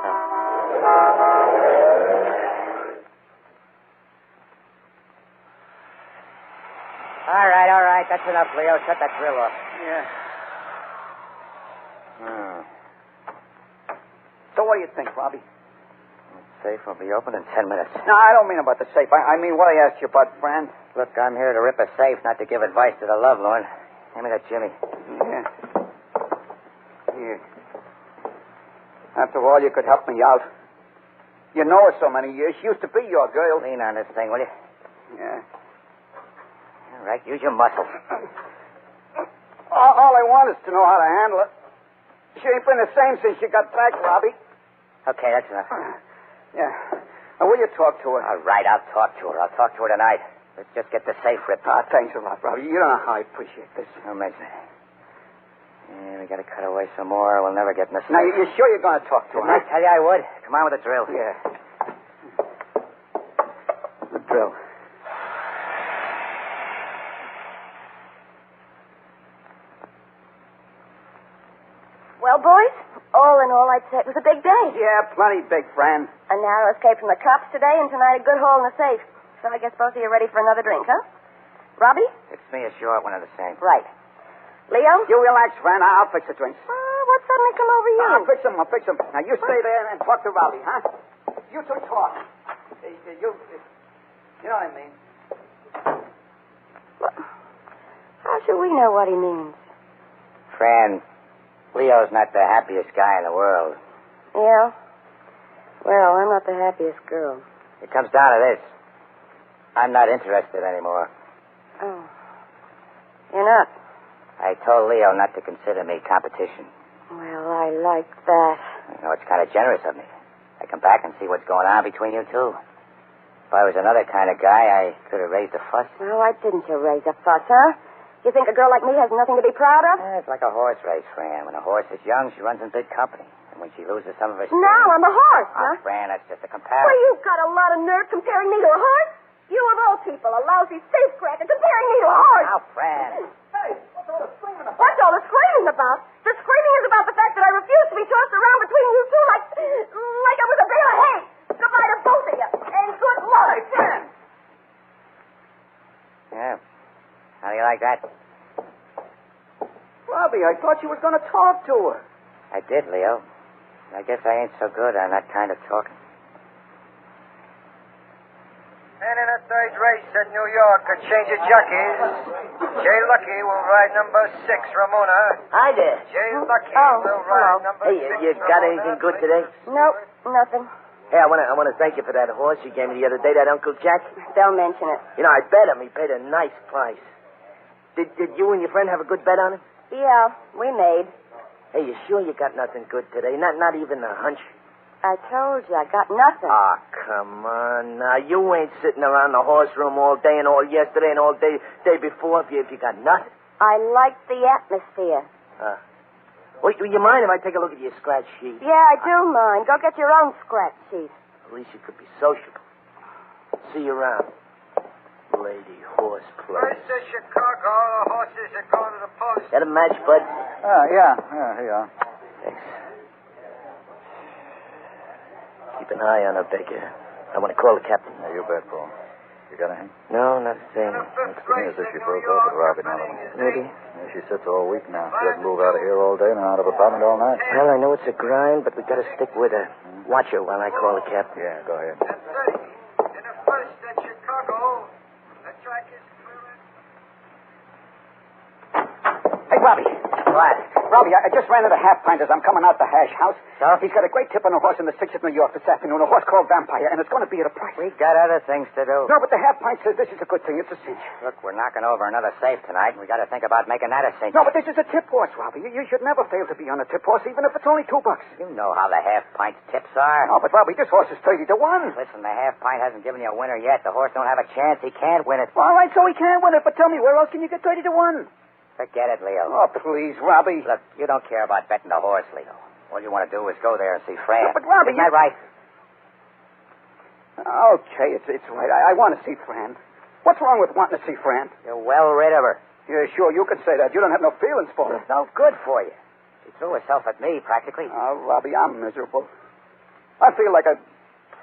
All right. That's enough, Leo. Shut that drill off.
Yeah. So what do you think, Robbie?
Safe will be open in 10 minutes.
No, I don't mean about the safe. I mean what I asked you about, Fran.
Look, I'm here to rip a safe, not to give advice to the lovelorn. Hand me that Jimmy.
Yeah. Here. After all, you could help me out. You know her so many years. She used to be your girl.
Lean on this thing, will you?
Yeah.
All right, use your muscle.
All I want is to know how to handle it. She ain't been the same since she got back, Robbie.
Okay, that's enough.
Yeah. Now, will you talk to her?
All right, I'll talk to her. I'll talk to her tonight. Let's just get the safe ripped.
Thanks a lot, Robbie. You don't know how I appreciate this.
Don't mention it. Yeah, we got to cut away some more. We'll never get in the safe.
Now, you sure you're going to talk to her?
Didn't I tell you I would? Come on with the drill.
Yeah. The drill.
Well, boys, all in all, I'd say it was a big day.
Yeah, plenty big, Fran.
A narrow escape from the cops today, and tonight a good haul in the safe. So I guess both of you are ready for another drink, huh? Robbie?
It's me, a short one of the same.
Right. Leo?
You relax, Fran. I'll fix the drinks.
What suddenly come over you?
I'll fix them. Now, you stay there and talk to Robbie, huh? You two talk. You know what I mean.
How should we know what he means?
Fran, Leo's not the happiest guy in the world.
Yeah? Well, I'm not the happiest girl.
It comes down to this. I'm not interested anymore.
Oh. You're not?
I told Leo not to consider me competition.
Well, I like that.
You know, it's kind of generous of me. I come back and see what's going on between you two. If I was another kind of guy, I could have raised a fuss.
Well, why didn't you raise a fuss, huh? You think a girl like me has nothing to be proud of?
It's like a horse race, Fran. When a horse is young, she runs in good company. And when she loses some of her...
Now I'm a horse, huh?
Fran, that's just a comparison.
Well, you've got a lot of nerve comparing me to a horse. You of all people, a lousy safecracker, comparing me to a horse.
Now, Fran.
Hey, what's all the screaming about?
What's all the screaming about? The screaming is about the fact that I refuse to be tossed around between you two like I was a bale of hay. Goodbye to both of you. And good luck.
Hey, Fran.
How do you like that?
Robbie, I thought you was going to talk to her.
I did, Leo. I guess I ain't so good on that kind of talking.
And in a third race at New York, a change of jockeys. Jay Lucky will ride number 6, Ramona.
Hi there.
Jay Lucky will
hello.
ride number 6.
Hey, you got anything good today?
Nope, nothing.
Hey, I want to thank you for that horse you gave me the other day, that Uncle Jack.
Don't mention it.
You know, I bet him. He paid a nice price. Did you and your friend have a good bet on him?
Yeah, we made.
Hey, you sure you got nothing good today? Not even a hunch?
I told you, I got nothing.
Oh, come on. Now, you ain't sitting around the horse room all day and all yesterday and all day before if you got nothing.
I like the atmosphere.
Well, you mind if I take a look at your scratch sheet?
Yeah, I do mind. Go get your own scratch sheet.
At least you could be sociable. See you around. Lady horse place.
First to Chicago, the horses are going to the post.
That a match, bud?
Yeah, here you are.
Thanks. Keep an eye on her, Baker. I want to call the captain.
Yeah, you bet, Paul. You got anything?
No, not a thing.
Looks to me as if she broke off with Robbie now.
Maybe.
Yeah, she sits all week now. She doesn't move out of here all day and out of apartment all night.
Well, I know it's a grind, but we got to stick with her. Watch her while I call the captain.
Yeah, go ahead.
In the first at Chicago, the track is clear.
Hey, Robbie.
What?
Robbie, I just ran into half pint as I'm coming out the hash house.
So?
He's got a great tip on a horse in the 6th of New York this afternoon, a horse called Vampire, and it's going to be at a price.
We got other things to do.
No, but the half pint says this is a good thing. It's a cinch.
Look, we're knocking over another safe tonight. We got to think about making that a cinch.
No, but this is a tip horse, Robbie. You should never fail to be on a tip horse, even if it's only $2.
You know how the half-pint tips are.
No, but Robbie, this horse is 30 to 1.
Listen, the half-pint hasn't given you a winner yet. The horse don't have a chance. He can't win it.
Well, all right, so he can't win it, but tell me, where else can you get 30 to 1?
Forget it, Leo.
Oh, please, Robbie.
Look, you don't care about betting the horse, Leo. All you want to do is go there and see Fran.
No, but Robbie,
Isn't that right?
Okay, it's right. I want to see Fran. What's wrong with wanting to see Fran?
You're well rid of her.
Yeah, sure, you can say that. You don't have no feelings for her.
It's no good for you. She threw herself at me, practically.
Oh, Robbie, I'm miserable. I feel like a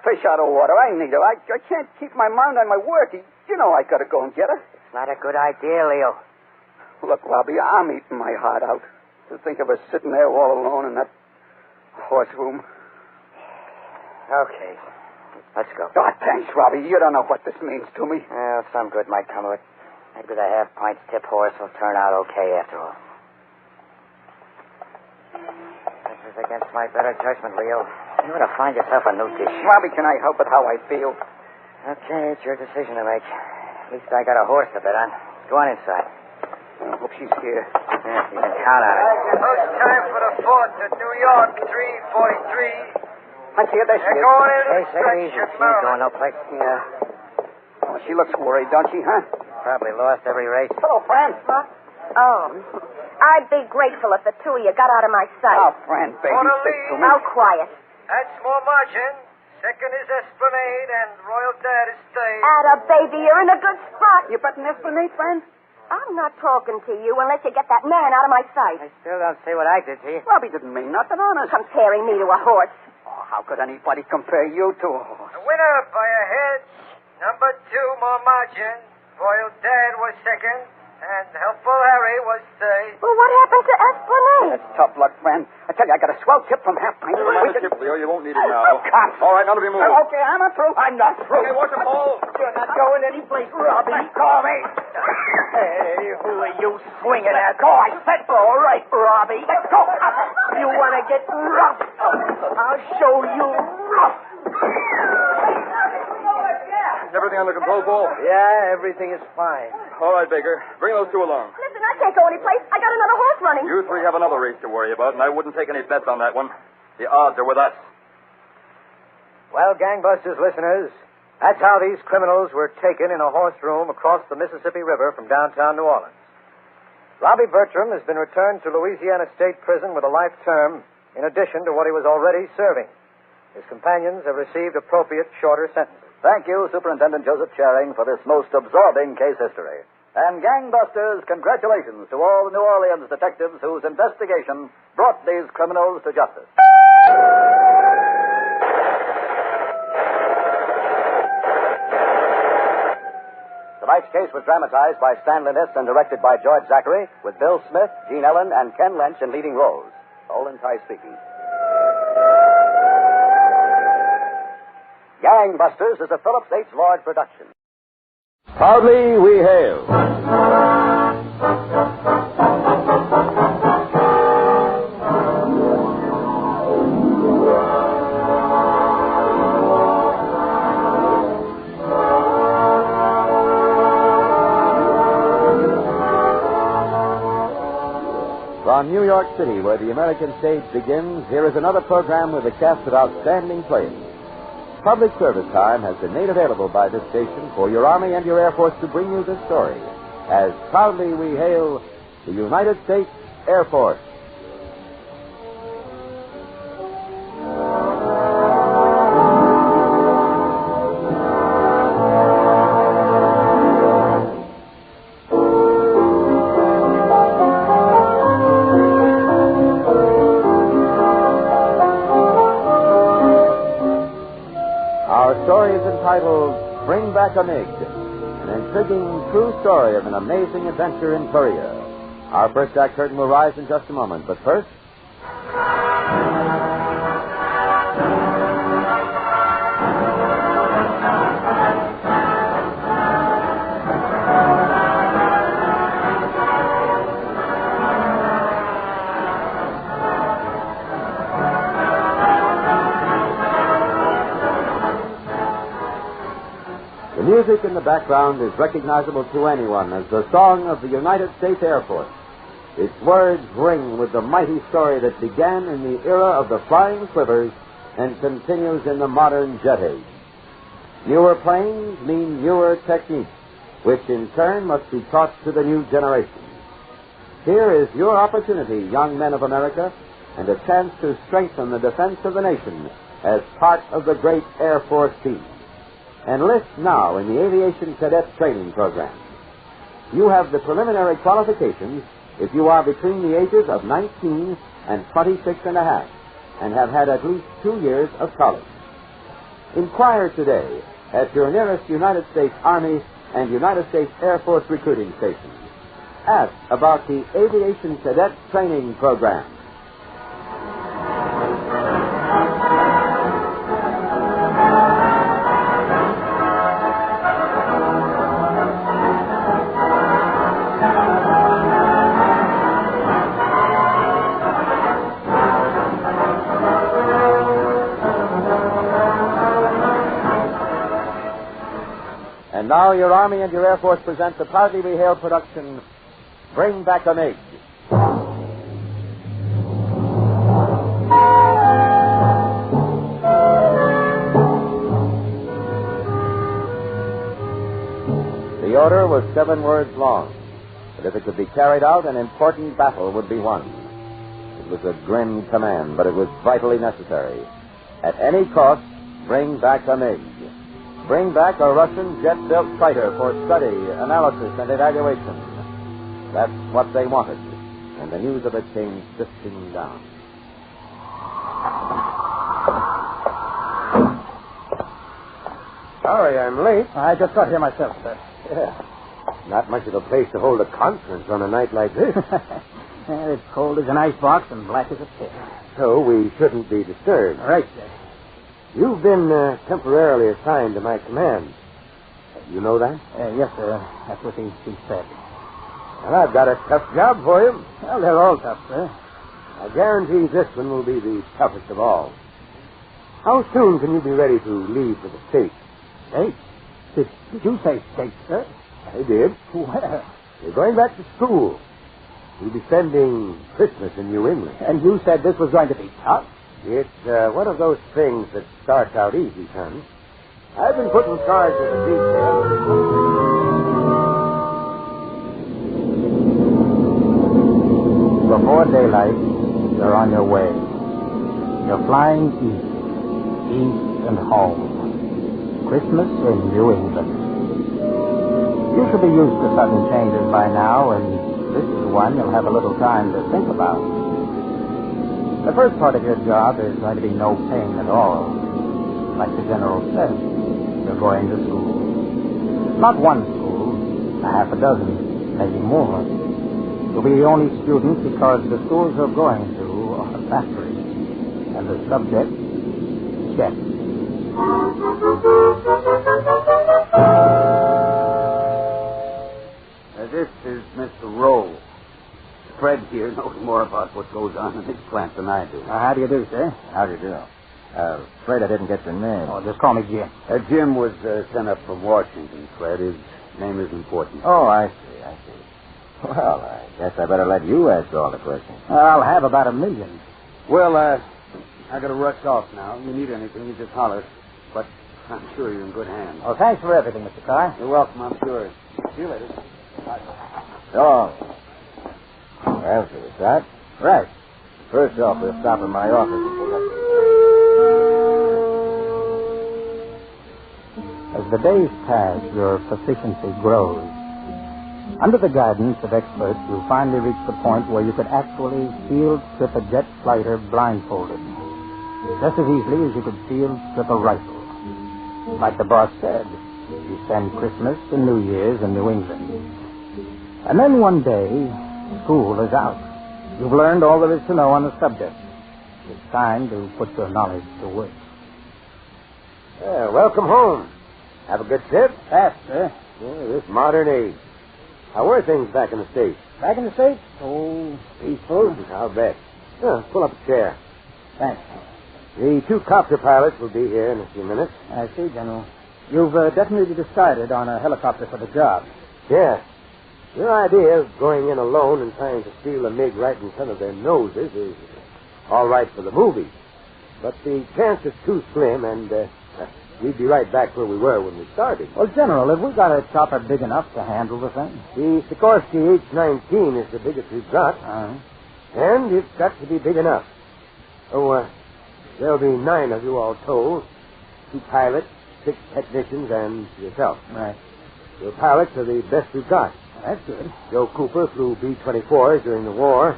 fish out of water. I need her. I can't keep my mind on my work. You know I got to go and get her.
It's not a good idea, Leo.
Look, Robbie, I'm eating my heart out. To think of her sitting there all alone in that horse room.
Okay. Let's go.
Oh, thanks, Robbie. You don't know what this means to me.
Well, some good might come of it. Maybe the half-pint tip horse will turn out okay after all. This is against my better judgment, Leo. You ought to find yourself a new dish.
Robbie, can I help it how I feel?
Okay, it's your decision to make. At least I got a horse to bet on. Go on inside.
I hope she's here.
Yeah, you can count on it.
Post time for the 4th at New York, 3:43.
I see her. There she
They're
is.
going into
Hey,
the
take it easy.
stretch
She
of
ain't going
Maryland.
no place.
Yeah. Oh, she looks worried, don't she, huh?
Probably lost every race.
Hello, Fran.
Oh, I'd be grateful if the two of you got out of my sight.
Oh, Fran, baby,
Orderly.
stick to me.
Oh, quiet.
That's more margin. Second is Esplanade, and Royal Dad is third.
Atta baby, you're in a good spot.
You betting Esplanade, Fran?
I'm not talking to you unless you get that man out of my sight.
I still don't see what I did to you.
Robbie didn't mean nothing, honest.
Comparing me to a horse.
Oh, how could anybody compare you to a horse?
The winner by a head, number 2, more margin. Royal Dad was second, and Helpful Harry was third.
Well, what happened to Esplanade?
That's tough luck, Fran. I tell you, I got a swell tip from half pint.
Where's the tip, Leo? You won't need it now. All right, none of you move.
Okay, I'm not through. I'm not through.
Okay, watch it fall.
You're not going anyplace, Robbie. Let go of me. Hey, who are you swinging at? Go, I said go. All right, Robbie. Let go. You want to get rough? I'll show you rough.
Everything under control, Paul?
Yeah, everything is fine.
All right, Baker. Bring those two along.
Listen, I can't go anyplace. I got another horse running.
You three have another race to worry about, and I wouldn't take any bets on that one. The odds are with us.
Well, Gangbusters listeners, that's how these criminals were taken in a horse room across the Mississippi River from downtown New Orleans. Robbie Bertram has been returned to Louisiana State Prison with a life term in addition to what he was already serving. His companions have received appropriate shorter sentences.
Thank you, Superintendent Joseph Charing, for this most absorbing case history. And Gangbusters, congratulations to all the New Orleans detectives whose investigation brought these criminals to justice.
Tonight's case was dramatized by Stan Linnis and directed by George Zachary, with Bill Smith, Gene Ellen, and Ken Lynch in leading roles. Olin Ty speaking. Gangbusters is a Phillips H. Lord production.
Proudly we hail. From New York City, where the American stage begins, here is another program with a cast of outstanding players. Public service time has been made available by this station for your Army and your Air Force to bring you this story, as proudly we hail the United States Air Force. Entitled Bring Back a MiG, an intriguing true story of an amazing adventure in Korea. Our first act curtain will rise in just a moment, but first... The music in the background is recognizable to anyone as the song of the United States Air Force. Its words ring with the mighty story that began in the era of the flying slivers and continues in the modern jet age. Newer planes mean newer techniques, which in turn must be taught to the new generation. Here is your opportunity, young men of America, and a chance to strengthen the defense of the nation as part of the great Air Force team. Enlist now in the Aviation Cadet Training Program. You have the preliminary qualifications if you are between the ages of 19 and 26 and a half and have had at least 2 years of college. Inquire today at your nearest United States Army and United States Air Force recruiting stations. Ask about the Aviation Cadet Training Program. And now your Army and your Air Force present the proudly we hail production, Bring Back a MiG. The order was 7 words long, but if it could be carried out, an important battle would be won. It was a grim command, but it was vitally necessary. At any cost, bring back a MiG. Bring back a Russian jet-built fighter for study, analysis, and evaluation. That's what they wanted, and the news of it came sifting down.
Sorry, I'm late. I just got here myself, sir.
Yeah. Not much of a place to hold a conference on a night like this.
It's cold as an icebox and black as a pit.
So we shouldn't be disturbed.
Right, sir.
You've been temporarily assigned to my command. You know that?
Yes, sir. That's what he said.
Well, I've got a tough job for you.
Well, they're all tough, sir.
I guarantee this one will be the toughest of all. How soon can you be ready to leave for the States?
States? Did you say States, sir?
I did.
Where?
You're going back to school. You'll be spending Christmas in New England.
And you said this was going to be tough?
It's one of those things that starts out easy, son. I've been putting cards in the details.
Before daylight, you're on your way. You're flying east and home. Christmas in New England. You should be used to sudden changes by now, and this is one you'll have a little time to think about. The first part of your job is going to be no pain at all. Like the general says, you're going to school. Not one school, a half a dozen, maybe more. You'll be the only student because the schools you're going to are factories. And the subject, chef.
This is Mr. Rowe. Fred here knows more about what goes on in this plant than I do.
How do you do, sir?
How do you do? Fred, I didn't get your name.
Oh, just call me Jim.
Jim was sent up from Washington, Fred. His name is important.
Oh, I see. Well, I guess I better let you ask all the questions.
I'll have about 1 million.
Well, I got to rush off now. If you need anything, you just holler. But I'm sure you're in good hands.
Well, thanks for everything, Mr. Carr.
You're welcome, I'm sure. See you later. Bye.
So long. Well, shall we start?
Right.
First off, we'll stop in my office and pick up.
As the days pass, your proficiency grows. Under the guidance of experts, you finally reach the point where you could actually field strip a jet fighter blindfolded. Just as easily as you could field strip a rifle. Like the boss said, you spend Christmas and New Year's in New England. And then one day, school is out. You've learned all there is to know on the subject. It's time to put your knowledge to work.
Welcome home. Have a good trip?
Fast, sir.
This modern age. How were things back in the States?
Back in the States? Oh, peaceful.
I'll bet. Pull up a chair.
Thanks.
The 2 copter pilots will be here in a few minutes.
I see, General. You've definitely decided on a helicopter for the job.
Yeah. Your idea of going in alone and trying to steal a MiG right in front of their noses is all right for the movie. But the chance is too slim, and we'd be right back where we were when we started.
Well, General, have we got a chopper big enough to handle the thing?
The Sikorsky H-19 is the biggest we've got. And it's got to be big enough. Oh, there'll be 9 of you all told. 2 pilots, 6 technicians, and yourself.
Right.
Your pilots are the best we've got.
That's good.
Joe Cooper flew B-24s during the war.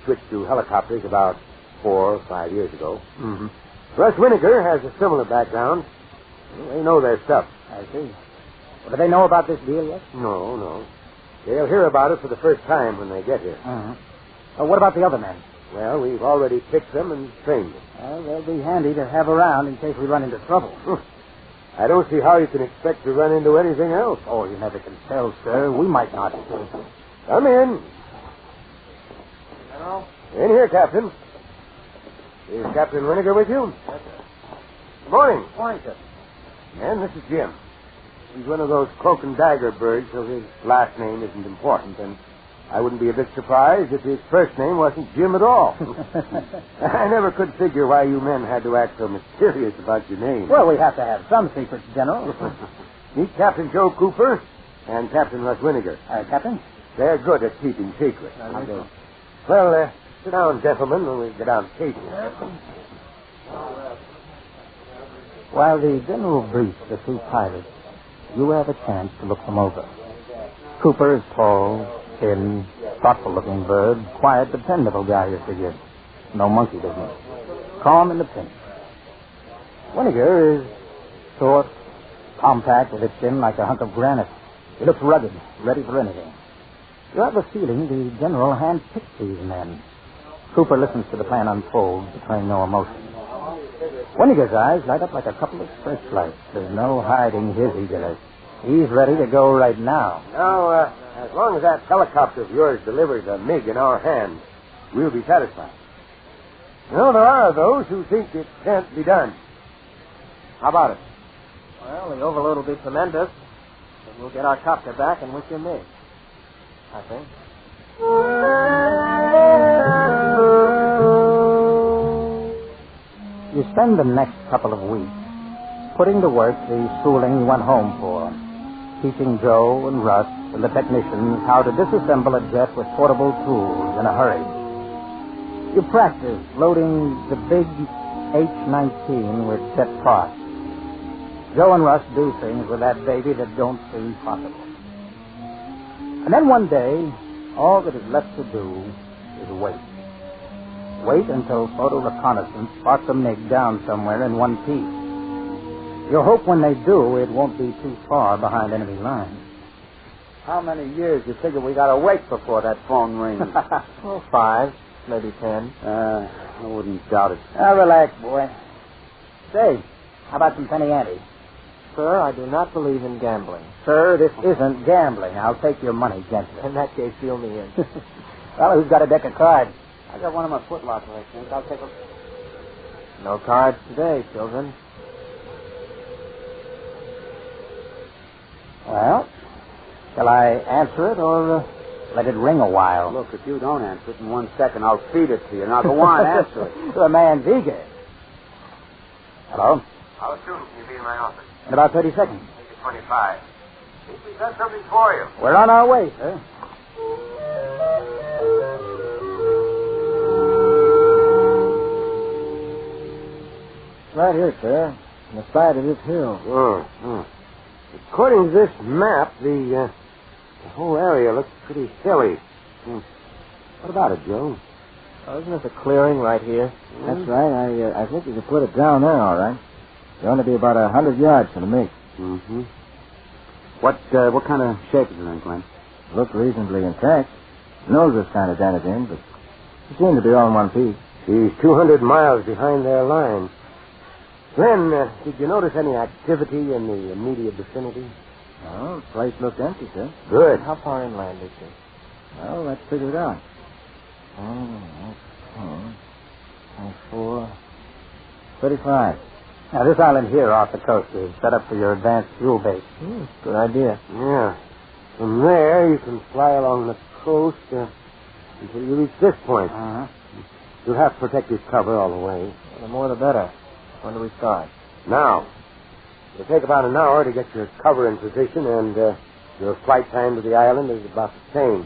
Switched to helicopters about 4 or 5 years ago.
Mm-hmm.
Russ Winiger has a similar background. They know their stuff.
I see. Well, do they know about this deal yet?
No. They'll hear about it for the first time when they get here.
What about the other men?
Well, we've already picked them and trained them.
Well, they'll be handy to have around in case we run into trouble.
I don't see how you can expect to run into anything else.
Oh, you never can tell, sir. We might not.
Come in.
Hello?
In here, Captain. Is Captain Winiger with you?
Yes, sir.
Good morning.
Morning, sir.
And this is Jim. He's one of those cloak and dagger birds, so his last name isn't important, and I wouldn't be a bit surprised if his first name wasn't Jim at all. I never could figure why you men had to act so mysterious about your name.
Well, we have to have some secrets, General.
Meet Captain Joe Cooper and Captain Russ Winiger.
Captain?
They're good at keeping secrets. Well, sit down, gentlemen, and we'll get on to cases.
While the General briefs the 2 pilots, you have a chance to look them over. Cooper is tall, thin, thoughtful-looking bird, quiet, dependable guy, you figure. No monkey business. Calm in the pinch. Winiger is short, compact, with his chin like a hunk of granite. He looks rugged, ready for anything. You have a feeling the General handpicked these men. Cooper listens to the plan unfold, betraying no emotion. Winiger's eyes light up like a couple of searchlights. There's no hiding his eagerness. He's ready to go right now.
Now, as long as that helicopter of yours delivers a MiG in our hands, we'll be satisfied. Well, there are those who think it can't be done. How about it?
Well, the overload will be tremendous, but we'll get our copter back and with your MiG, I think.
You spend the next couple of weeks putting to work the schooling you went home for, teaching Joe and Russ and the technicians how to disassemble a jet with portable tools in a hurry. You practice loading the big H-19 with set parts. Joe and Russ do things with that baby that don't seem possible. And then one day, all that is left to do is wait. Wait until photo reconnaissance spots a MiG down somewhere in one piece. You hope when they do, it won't be too far behind enemy lines. How many years you figure we gotta wait before that phone rings?
Well, 5, maybe 10.
I wouldn't doubt it.
Relax, boy. Say, how about some penny ante? Sir, I do not believe in gambling.
Sir, this isn't gambling. I'll take your money gently.
In that case, deal me in.
Well, who's got a deck of cards? I got one in my footlocker, I think. I'll take a...
No cards today, children.
Well, shall I answer it or let it ring a while?
Look, if you don't answer it in 1 second, I'll feed it to you. Now go on, answer it.
The man's eager. Hello?
How soon can you be in my office?
In about 30 seconds.
Make it 25. Think we've done something for you.
We're on our way, sir.
Right here, sir. On the side of this hill.
According to this map, the whole area looks pretty hilly. What about it, Joe?
Oh, isn't this a clearing right here? That's right. I think you could put it down there, all right. You'll only be about 100 yards from the mix.
Mm-hmm. What kind of shape is it in, Glenn?
Look reasonably intact. Nose was kind of dented in, but it seemed to be all in one piece.
She's 200 miles behind their line. Glenn, did you notice any activity in the immediate vicinity?
Oh, the place looked empty, sir.
Good.
How far inland is it? Well, let's figure it out. 4, 35.
Now, this island here off the coast is set up for your advanced fuel base.
Good idea.
Yeah. From there, you can fly along the coast until you reach this point.
Uh-huh.
You'll have protective cover all the way.
Well, the more the better. When do we start?
Now. It'll take about an hour to get your cover in position, and your flight time to the island is about the same.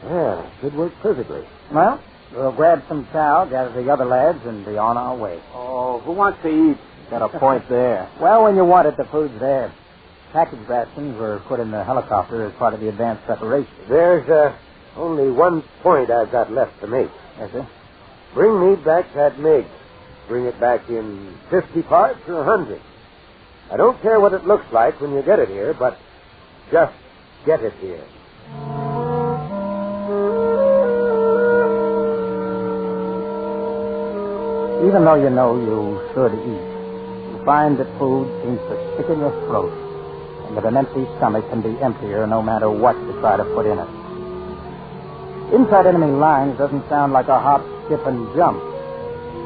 Yeah, it should work perfectly.
Well, we'll grab some chow, gather the other lads, and be on our way.
Oh, who wants to eat?
Got a point there.
Well, when you want it, the food's there. Package rations were put in the helicopter as part of the advanced preparation.
There's only one point I've got left to make.
Yes, sir?
Bring me back that MiG. Bring it back in 50 parts or 100. I don't care what it looks like when you get it here, but just get it here.
Even though you know you should eat, you find that food seems to stick in your throat, and that an empty stomach can be emptier no matter what you try to put in it. Inside enemy lines doesn't sound like a hop, skip, and jump.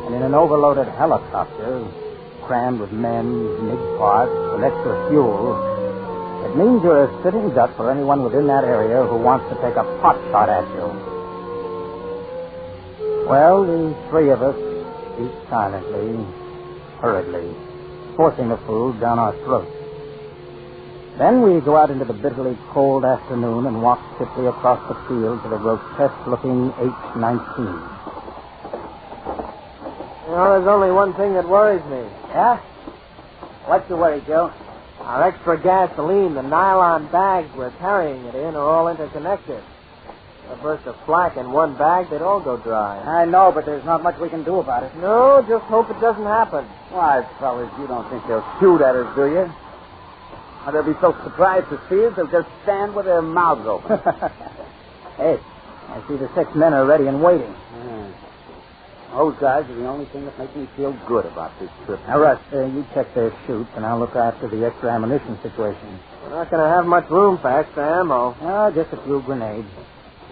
And in an overloaded helicopter, crammed with men, MiG parts, and extra fuel, it means you're a sitting duck for anyone within that area who wants to take a pot shot at you. Well, the three of us eat silently, hurriedly, forcing the food down our throats. Then we go out into the bitterly cold afternoon and walk stiffly across the field to the grotesque-looking H-19.
You know, there's only one thing that worries me.
Yeah? What's the worry, Joe?
Our extra gasoline, the nylon bags we're carrying it in, are all interconnected. A burst of flak in one bag, they'd all go dry.
I know, but there's not much we can do about it.
No, just hope it doesn't happen.
Why, fellas, you don't think they'll shoot at us, do you? Or they'll be so surprised to see us, they'll just stand with their mouths open.
Hey, I see the 6 men are ready and waiting.
Those guys are the only thing that make me feel good about this trip.
Now, Russ, you check their chutes, and I'll look after the extra ammunition situation.
We're not going to have much room for extra ammo.
Just a few grenades.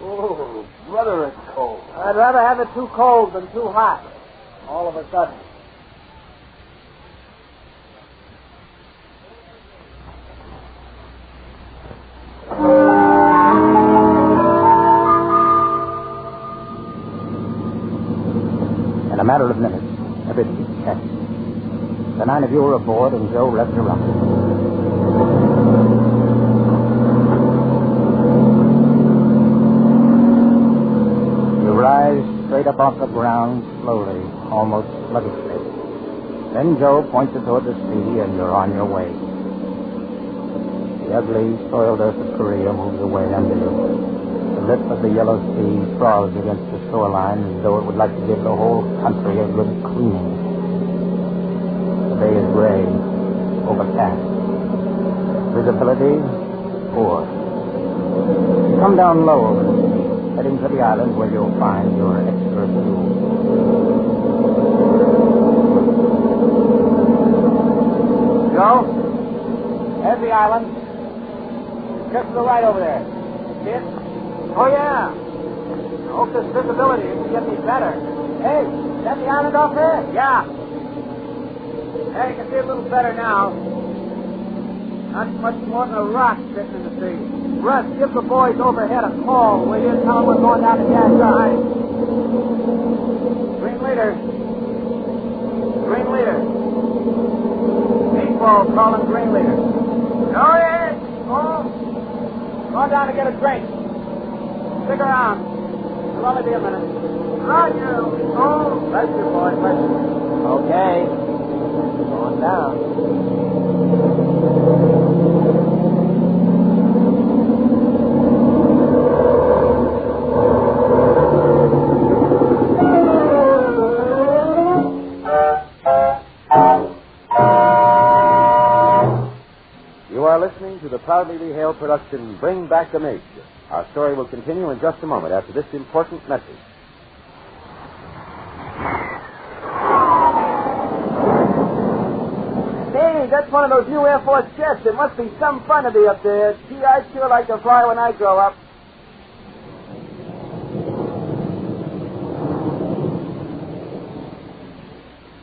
Oh, brother, it's cold.
I'd rather have it too cold than too hot. All of a sudden.
In a matter of minutes, everything is checked. The 9 of you are aboard, and Joe revs her up. You rise straight up off the ground, slowly, almost sluggishly. Then Joe points it toward the sea, and you're on your way. The ugly, soiled earth of Korea moves away under you. The lip of the yellow sea froths against the shoreline as though it would like to give the whole country a good cleaning. The bay is gray, overcast. Visibility, poor. Come down low over the sea, heading to the island where you'll find your expert tool.
Joe? There's the island. Just to the right over there. See it? Oh, yeah. I hope this visibility can get me better. Hey, is that the island off there? Yeah. Yeah, you can see it a little better now. Not much more than a rock sitting in the sea. Russ, give the boys overhead a call. Will you tell them we're going down to gas our ice? Green leader. Green leader. Meatball calling green leader. Go ahead. Going down to get a drink. Stick around. It'll only be a minute. Roger. Oh, bless you, boy. Bless you.
Okay. Going down.
You are listening to the proudly we-hail production, Bring Back the Mig. Our story will continue in just a moment after this important message.
Hey, that's one of those new Air Force jets. It must be some fun to be up there. Gee, I'd sure like to fly when I grow up.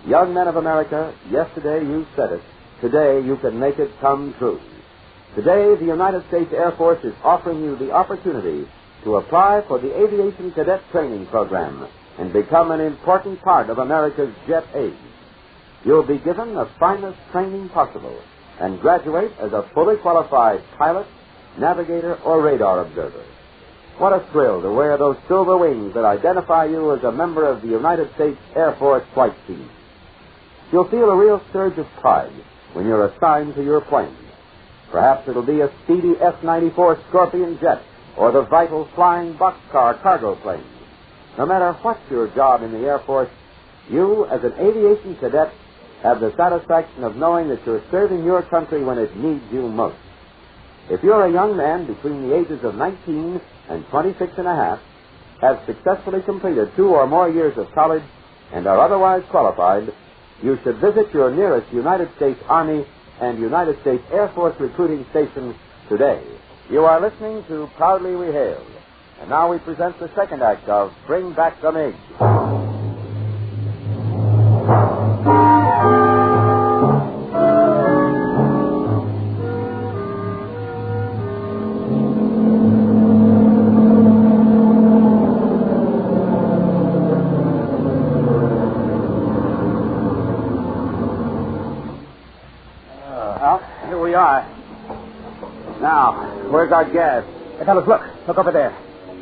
Young men of America, yesterday you said it. Today you can make it come true. Today the United States Air Force is offering you the opportunity to apply for the Aviation Cadet Training Program and become an important part of America's jet age. You'll be given the finest training possible and graduate as a fully qualified pilot, navigator, or radar observer. What a thrill to wear those silver wings that identify you as a member of the United States Air Force flight team. You'll feel a real surge of pride when you're assigned to your plane. Perhaps it'll be a speedy F-94 Scorpion jet or the vital flying boxcar cargo plane. No matter what your job in the Air Force, you, as an aviation cadet, have the satisfaction of knowing that you're serving your country when it needs you most. If you're a young man between the ages of 19 and 26 and a half, have successfully completed 2 or more years of college, and are otherwise qualified, you should visit your nearest United States Army and United States Air Force recruiting station today. You are listening to Proudly We Hail. And now we present the second act of Bring Back the Mig.
Now, where's our gas?
Hey, fellas, look. Look over there.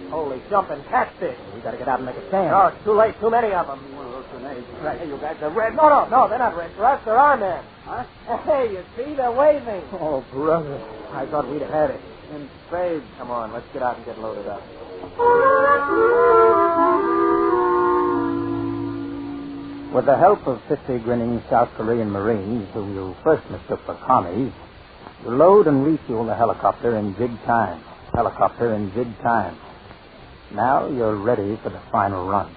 Holy jumping catfish.
We gotta get out and make a stand.
Oh, it's too late. Too many of them.
One of those grenades. Right. Hey, you guys are red.
No, they're not red for us. They're our men.
Huh?
Hey, you see? They're waving.
Oh, brother. I thought we'd have had it.
In spades. Come on, let's get out and get loaded up.
With the help of 50 grinning South Korean Marines, whom you first mistook for commies, you load and refuel the helicopter in jig time. Now you're ready for the final run.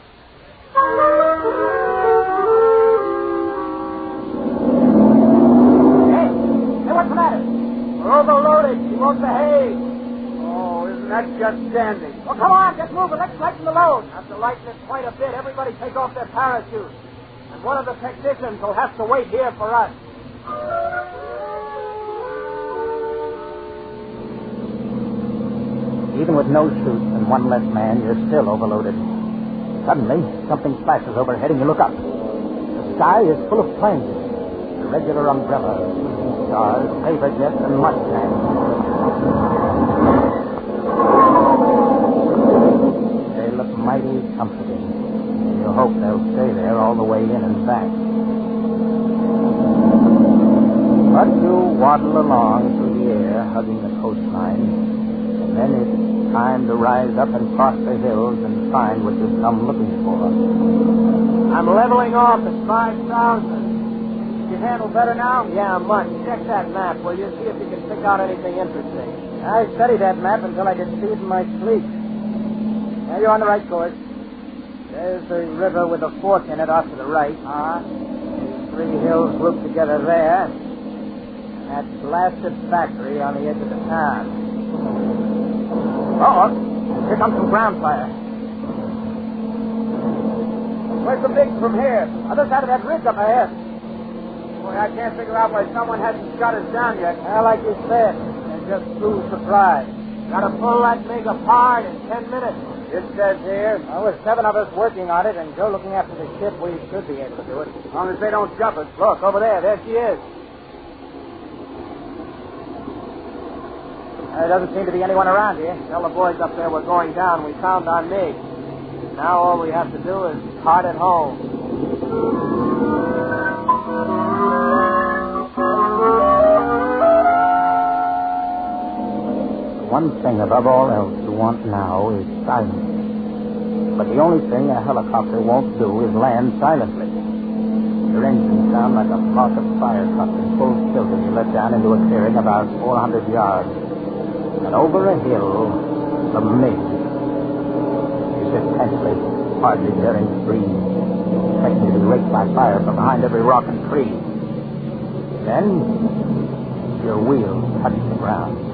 Hey, what's the matter? We're overloaded. He won't behave.
Oh, isn't that just dandy?
Well, come on, get moving. Let's lighten the load. Have to lighten it quite a bit. Everybody take off their parachutes. And one of the technicians will have to wait here for us.
Even with no chutes and one less man, you're still overloaded. Suddenly, something flashes overhead and you look up. The sky is full of planes. Irregular umbrellas, shooting stars, paper jets, and Mustangs. They look mighty comforting. You hope they'll stay there all the way in and back. But you waddle along through the air, hugging the coastline, and then it's time to rise up and cross the hills and find what you've come looking for.
I'm leveling off at 5,000. You handle better now? Yeah, much. Check that map, will you? See if you can pick out anything interesting. I studied that map until I could see it in my sleep. Now, you're on the right course. There's the river with a fork in it off to the right. Three hills grouped together there. And that blasted factory on the edge of the town. Oh, here comes some ground fire. Where's the big from here? Other side of that ridge up ahead. Boy, I can't figure out why someone hasn't shot us down yet. Well, like you said, they're just too surprised. Gotta pull that MiG apart in 10 minutes. It says here. Well, with 7 of us working on it and Joe looking after the ship, we should be able to do it. As long as they don't jump us. Look, over there. There she is. There doesn't seem to be anyone around here. Tell the boys up there we're going down. We found our MiG. Now all we have to do is part it home.
One thing above all else you want now is silence. But the only thing a helicopter won't do is land silently. Your engines sound like a flock of fire trucks in full tilt as you let down into a clearing about 400 yards. And over a hill, the MiG. You sit tensely, hardly daring to breathe, expecting to be raked by fire from behind every rock and tree. Then, your wheels touch the ground.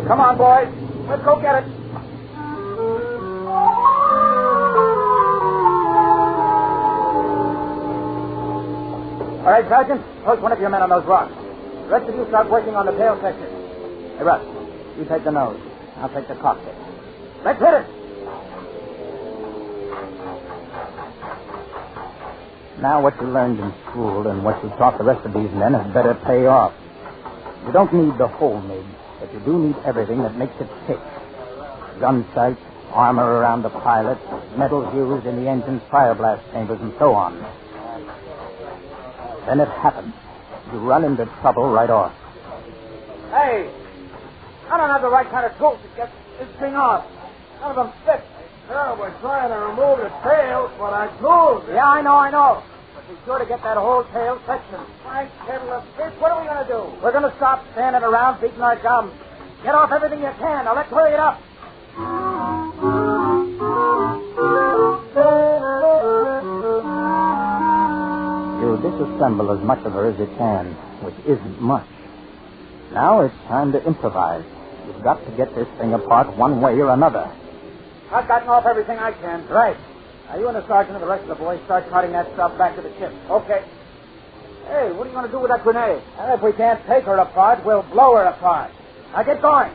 Come on, boys. Let's go get it. All right, Sergeant. Post one of your men on those rocks. The rest of you start working on the tail section.
Hey, Russ, you take the nose. I'll take the cockpit.
Let's hit it.
Now what you learned in school and what you taught the rest of these men had better pay off. You don't need the whole MiG, but you do need everything that makes it tick. Gun sights, armor around the pilot, metals used in the engine's fire blast chambers, and so on. Then it happens. You run into trouble right off.
Hey, I don't have the right kind of tools to get this thing off. None of them fit.
Sure, we're trying to remove the tail, but our tools...
Yeah, I know. But be sure to get that whole tail section. Frank, Headless, what are we going to do? We're going to stop standing around beating our gums. Get off everything you can. Now, let's hurry it up.
You disassemble as much of her as you can, which isn't much. Now it's time to improvise. You've got to get this thing apart one way or another.
I've gotten off everything I can. Right. Now, you and the sergeant and the rest of the boys start carting that stuff back to the ship. Okay. Hey, what are you going to do with that grenade? And if we can't take her apart, we'll blow her apart. Now, get going.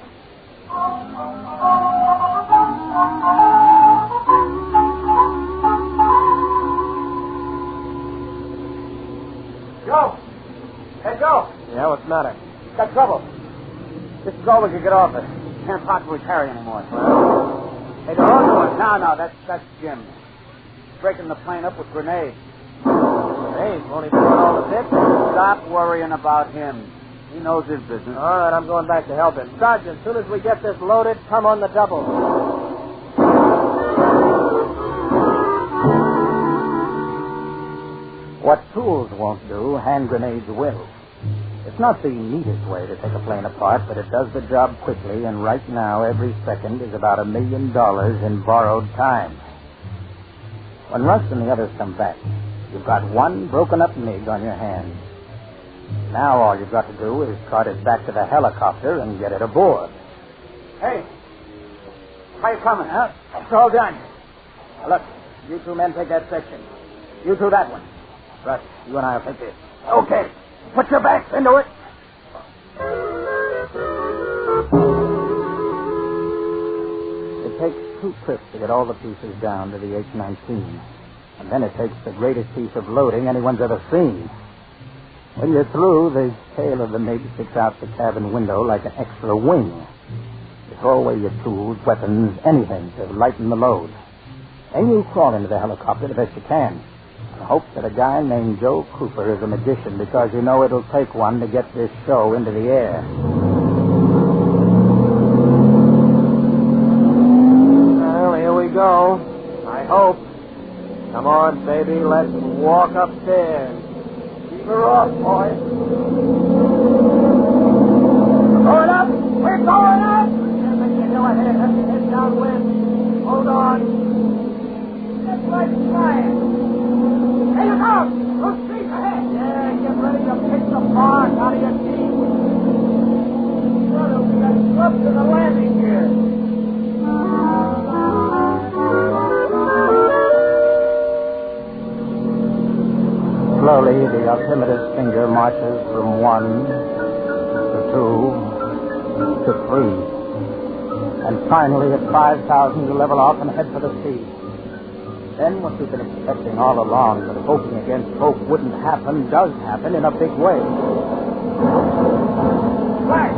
Joe! Hey, Joe!
Yeah, what's the matter?
Got trouble. This is all we can get off it. Can't possibly carry anymore. Hey, the whole one. No, that's Jim. Breaking the plane up with grenades. Grenades? Won't he blow all the bits? Stop worrying about him. He knows his business. All right, I'm going back to help him. Sergeant, as soon as we get this loaded, come on the double.
What tools won't do, hand grenades will. It's not the neatest way to take a plane apart, but it does the job quickly, and right now, every second is about $1 million in borrowed time. When Russ and the others come back, you've got one broken-up MiG on your hands. Now all you've got to do is cart it back to the helicopter and get it aboard.
Hey, how you coming, huh? It's all done. Now, look, you two men take that section. You two that one. Russ, you and I will take this. Okay. Put your backs into it.
It takes 2 trips to get all the pieces down to the H-19. And then it takes the greatest piece of loading anyone's ever seen. When you're through, the tail of the MiG sticks out the cabin window like an extra wing. You throw away your tools, weapons, anything to lighten the load. Then you crawl into the helicopter the best you can. And hope that a guy named Joe Cooper is a magician, because you know it'll take one to get this show into the air.
Well, here we go. I hope. Come on, baby, let's walk upstairs. Keep her off, boys. Going up! We're going up! Go ahead, head downwind. Hold on. Just like flying. Hey, look out! Those trees ahead. Yeah, get ready to pick the bark out of your teeth. Brother, we got up to the landing gear.
Slowly, the altimeter's finger marches from 1 to 2 to 3. And finally, at 5,000, you level off and head for the sea. Then what we've been expecting all along, that hoping against hope wouldn't happen, does happen in a big way.
Right.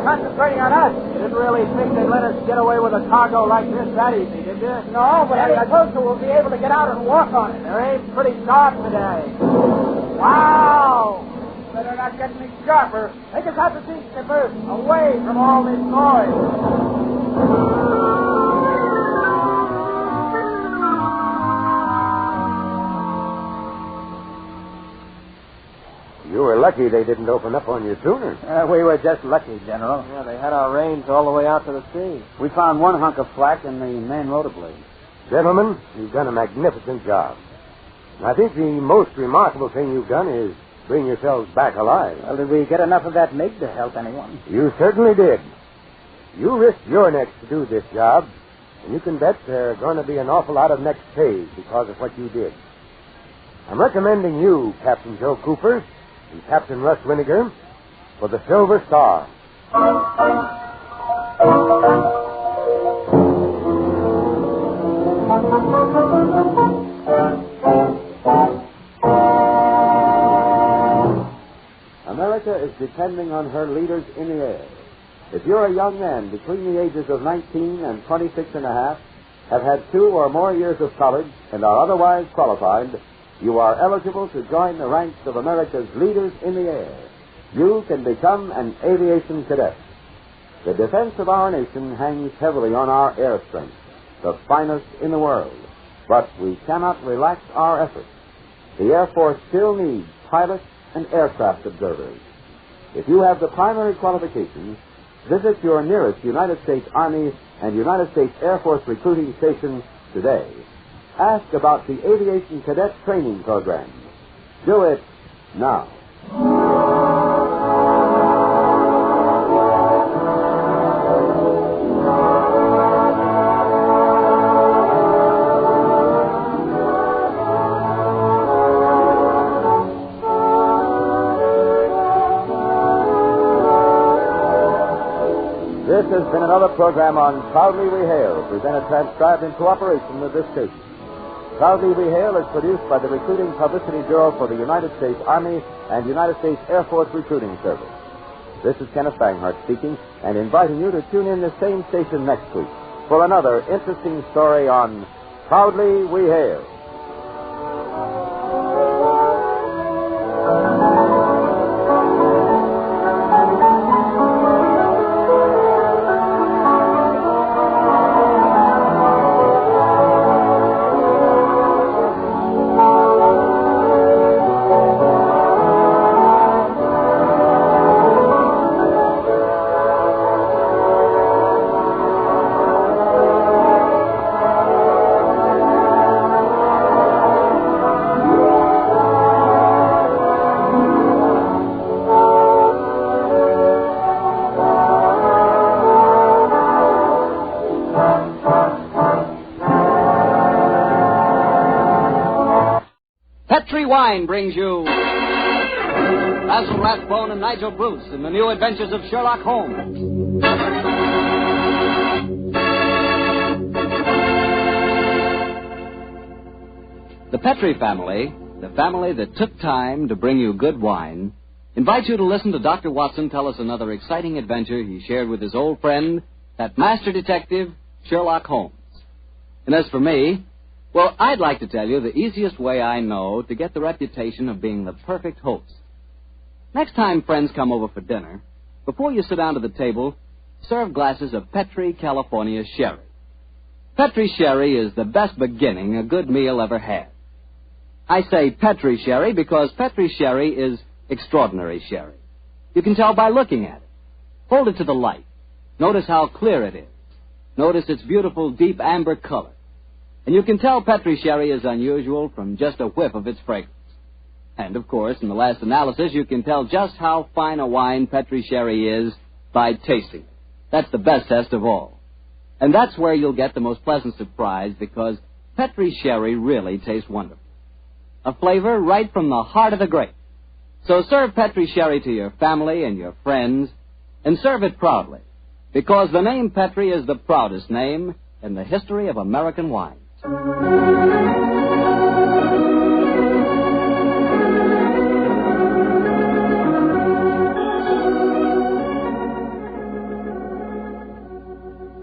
Concentrating on us. You didn't really think they'd let us get away with a cargo like this that easy, did you? No, but I told you we'll be able to get out and walk on it. There ain't pretty dark today. Wow! Better not get any sharper. Take us out to sea, skipper, away from all this noise.
You were lucky they didn't open up on your tuner.
We were just lucky, General.
Yeah, they had our reins all the way out to the sea.
We found one hunk of flak in the main rotor blade.
Gentlemen, you've done a magnificent job. I think the most remarkable thing you've done is bring yourselves back alive.
Well, did we get enough of that MiG to help anyone?
You certainly did. You risked your necks to do this job, and you can bet there are going to be an awful lot of necks paid because of what you did. I'm recommending you, Captain Joe Cooper and Captain Russ Winiger, for the Silver Star.
America is depending on her leaders in the air. If you're a young man between the ages of 19 and 26 and a half, have had 2 or more years of college, and are otherwise qualified, you are eligible to join the ranks of America's leaders in the air. You can become an aviation cadet. The defense of our nation hangs heavily on our air strength, the finest in the world. But we cannot relax our efforts. The Air Force still needs pilots and aircraft observers. If you have the primary qualifications, visit your nearest United States Army and United States Air Force recruiting station today. Ask about the Aviation Cadet Training Program. Do it now. This has been another program on Proudly We Hail, presented transcribed in cooperation with this station. Proudly We Hail is produced by the Recruiting Publicity Bureau for the United States Army and United States Air Force Recruiting Service. This is Kenneth Banghart speaking and inviting you to tune in the same station next week for another interesting story on Proudly We Hail.
Wine brings you Basil Rathbone and Nigel Bruce in the new adventures of Sherlock Holmes. The Petrie family, the family that took time to bring you good wine, invites you to listen to Dr. Watson tell us another exciting adventure he shared with his old friend, that master detective, Sherlock Holmes. And as for me, well, I'd like to tell you the easiest way I know to get the reputation of being the perfect host. Next time friends come over for dinner, before you sit down to the table, serve glasses of Petrie California sherry. Petri Sherry is the best beginning a good meal ever had. I say Petri Sherry because Petri Sherry is extraordinary sherry. You can tell by looking at it. Hold it to the light. Notice how clear it is. Notice its beautiful deep amber color. And you can tell Petri Sherry is unusual from just a whiff of its fragrance. And, of course, in the last analysis, you can tell just how fine a wine Petri Sherry is by tasting it. That's the best test of all. And that's where you'll get the most pleasant surprise because Petri Sherry really tastes wonderful. A flavor right from the heart of the grape. So serve Petri Sherry to your family and your friends, and serve it proudly, because the name Petri is the proudest name in the history of American wines. And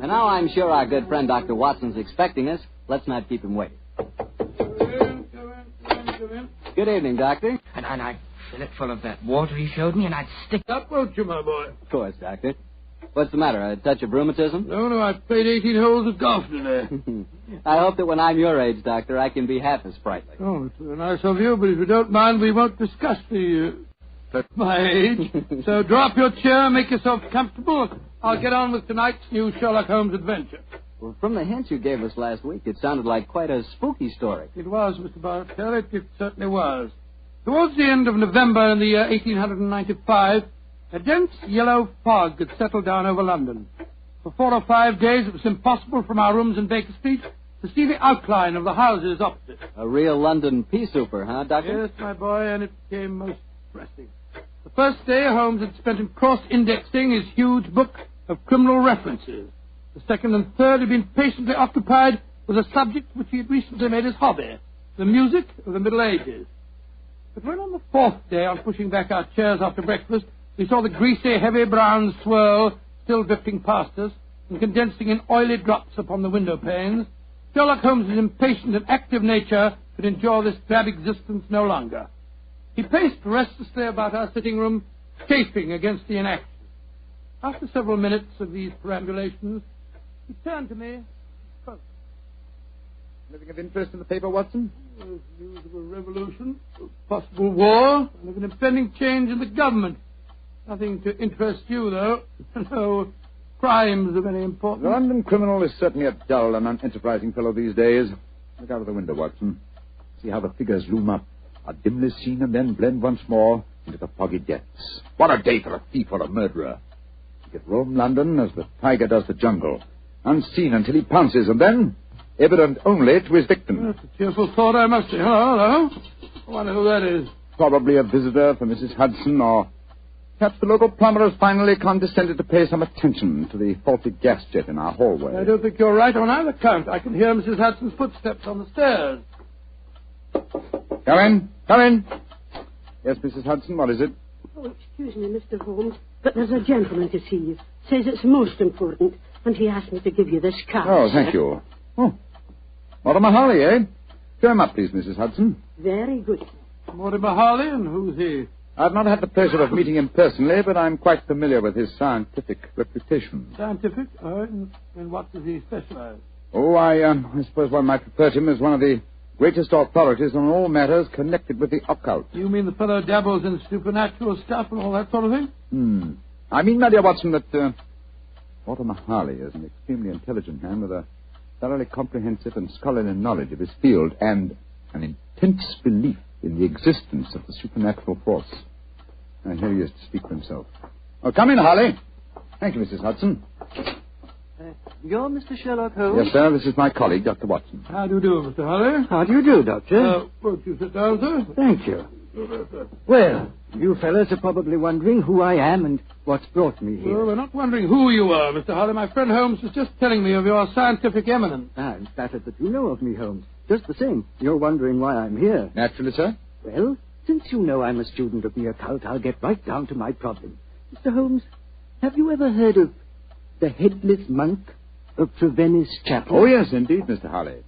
now I'm sure our good friend Dr. Watson's expecting us. Let's not keep him waiting.
Come in.
Good evening, Doctor.
And I'd fill it full of that water he showed me, and I'd stick
Up, won't you, my boy?
Of course, Doctor. What's the matter, a touch of rheumatism?
No, I've played 18 holes of golf today.
I hope that when I'm your age, Doctor, I can be half as sprightly.
Oh, it's very nice of you, but if you don't mind, we won't discuss my age. So drop your chair, make yourself comfortable. I'll get on with tonight's new Sherlock Holmes adventure.
Well, from the hint you gave us last week, it sounded like quite a spooky story.
It was, Mr. Bartell. It certainly was. Towards the end of November in the year 1895, a dense yellow fog had settled down over London. For 4 or 5 days, it was impossible from our rooms in Baker Street to see the outline of the houses opposite.
A real London pea souper, huh, Doctor?
Yes, my boy, and it became most depressing. The first day, Holmes had spent in cross-indexing his huge book of criminal references. The second and third had been patiently occupied with a subject which he had recently made his hobby, the music of the Middle Ages. But when on the fourth day, on pushing back our chairs after breakfast, we saw the greasy, heavy brown swirl still drifting past us and condensing in oily drops upon the window panes, Sherlock Holmes' impatient and active nature could endure this drab existence no longer. He paced restlessly about our sitting room, chafing against the inaction. After several minutes of these perambulations, he turned to me and spoke.
Anything of interest in the paper, Watson?
News of a revolution, a possible war, and of an impending change in the government. Nothing to interest you, though. No crimes of any importance.
The London criminal is certainly a dull and unenterprising fellow these days. Look out of the window, Watson. See how the figures loom up, are dimly seen and then blend once more into the foggy depths. What a day for a thief or a murderer. He could roam London as the tiger does the jungle, unseen until he pounces, and then evident only to his victim.
That's a cheerful thought, I must say. Hello. I wonder who that is.
Probably a visitor for Mrs. Hudson, or perhaps the local plumber has finally condescended to pay some attention to the faulty gas jet in our hallway.
I don't think you're right on either count. I can hear Mrs. Hudson's footsteps on the stairs.
Come in. Come in. Yes, Mrs. Hudson, what is it?
Oh, excuse me, Mr. Holmes, but there's a gentleman to see you. Says it's most important, and he asked me to give you this card.
Oh, thank you. Oh, Mortimer Harley, eh? Show him up, please, Mrs. Hudson.
Very good.
Mortimer Harley, and who's he?
I've not had the pleasure of meeting him personally, but I'm quite familiar with his scientific reputation.
Scientific? In what does he specialize?
Oh, I suppose one might refer to him as one of the greatest authorities on all matters connected with the occult.
You mean the fellow dabbles in supernatural stuff and all that sort of thing?
I mean, my dear Watson, that Mortimer Harley is an extremely intelligent man with a thoroughly comprehensive and scholarly knowledge of his field and an intense belief in the existence of the supernatural force. And here he is to speak for himself. Oh, come in, Harley. Thank you, Mrs. Hudson.
You're Mr. Sherlock Holmes?
Yes, sir. This is my colleague, Dr. Watson.
How do you do, Mr. Harley?
How do you do, Doctor?
Won't you sit down, sir?
Thank you. Well, you fellows are probably wondering who I am and what's brought me here.
Well, we're not wondering who you are, Mr. Harley. My friend Holmes was just telling me of your scientific eminence.
I'm flattered that you know of me, Holmes. Just the same, you're wondering why I'm here.
Naturally, sir.
Well, since you know I'm a student of the occult, I'll get right down to my problem. Mr. Holmes, have you ever heard of the Headless Monk of Trevennis Chapel?
Oh, yes, indeed, Mr. Harley.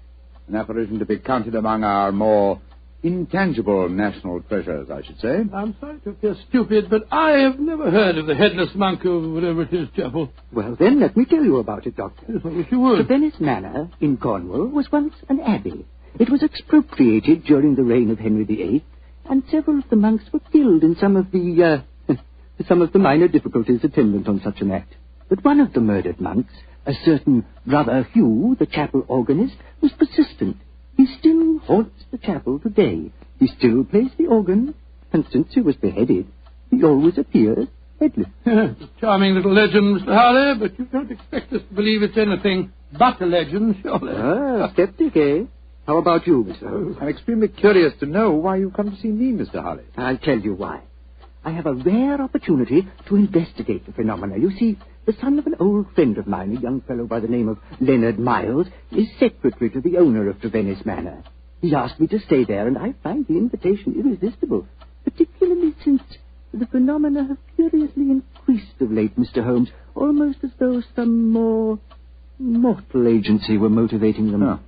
An apparition to be counted among our more
intangible national treasures, I should say.
I'm sorry to appear stupid, but I have never heard of the Headless Monk or whatever it is, Chapel.
Well, then, let me tell you about it, Doctor.
Yes, I wish you would.
The Venice Manor in Cornwall was once an abbey. It was expropriated during the reign of Henry VIII, and several of the monks were killed in some of the minor difficulties attendant on such an act. But one of the murdered monks, a certain Brother Hugh, the chapel organist, was persistent. He still haunts the chapel today. He still plays the organ, and since he was beheaded, he always appears headless.
It's a charming little legend, Mr. Harley, but you don't expect us to believe it's anything but a legend, surely.
Ah, skeptic, eh? How about you, Mr. Holmes?
I'm extremely curious to know why you come to see me, Mr. Harley.
I'll tell you why. I have a rare opportunity to investigate the phenomena. You see, the son of an old friend of mine, a young fellow by the name of Leonard Miles, is secretary to the owner of the Venice Manor. He asked me to stay there, and I find the invitation irresistible, particularly since the phenomena have curiously increased of late, Mr. Holmes, almost as though some more mortal agency were motivating them.
Oh.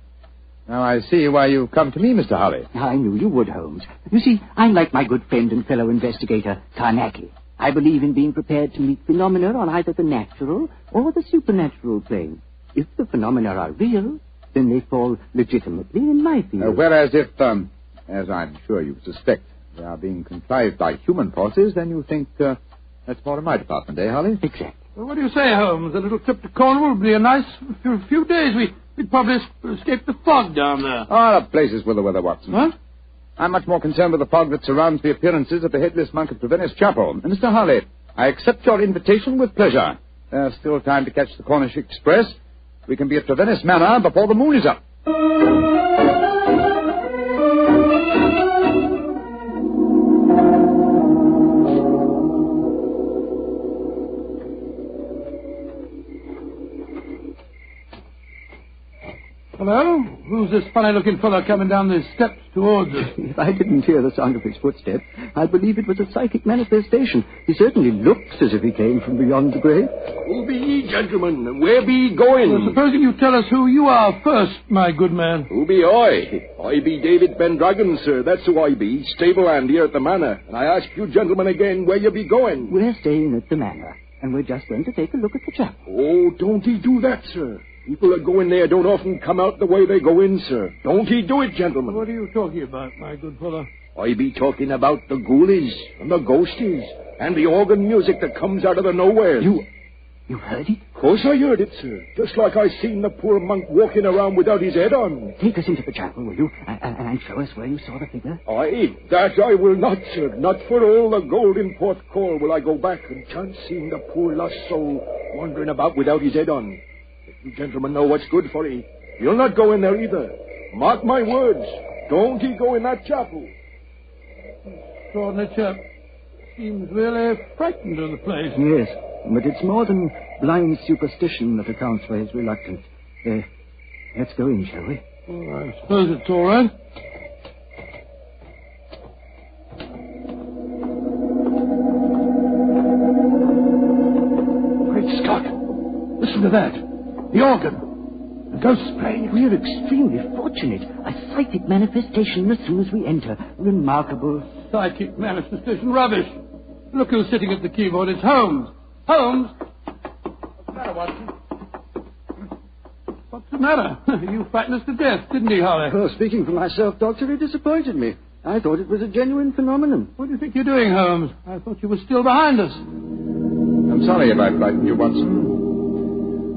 Now I see why you've come to me, Mr. Harley.
I knew you would, Holmes. You see, I'm like my good friend and fellow investigator, Carnacki. I believe in being prepared to meet phenomena on either the natural or the supernatural plane. If the phenomena are real, then they fall legitimately in my field.
Whereas if, as I'm sure you suspect, they are being contrived by human forces, then you think that's more in my department, eh, Harley?
Exactly.
Well, what do you say, Holmes? A little trip to Cornwall would be a nice few days. We'd probably escape the fog down there.
Ah, the place is with the weather, Watson.
Huh?
I'm much more concerned with the fog that surrounds the appearances of the Headless Monk at the Venice Chapel. And Mr. Harley, I accept your invitation with pleasure. There's still time to catch the Cornish Express. We can be at the Venice Manor before the moon is up.
Hello? Who's this funny-looking fellow coming down the steps towards us?
If I didn't hear the sound of his footsteps, I'd believe it was a psychic manifestation. He certainly looks as if he came from beyond the grave.
Who be ye, gentlemen, and where be ye going?
Well, supposing you tell us who you are first, my good man.
Who be I? I be David Pendragon, sir. That's who I be, stable hand here at the manor. And I ask you gentlemen again where you be going.
We're staying at the manor, and we're just going to take a look at the chapel.
Oh, don't he do that, sir? People that go in there don't often come out the way they go in, sir. Don't he do it, gentlemen?
What are you talking about, my good fellow?
I be talking about the ghoulies and the ghosties and the organ music that comes out of the nowhere.
You heard it?
Of course I heard it, sir. Just like I seen the poor monk walking around without his head on.
Take us into the chapel, will you? And show us where you saw the figure.
Aye, that I will not, sir. Not for all the gold in Port Call will I go back and chance seeing the poor lost soul wandering about without his head on. You gentlemen know what's good for ye. You'll not go in there either. Mark my words. Don't he go in that chapel.
Extraordinary chap. Seems really frightened of the place.
Yes, but it's more than blind superstition that accounts for his reluctance. Let's go in, shall we?
Well, I suppose it's all right.
Great Scott! Listen to that. The organ. The ghost playing.
We're extremely fortunate. A psychic manifestation as soon as we enter. Remarkable.
Psychic manifestation. Rubbish. Look who's sitting at the keyboard. It's Holmes. Holmes! What's the matter, Watson? What's the matter? You frightened us to death, didn't he, Harley?
Well, speaking for myself, Doctor, it disappointed me. I thought it was a genuine phenomenon.
What do you think you're doing, Holmes? I thought you were still behind us.
I'm sorry if I frightened you, Watson.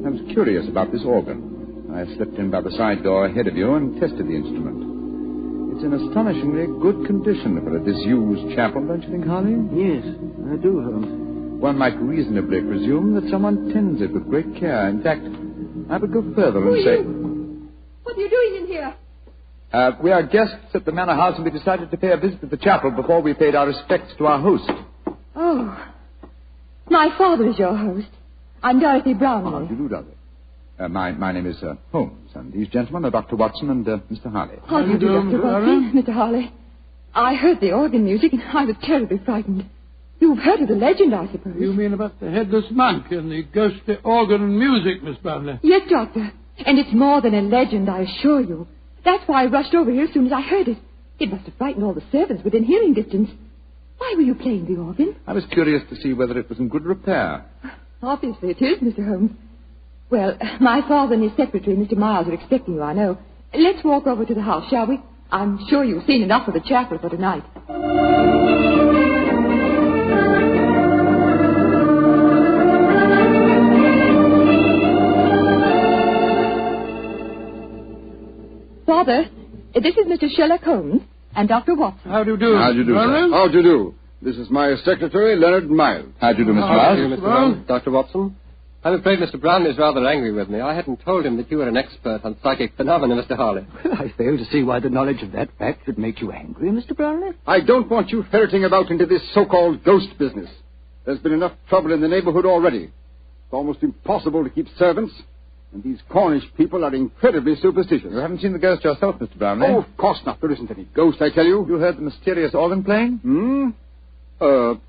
I was curious about this organ. I slipped in by the side door ahead of you and tested the instrument. It's in astonishingly good condition for a disused chapel, don't you think, Harley?
Yes, I do, Holmes.
One might reasonably presume that someone tends it with great care. In fact, I would go further and say...
What are you doing in here?
We are guests at the manor house, and we decided to pay a visit to the chapel before we paid our respects to our host.
Oh. My father is your host. I'm Dorothy Brownlee.
How do you do, Dorothy? My name is Holmes, and these gentlemen are Dr. Watson and Mr. Harley.
How do you do, Dr. Watson? Mr. Harley. I heard the organ music, and I was terribly frightened. You've heard of the legend, I suppose.
You mean about the Headless Monk and the ghostly organ and music, Miss Brownlee?
Yes, Doctor. And it's more than a legend, I assure you. That's why I rushed over here as soon as I heard it. It must have frightened all the servants within hearing distance. Why were you playing the organ?
I was curious to see whether it was in good repair.
Obviously it is, Mr. Holmes. Well, my father and his secretary, Mr. Miles, are expecting you, I know. Let's walk over to the house, shall we? I'm sure you've seen enough of the chapel for tonight. Father, this is Mr. Sherlock Holmes and Dr. Watson.
How do you do?
How do you do, sir? How do you do? This is my secretary, Leonard Miles.
How do you do, Mr.
How do
Miles?
you, Mr. Brown?
Dr. Watson? I'm afraid Mr. Brown is rather angry with me. I hadn't told him that you were an expert on psychic phenomena, Mr. Harley.
Well, I fail to see why the knowledge of that fact should make you angry, Mr. Brownlee.
I don't want you ferreting about into this so-called ghost business. There's been enough trouble in the neighborhood already. It's almost impossible to keep servants, and these Cornish people are incredibly superstitious.
You haven't seen the ghost yourself, Mr. Brownlee?
Oh, of course not. There isn't any ghost, I tell you.
You heard the mysterious organ playing?
No,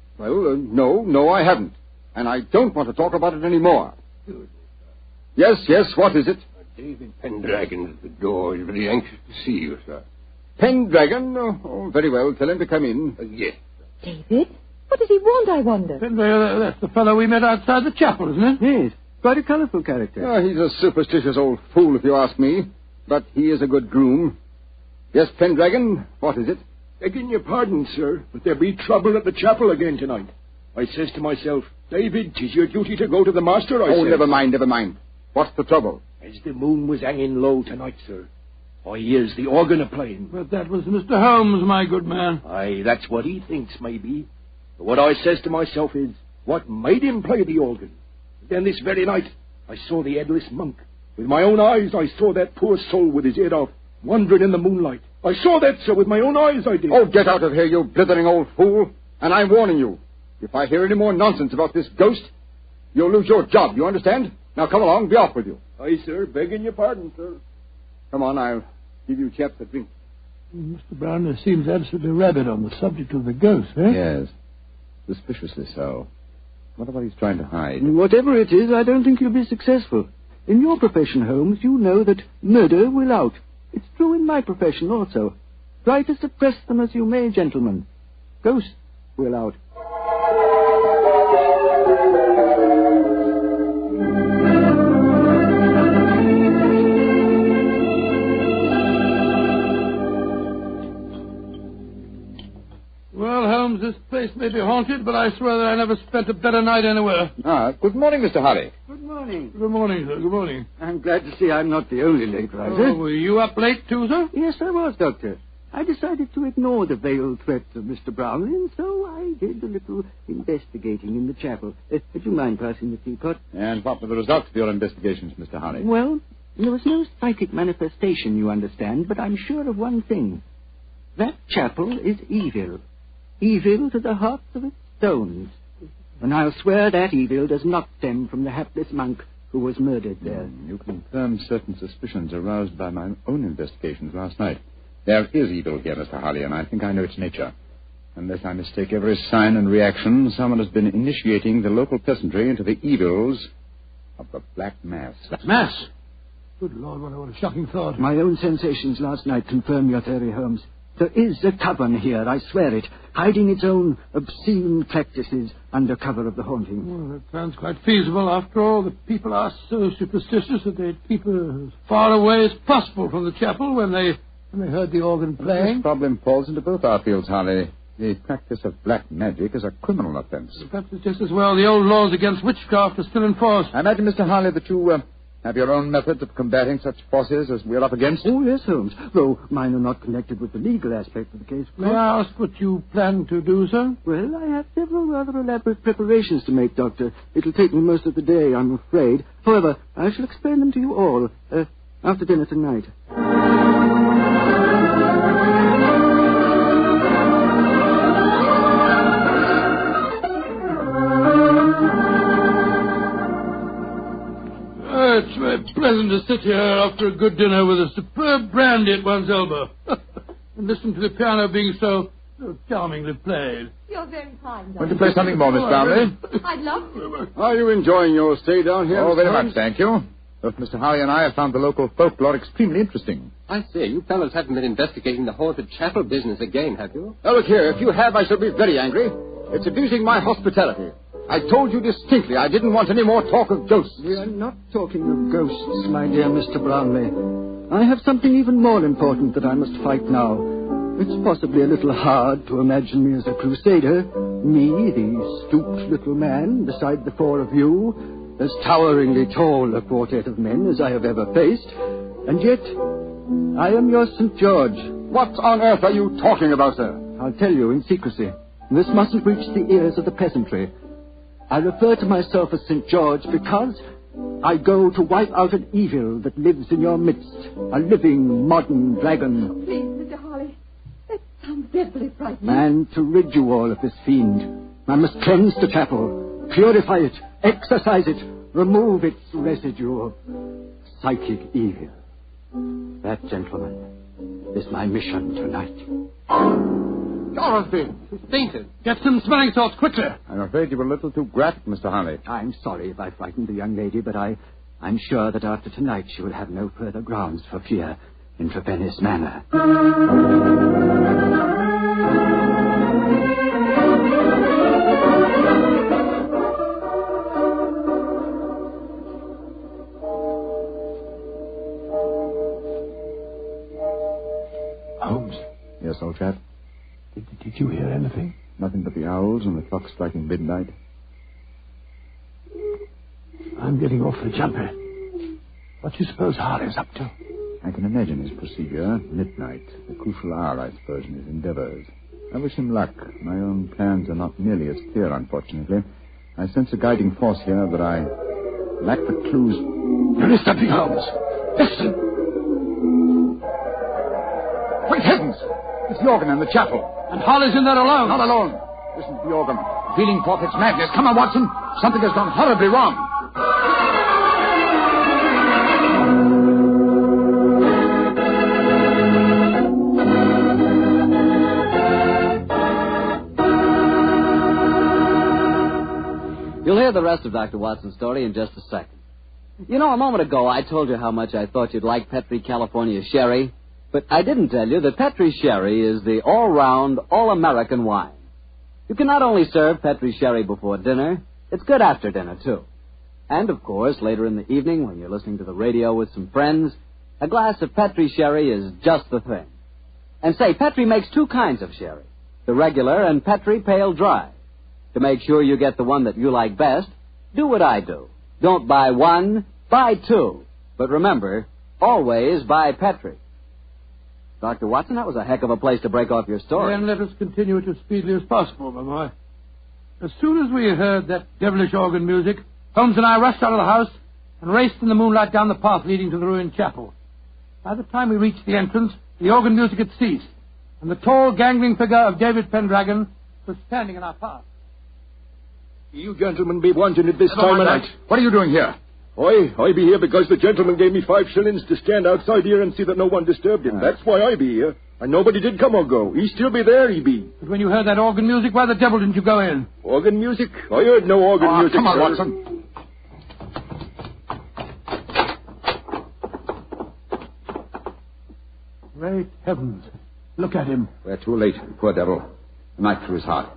I haven't. And I don't want to talk about it anymore. Yes, what is it?
David Pendragon at the door. He's very anxious to see you, sir.
Pendragon? Oh, very well. Tell him to come in.
Yes.
David? What does he want, I wonder?
That's the fellow we met outside the chapel, isn't it?
Yes. Quite a colourful character.
Oh, he's a superstitious old fool, if you ask me. But he is a good groom. Yes, Pendragon, what is it?
Begging your pardon, sir, but there be trouble at the chapel again tonight. I says to myself, David, 'tis your duty to go to the master, I says.
Never mind. What's the trouble?
As the moon was hanging low tonight, sir, I hears the organ a-playing.
But that was Mr. Holmes, my good man.
Aye, that's what he thinks, maybe. But what I says to myself is, what made him play the organ? Then this very night, I saw the Headless monk. With my own eyes, I saw that poor soul with his head off, wandering in the moonlight. I saw that, sir, with my own eyes, I did.
Oh, get out of here, you blithering old fool. And I'm warning you. If I hear any more nonsense about this ghost, you'll lose your job, you understand? Now, come along, be off with you.
Aye, sir, begging your pardon, sir.
Come on, I'll give you chaps a drink.
Mr. Brown seems absolutely rabid on the subject of the ghost, eh?
Yes. Suspiciously so. Wonder what he's trying to hide.
Whatever it is, I don't think you'll be successful. In your profession, Holmes, you know that murder will out. It's true in my profession also. Try to suppress them as you may, gentlemen. Ghosts will out.
Well, Holmes, this place may be haunted, but I swear that I never spent a better night anywhere.
Good morning, Mr. Harley.
Good morning.
Good morning, sir. Good morning.
I'm glad to see I'm not the only late riser.
Oh, were you up late, too, sir?
Yes, I was, Doctor. I decided to ignore the veiled threats of Mr. Brownlee, and so I did a little investigating in the chapel. Would you mind passing the teapot?
And what were the results of your investigations, Mr. Harley?
Well, there was no psychic manifestation, you understand, but I'm sure of one thing. That chapel is evil. Evil to the hearts of its stones. And I'll swear that evil does not stem from the hapless monk who was murdered there.
You confirmed certain suspicions aroused by my own investigations last night. There is evil here, Mr. Harley, and I think I know its nature. Unless I mistake every sign and reaction, someone has been initiating the local peasantry into the evils of the Black Mass.
Mass? Good Lord, what a shocking thought.
My own sensations last night confirm your theory, Holmes. There is a coven here, I swear it, hiding its own obscene practices under cover of the haunting.
Well, that sounds quite feasible. After all, the people are so superstitious that they'd keep as far away as possible from the chapel when they heard the organ playing.
This problem falls into both our fields, Harley. The practice of black magic is a criminal offense.
Perhaps it's just as well the old laws against witchcraft are still in force.
I imagine, Mr. Harley, that you have your own methods of combating such forces as we're up against.
Oh, yes, Holmes, though mine are not connected with the legal aspect of the case.
May I ask what you plan to do, sir?
Well, I have several rather elaborate preparations to make, Doctor. It'll take me most of the day, I'm afraid. However, I shall explain them to you all after dinner tonight.
It's very pleasant to sit here after a good dinner with a superb brandy at one's elbow. And listen to the piano being so charmingly played.
You're very kind,
Want to play something more, Miss Brownlee?
I'd love to.
Are you enjoying your stay down here?
Oh, very much, thank you. Both Mr. Harley and I have found the local folklore extremely interesting.
I see. You fellows haven't been investigating the haunted chapel business again, have you?
Oh, look here. If you have, I shall be very angry. It's abusing my hospitality. I told you distinctly I didn't want any more talk of ghosts.
We are not talking of ghosts, my dear Mr. Brownlee. I have something even more important that I must fight now. It's possibly a little hard to imagine me as a crusader. Me, the stooped little man, beside the four of you, as toweringly tall a quartet of men as I have ever faced. And yet, I am your St. George.
What on earth are you talking about, sir?
I'll tell you in secrecy. This mustn't reach the ears of the peasantry. I refer to myself as St. George because I go to wipe out an evil that lives in your midst. A living, modern dragon.
Please, Mr. Harley. That sounds deathly frightening.
And to rid you all of this fiend, I must cleanse the chapel, purify it, exorcise it, remove its residue of psychic evil. That, gentlemen, is my mission tonight.
Dorothy! She's fainted. Get some smelling salts, quickly.
I'm afraid you were a little too graphic, Mr. Harley.
I'm sorry if I frightened the young lady, but I'm sure that after tonight she will have no further grounds for fear in Trevennis Manor.
Holmes? Yes, old chap?
Did you hear anything?
Nothing but the owls and the clock striking midnight.
I'm getting awfully jumpy. What do you suppose Harley's up to?
I can imagine his procedure. Midnight, the crucial hour, I suppose, in his endeavors. I wish him luck. My own plans are not nearly as clear, unfortunately. I sense a guiding force here, but I lack the clues.
There is something, Holmes. Listen!
Great heavens! It's the organ in the chapel.
And Harley's in there alone.
Not alone. Listen to the organ. Feeling forth its madness. Come on, Watson. Something has gone horribly wrong.
You'll hear the rest of Dr. Watson's story in just a second. You know, a moment ago I told you how much I thought you'd like Petri California Sherry. But I didn't tell you that Petri Sherry is the all-round, all-American wine. You can not only serve Petri Sherry before dinner, it's good after dinner, too. And, of course, later in the evening, when you're listening to the radio with some friends, a glass of Petri Sherry is just the thing. And say, Petri makes two kinds of sherry, the regular and Petri Pale Dry. To make sure you get the one that you like best, do what I do. Don't buy one, buy two. But remember, always buy Petri. Dr. Watson, that was a heck of a place to break off your story.
Then let us continue it as speedily as possible, my boy. As soon as we heard that devilish organ music, Holmes and I rushed out of the house and raced in the moonlight down the path leading to the ruined chapel. By the time we reached the entrance, the organ music had ceased, and the tall, gangling figure of David Pendragon was standing in our path.
You gentlemen be wanting at this time of night.
What are you doing here?
I be here because the gentleman gave me 5 shillings to stand outside here and see that no one disturbed him. That's why I be here. And nobody did come or go. He still be there, he be.
But when you heard that organ music, why the devil didn't you go in?
Organ music? I heard no organ music.
Come on,
sir.
Watson.
Great heavens. Look at him.
We're too late. Poor devil. A knife through his heart.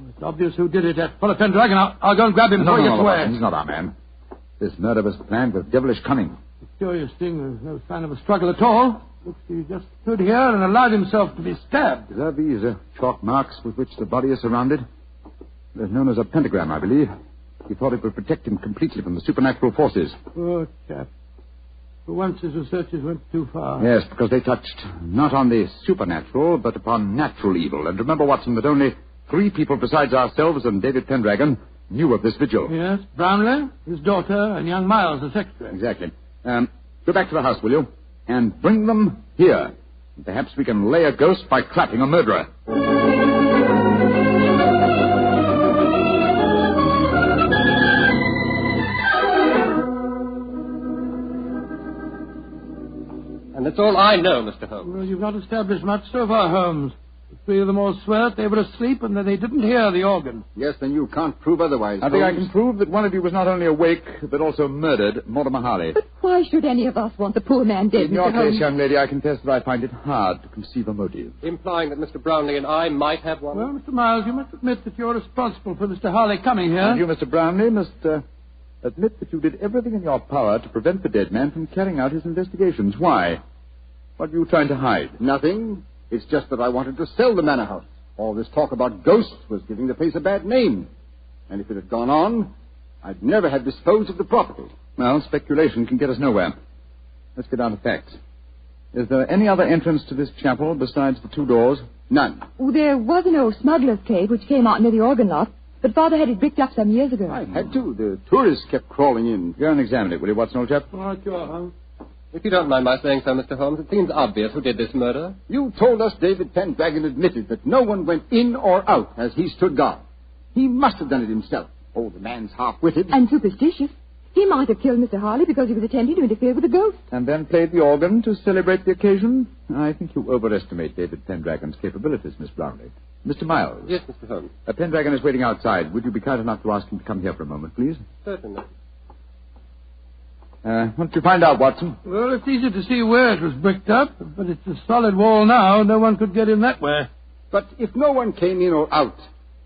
It's obvious who did it. That fellow Pendragon. I'll go and grab him before he gets away.
He's not our man. This murder was planned with devilish cunning.
The curious thing, there's no sign of a struggle at all. Looks he just stood here and allowed himself to be stabbed.
These are chalk marks with which the body is surrounded. They're known as a pentagram, I believe. He thought it would protect him completely from the supernatural forces.
Poor chap. For once his researches went too far.
Yes, because they touched not on the supernatural, but upon natural evil. And remember, Watson, that only 3 people besides ourselves and David Pendragon knew of this vigil.
Yes, Brownlee, his daughter, and young Miles, the secretary.
Exactly. Go back to the house, will you? And bring them here. Perhaps we can lay a ghost by clapping a murderer.
And that's all I know, Mr. Holmes.
Well, you've not established much so far, Holmes. The three of them all swear that they were asleep and that they didn't hear the organ.
Yes, then you can't prove otherwise.
I think I
Holmes.
can prove that one of you was not only awake, but also murdered Mortimer Harley.
But why should any of us want the poor man dead,
In your
Mr. Holmes?
case, young lady, I confess that I find it hard to conceive a motive.
Implying that Mr. Brownlee and I might have one?
Well, Mr. Miles, you must admit that you're responsible for Mr. Harley coming here.
And you, Mr. Brownlee, must admit that you did everything in your power to prevent the dead man from carrying out his investigations. Why? What were you trying to hide?
Nothing. It's just that I wanted to sell the manor house. All this talk about ghosts was giving the place a bad name. And if it had gone on, I'd never have disposed of the property.
Well, speculation can get us nowhere. Let's get down to facts. Is there any other entrance to this chapel besides the two doors?
None.
Oh, there was an old smuggler's cave which came out near the organ loft, but Father had it bricked up some years ago.
I had to. The tourists kept crawling in.
Go and examine it, will you, Watson, old chap?
All right, you are, Holmes.
If you don't mind my saying so, Mr. Holmes, it seems obvious who did this murder.
You told us David Pendragon admitted that no one went in or out as he stood guard. He must have done it himself. Oh, the man's half-witted.
And superstitious. He might have killed Mr. Harley because he was attempting to interfere with the ghost.
And then played the organ to celebrate the occasion? I think you overestimate David Pendragon's capabilities, Miss Brownlee. Mr. Miles.
Yes, Mr. Holmes.
Pendragon is waiting outside. Would you be kind enough to ask him to come here for a moment, please?
Certainly.
What did you find out, Watson?
Well, it's easy to see where it was bricked up, but it's a solid wall now. No one could get in that way.
But if no one came in or out,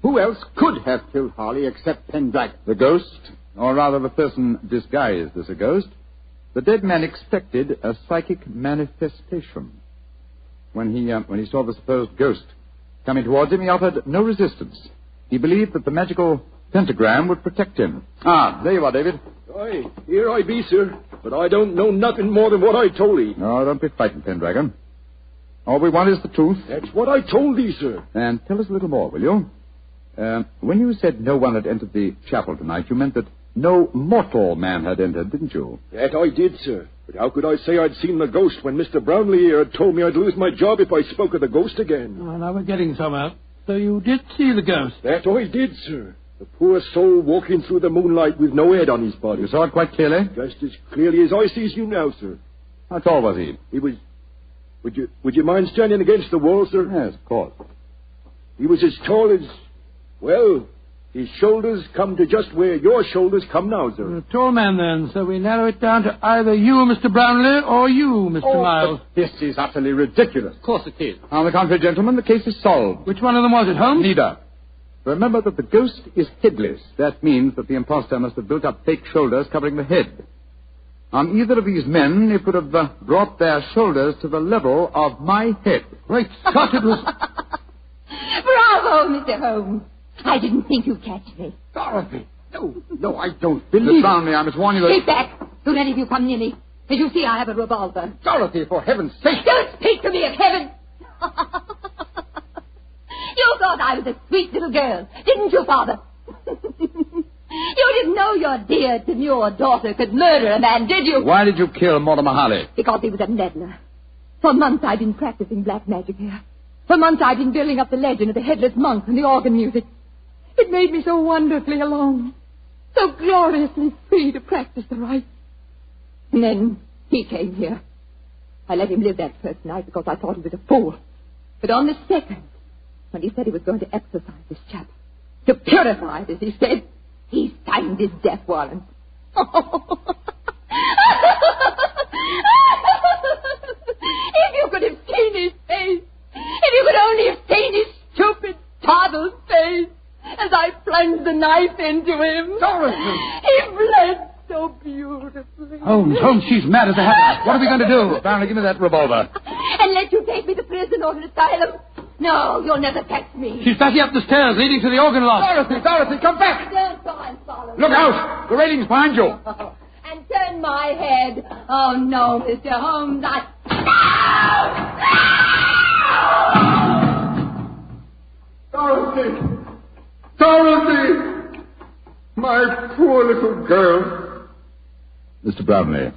who else could have killed Harley except Pendragon?
The ghost, or rather the person disguised as a ghost. The dead man expected a psychic manifestation. When he saw the supposed ghost coming towards him, he offered no resistance. He believed that the magical pentagram would protect him. Ah, there you are, David.
Aye, here I be, sir. But I don't know nothing more than what I told thee.
No, don't be frightened, Pendragon. All we want is the truth.
That's what I told thee, sir.
And tell us a little more, will you? When you said no one had entered the chapel tonight, you meant that no mortal man had entered, didn't you?
That I did, sir. But how could I say I'd seen the ghost when Mr. Brownlee here had told me I'd lose my job if I spoke of the ghost again?
Oh, now we're getting somewhere. So you did see the ghost?
That I did, sir. The poor soul walking through the moonlight with no head on his body.
You saw it quite clearly?
Just as clearly as I sees you now, sir.
How tall was he?
He was... Would you mind standing against the wall, sir?
Yes, of course.
He was as tall as... Well, his shoulders come to just where your shoulders come now, sir.
You're a tall man, then, so we narrow it down to either you, Mr. Brownlee, or you, Mr. Miles.
This is utterly ridiculous.
Of course it is.
On the contrary, gentlemen, the case is solved.
Which one of them was it, Holmes?
Neither. Remember that the ghost is headless. That means that the impostor must have built up fake shoulders covering the head. On either of these men, it would have brought their shoulders to the level of my head.
Great Scott, it was...
Bravo, Mr. Holmes. I didn't think you'd catch me.
Dorothy! No, I don't believe...
Miss Brownlee, I must warn you that...
Keep back. Don't any of you come near me. As you see, I have a revolver.
Dorothy, for heaven's sake!
Don't speak to me of heaven! You thought I was a sweet little girl, didn't you, Father? You didn't know your dear, demure daughter could murder a man, did you?
Why did you kill Mortimer Harley?
Because he was a meddler. For months I've been practicing black magic here. For months I've been building up the legend of the Headless monk and the organ music. It made me so wonderfully alone, so gloriously free to practice the rites. And then he came here. I let him live that first night because I thought he was a fool. But on the second, when he said he was going to exorcise this chap, to purify it, as he said, he signed his death warrant. If you could have seen his face, if you could only have seen his stupid, toddled face, as I plunged the knife into him.
Dorothy!
He bled so beautifully.
Holmes, she's mad as a hatter. What are we going to do?
Brownlee, give me that revolver.
And let you take me to prison or an asylum? No, you'll never catch me.
She's backing up the stairs leading to the organ loft.
Dorothy, come back!
Don't go and follow me.
Look out! The railing's behind you.
And turn my head. Oh, no, Mr. Holmes,
Dorothy! My poor little girl.
Mr. Brownlee,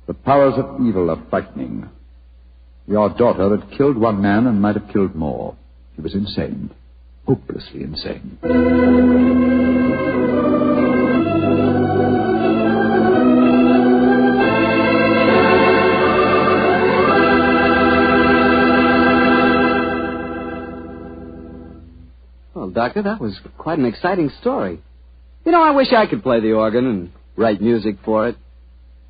the powers of evil are frightening. Your daughter had killed one man and might have killed more. She was insane. Hopelessly insane.
Doctor. That was quite an exciting story. You know, I wish I could play the organ and write music for it.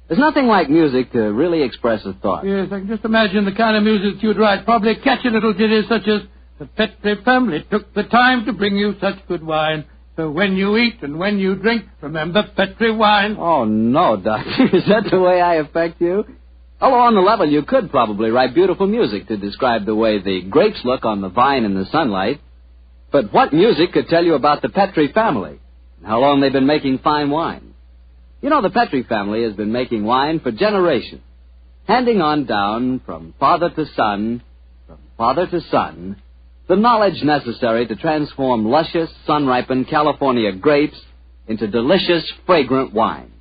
There's nothing like music to really express a thought.
Yes, I can just imagine the kind of music you'd write. Probably catchy little ditties such as, "The Petri family took the time to bring you such good wine. So when you eat and when you drink, remember Petri wine."
Oh, no, Doctor. Is that the way I affect you? Although on the level, you could probably write beautiful music to describe the way the grapes look on the vine in the sunlight. But what music could tell you about the Petri family and how long they've been making fine wine? You know, the Petri family has been making wine for generations, handing on down from father to son, the knowledge necessary to transform luscious, sun-ripened California grapes into delicious, fragrant wine.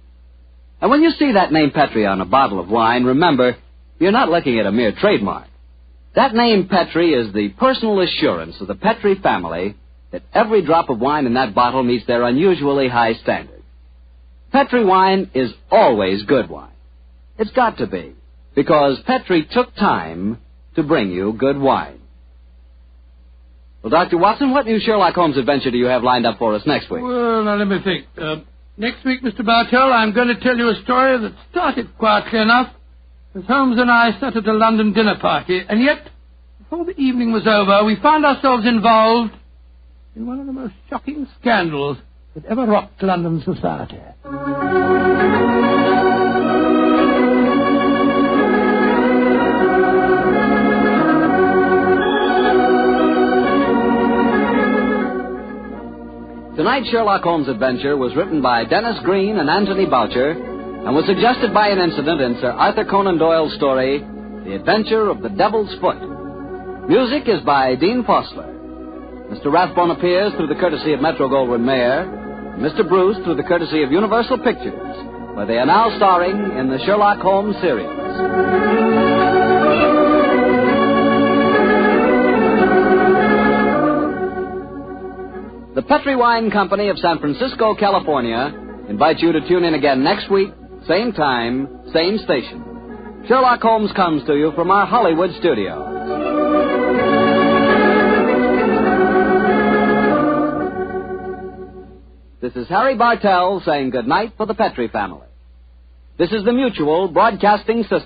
And when you see that name Petri on a bottle of wine, remember, you're not looking at a mere trademark. That name Petri is the personal assurance of the Petri family that every drop of wine in that bottle meets their unusually high standard. Petri wine is always good wine. It's got to be, because Petri took time to bring you good wine. Well, Dr. Watson, what new Sherlock Holmes adventure do you have lined up for us next week?
Well, now let me think. Next week, Mr. Bartell, I'm going to tell you a story that started quietly enough as Holmes and I sat at a London dinner party, and yet, before the evening was over, we found ourselves involved in one of the most shocking scandals that ever rocked London society.
Tonight's Sherlock Holmes adventure was written by Dennis Green and Anthony Boucher and was suggested by an incident in Sir Arthur Conan Doyle's story, The Adventure of the Devil's Foot. Music is by Dean Fossler. Mr. Rathbone appears through the courtesy of Metro-Goldwyn-Mayer, and Mr. Bruce through the courtesy of Universal Pictures, where they are now starring in the Sherlock Holmes series. The Petri Wine Company of San Francisco, California, invites you to tune in again next week, same time, same station. Sherlock Holmes comes to you from our Hollywood studio. This is Harry Bartell saying good night for the Petri family. This is the Mutual Broadcasting System.